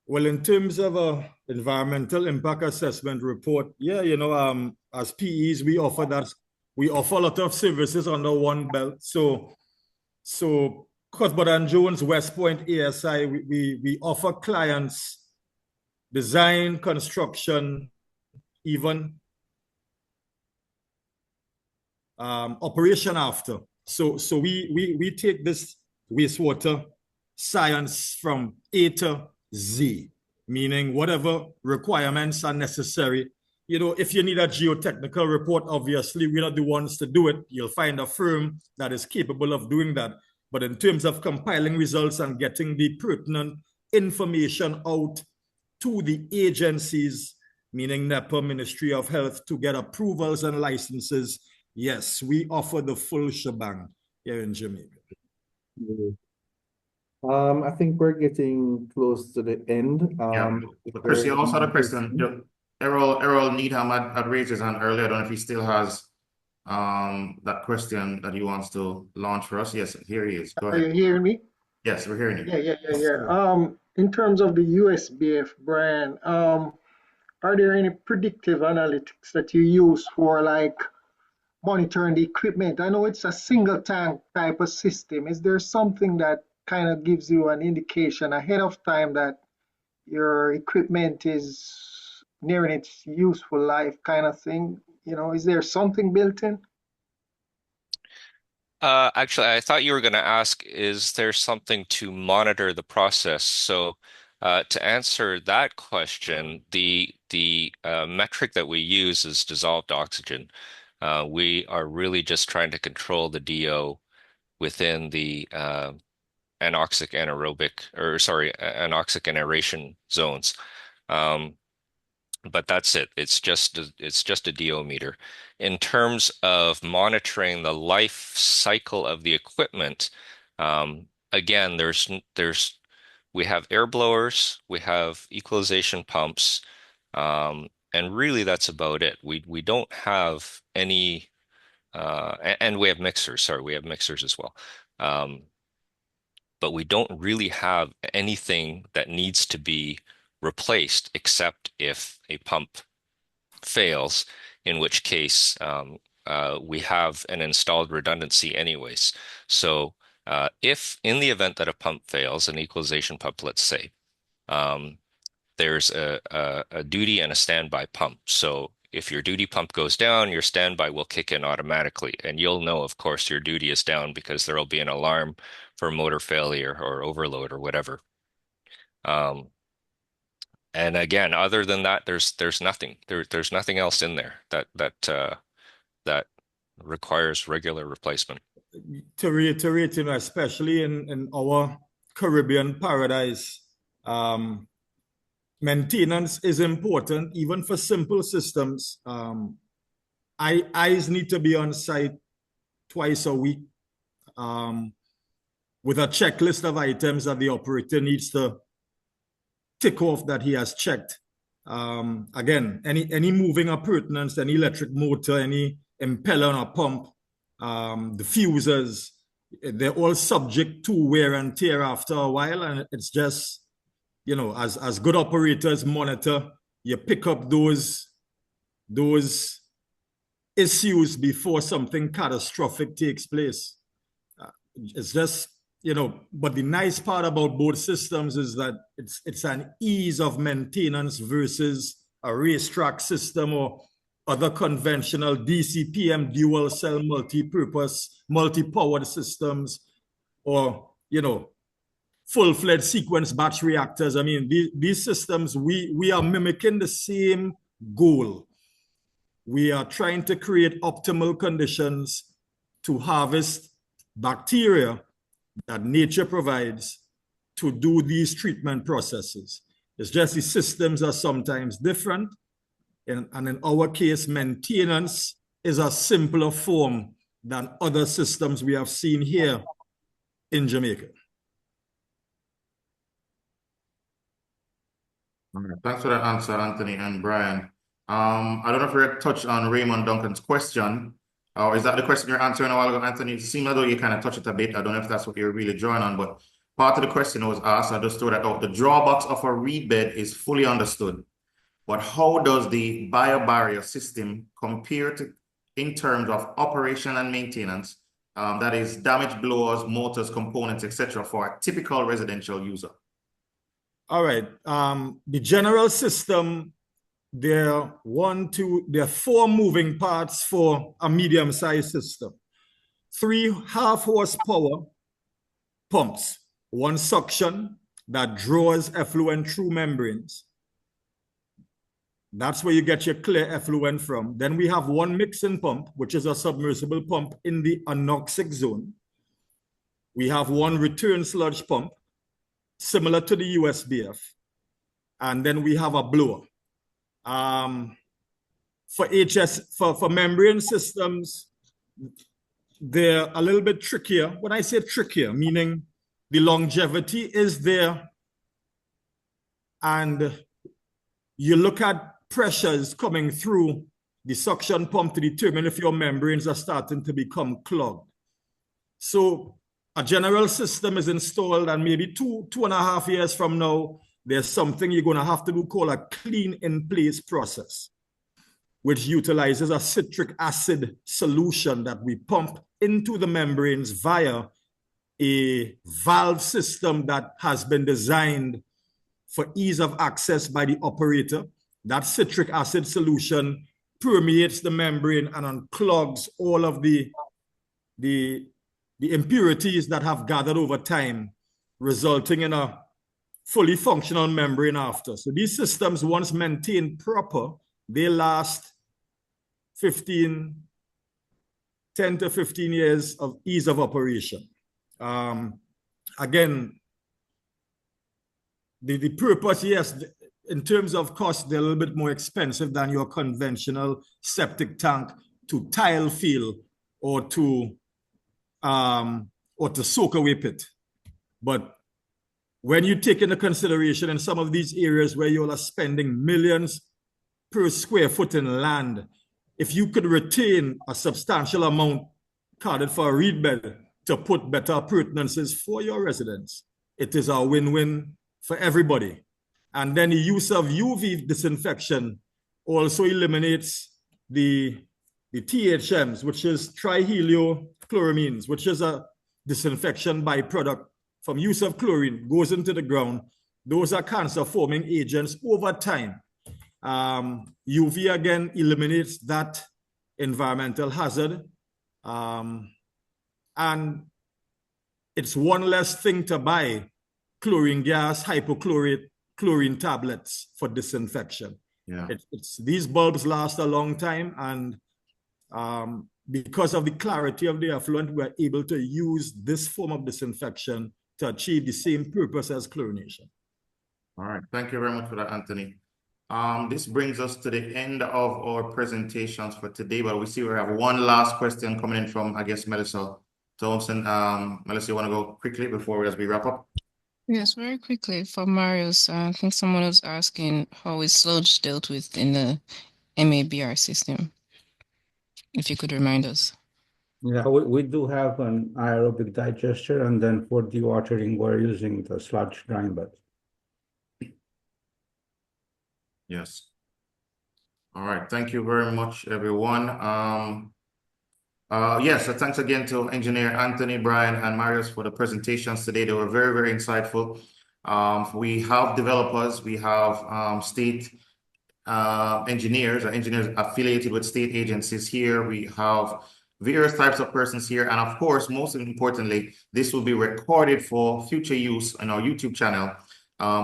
Well, in terms of a environmental impact assessment report, yeah, as PEs, we offer that. We offer a lot of services under one belt. So Cuthbert and Jones, West Point, ASI, we offer clients design, construction, even operation after. So we take this wastewater science from A to Z, meaning whatever requirements are necessary. If you need a geotechnical report, obviously we're not the ones to do it. You'll find a firm that is capable of doing that. But in terms of compiling results and getting the pertinent information out to the agencies, meaning NEPA, Ministry of Health, to get approvals and licenses, yes, we offer the full shebang here in Jamaica.
I think we're getting close to the end.
Chris, you also had a question. Errol Needham had raised his hand earlier. I don't know if he still has that question that he wants to launch for us. Yes, here he is. Go ahead.
Are you hearing me?
Yes, we're hearing you.
Yeah. In terms of the USBF brand, are there any predictive analytics that you use for like monitoring the equipment? I know it's a single tank type of system. Is there something that kind of gives you an indication ahead of time that your equipment is nearing its useful life kind of thing? Is there something built in?
Actually, I thought you were going to ask, is there something to monitor the process? So to answer that question, the metric that we use is dissolved oxygen. We are really just trying to control the DO within the anoxic and aeration zones. But that's it. It's just a DO meter. In terms of monitoring the life cycle of the equipment, again, we have air blowers, we have equalization pumps, and really that's about it. We don't have any, and we have mixers. Sorry, we have mixers as well. But we don't really have anything that needs to be replaced except if a pump fails, in which case we have an installed redundancy anyways. So if in the event that a pump fails, an equalization pump, let's say, there's a duty and a standby pump. So if your duty pump goes down, your standby will kick in automatically. And you'll know, of course, your duty is down because there'll be an alarm for motor failure or overload or whatever. And again, other than that, there's nothing. There's nothing else in there that requires regular replacement.
To reiterate, especially in our Caribbean paradise, maintenance is important, even for simple systems. Eyes need to be on site twice a week, with a checklist of items that the operator needs to tick off that he has checked. Again, any moving appurtenance, any electric motor, any impeller on a pump, the fuses, they're all subject to wear and tear after a while. And it's just, as good operators monitor, you pick up those issues before something catastrophic takes place. It's just, but the nice part about both systems is that it's an ease of maintenance versus a racetrack system or other conventional DCPM dual cell multi-purpose, multi-powered systems, or, full-fledged sequence batch reactors. I mean, these systems, we are mimicking the same goal. We are trying to create optimal conditions to harvest bacteria that nature provides to do these treatment processes. It's just the systems are sometimes different. And in our case, maintenance is a simpler form than other systems we have seen here in Jamaica.
All right. Thanks for that answer, Anthony and Brian. I don't know if we're touched on Raymond Duncan's question. Or is that the question you're answering a while ago, Anthony? It seemed as though you kind of touched it a bit. I don't know if that's what you're really drawing on, but part of the question was asked. I just threw that out. The drawbacks of a reed bed is fully understood. But how does the biobarrier system compare to in terms of operation and maintenance, that is damaged blowers, motors, components, etc., for a typical residential user?
All right. The general system, there are 4 moving parts for a medium-sized system. 3 half-horsepower pumps, 1 suction that draws effluent through membranes. That's where you get your clear effluent from. Then we have 1 mixing pump, which is a submersible pump in the anoxic zone. We have 1 return sludge pump, similar to the USBF. And then we have a blower. For membrane systems, they're a little bit trickier. When I say trickier, meaning the longevity is there, and you look at pressures coming through the suction pump to determine if your membranes are starting to become clogged. So a general system is installed, and maybe 2.5 years from now, there's something you're going to have to do called a clean in place process, which utilizes a citric acid solution that we pump into the membranes via a valve system that has been designed for ease of access by the operator. That citric acid solution permeates the membrane and unclogs all of the impurities that have gathered over time, resulting in a fully functional membrane after. So these systems, once maintained proper, they last 10 to 15 years of ease of operation. Again, the purpose, yes, in terms of cost, they're a little bit more expensive than your conventional septic tank to tile fill or to soak away pit. But when you take into consideration in some of these areas where you are spending millions per square foot in land, if you could retain a substantial amount carded for a reed bed to put better appurtenances for your residents, it is a win-win for everybody. And then the use of UV disinfection also eliminates the THMs, which is triheliochloroamines, which is a disinfection byproduct from use of chlorine, goes into the ground, those are cancer-forming agents over time. UV again eliminates that environmental hazard, and it's one less thing to buy chlorine gas, hypochlorite, chlorine tablets for disinfection.
Yeah.
These bulbs last a long time, and because of the clarity of the effluent, we're able to use this form of disinfection to achieve the same purpose as chlorination.
All right, thank you very much for that, Anthony. This brings us to the end of our presentations for today, but we see we have one last question coming in from, I guess, Melissa Thompson. Melissa, you want to go quickly before as we wrap up?
Yes, very quickly for Marius. I think someone was asking how is sludge dealt with in the MABR system. If you could remind us.
Yeah, we do have an aerobic digester, and then for dewatering, we're using the sludge drying bed.
Yes. All right. Thank you very much, everyone. Yes, so thanks again to Engineer Anthony, Brian, and Marius for the presentations today. They were very, very insightful. We have developers, we have state engineers or engineers affiliated with state agencies here. We have various types of persons here. And of course, most importantly, this will be recorded for future use on our YouTube channel.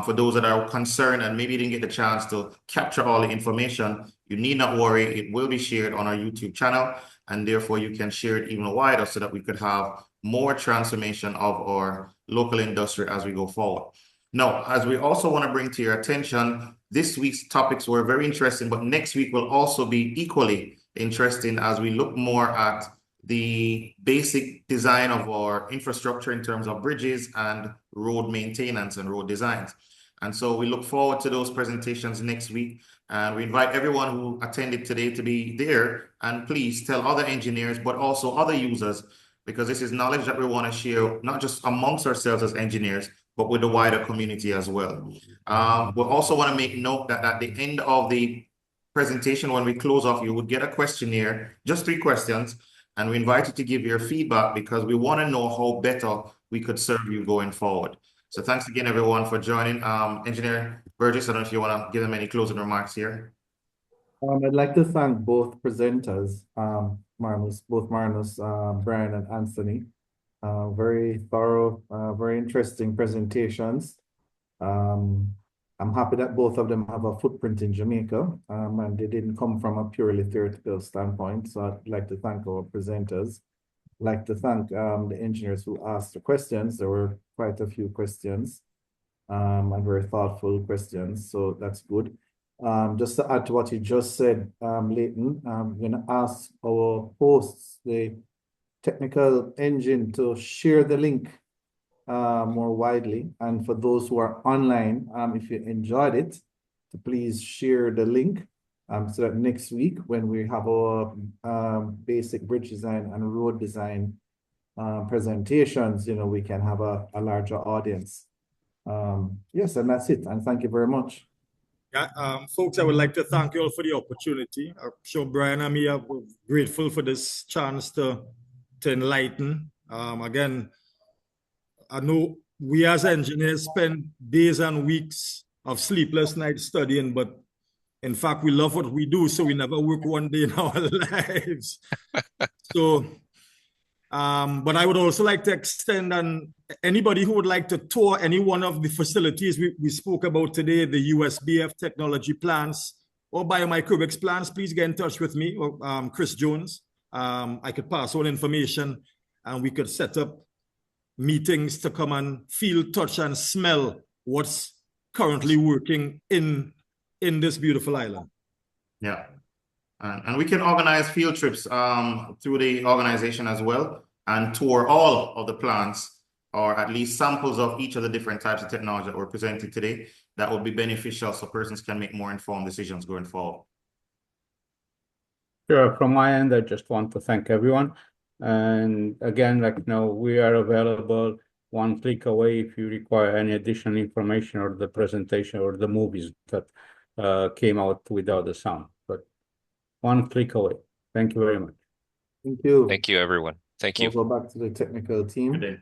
For those that are concerned and maybe didn't get the chance to capture all the information, you need not worry. It will be shared on our YouTube channel, and therefore you can share it even wider so that we could have more transformation of our local industry as we go forward. Now, as we also want to bring to your attention, this week's topics were very interesting, but next week will also be equally interesting as we look more at the basic design of our infrastructure in terms of bridges and road maintenance and road designs. And so we look forward to those presentations next week. And we invite everyone who attended today to be there. And please tell other engineers, but also other users, because this is knowledge that we want to share, not just amongst ourselves as engineers, but with the wider community as well. We also want to make note that at the end of the presentation, when we close off, you would get a questionnaire, just 3 questions. And we invite you to give your feedback because we want to know how better we could serve you going forward. So thanks again, everyone, for joining. Engineer Burgess, I don't know if you want to give them any closing remarks here.
I'd like to thank both presenters, Marius, Brian and Anthony. Very thorough, very interesting presentations. I'm happy that both of them have a footprint in Jamaica, and they didn't come from a purely theoretical standpoint. So I'd like to thank our presenters. I'd like to thank the engineers who asked the questions. There were quite a few questions, and very thoughtful questions, so that's good. Just to add to what you just said, Leighton, I'm going to ask our hosts, the technical engine, to share the link more widely. And for those who are online, if you enjoyed it, to please share the link so that next week when we have our basic bridge design and road design presentations, we can have a larger audience. Yes, and that's it. And thank you very much.
Yeah, folks, I would like to thank you all for the opportunity. I'm sure Brian and me are grateful for this chance to enlighten. Again, I know we as engineers spend days and weeks of sleepless nights studying, but in fact, we love what we do, so we never work one day in our lives. So, but I would also like to extend, and anybody who would like to tour any one of the facilities we spoke about today, the USBF technology plants or biomicrobics plants, please get in touch with me or Chris Jones. I could pass on information and we could set up meetings to come and feel, touch, and smell what's currently working in this beautiful island.
Yeah. And we can organize field trips through the organization as well and tour all of the plants or at least samples of each of the different types of technology that were presented today. That would be beneficial so persons can make more informed decisions going forward.
Sure. From my end, I just want to thank everyone. And again, we are available 1 click away if you require any additional information or the presentation or the movies that came out without the sound. But 1 click away. Thank you very much.
Thank you.
Thank you, everyone. Thank you.
We'll go back to the technical team.
Good day.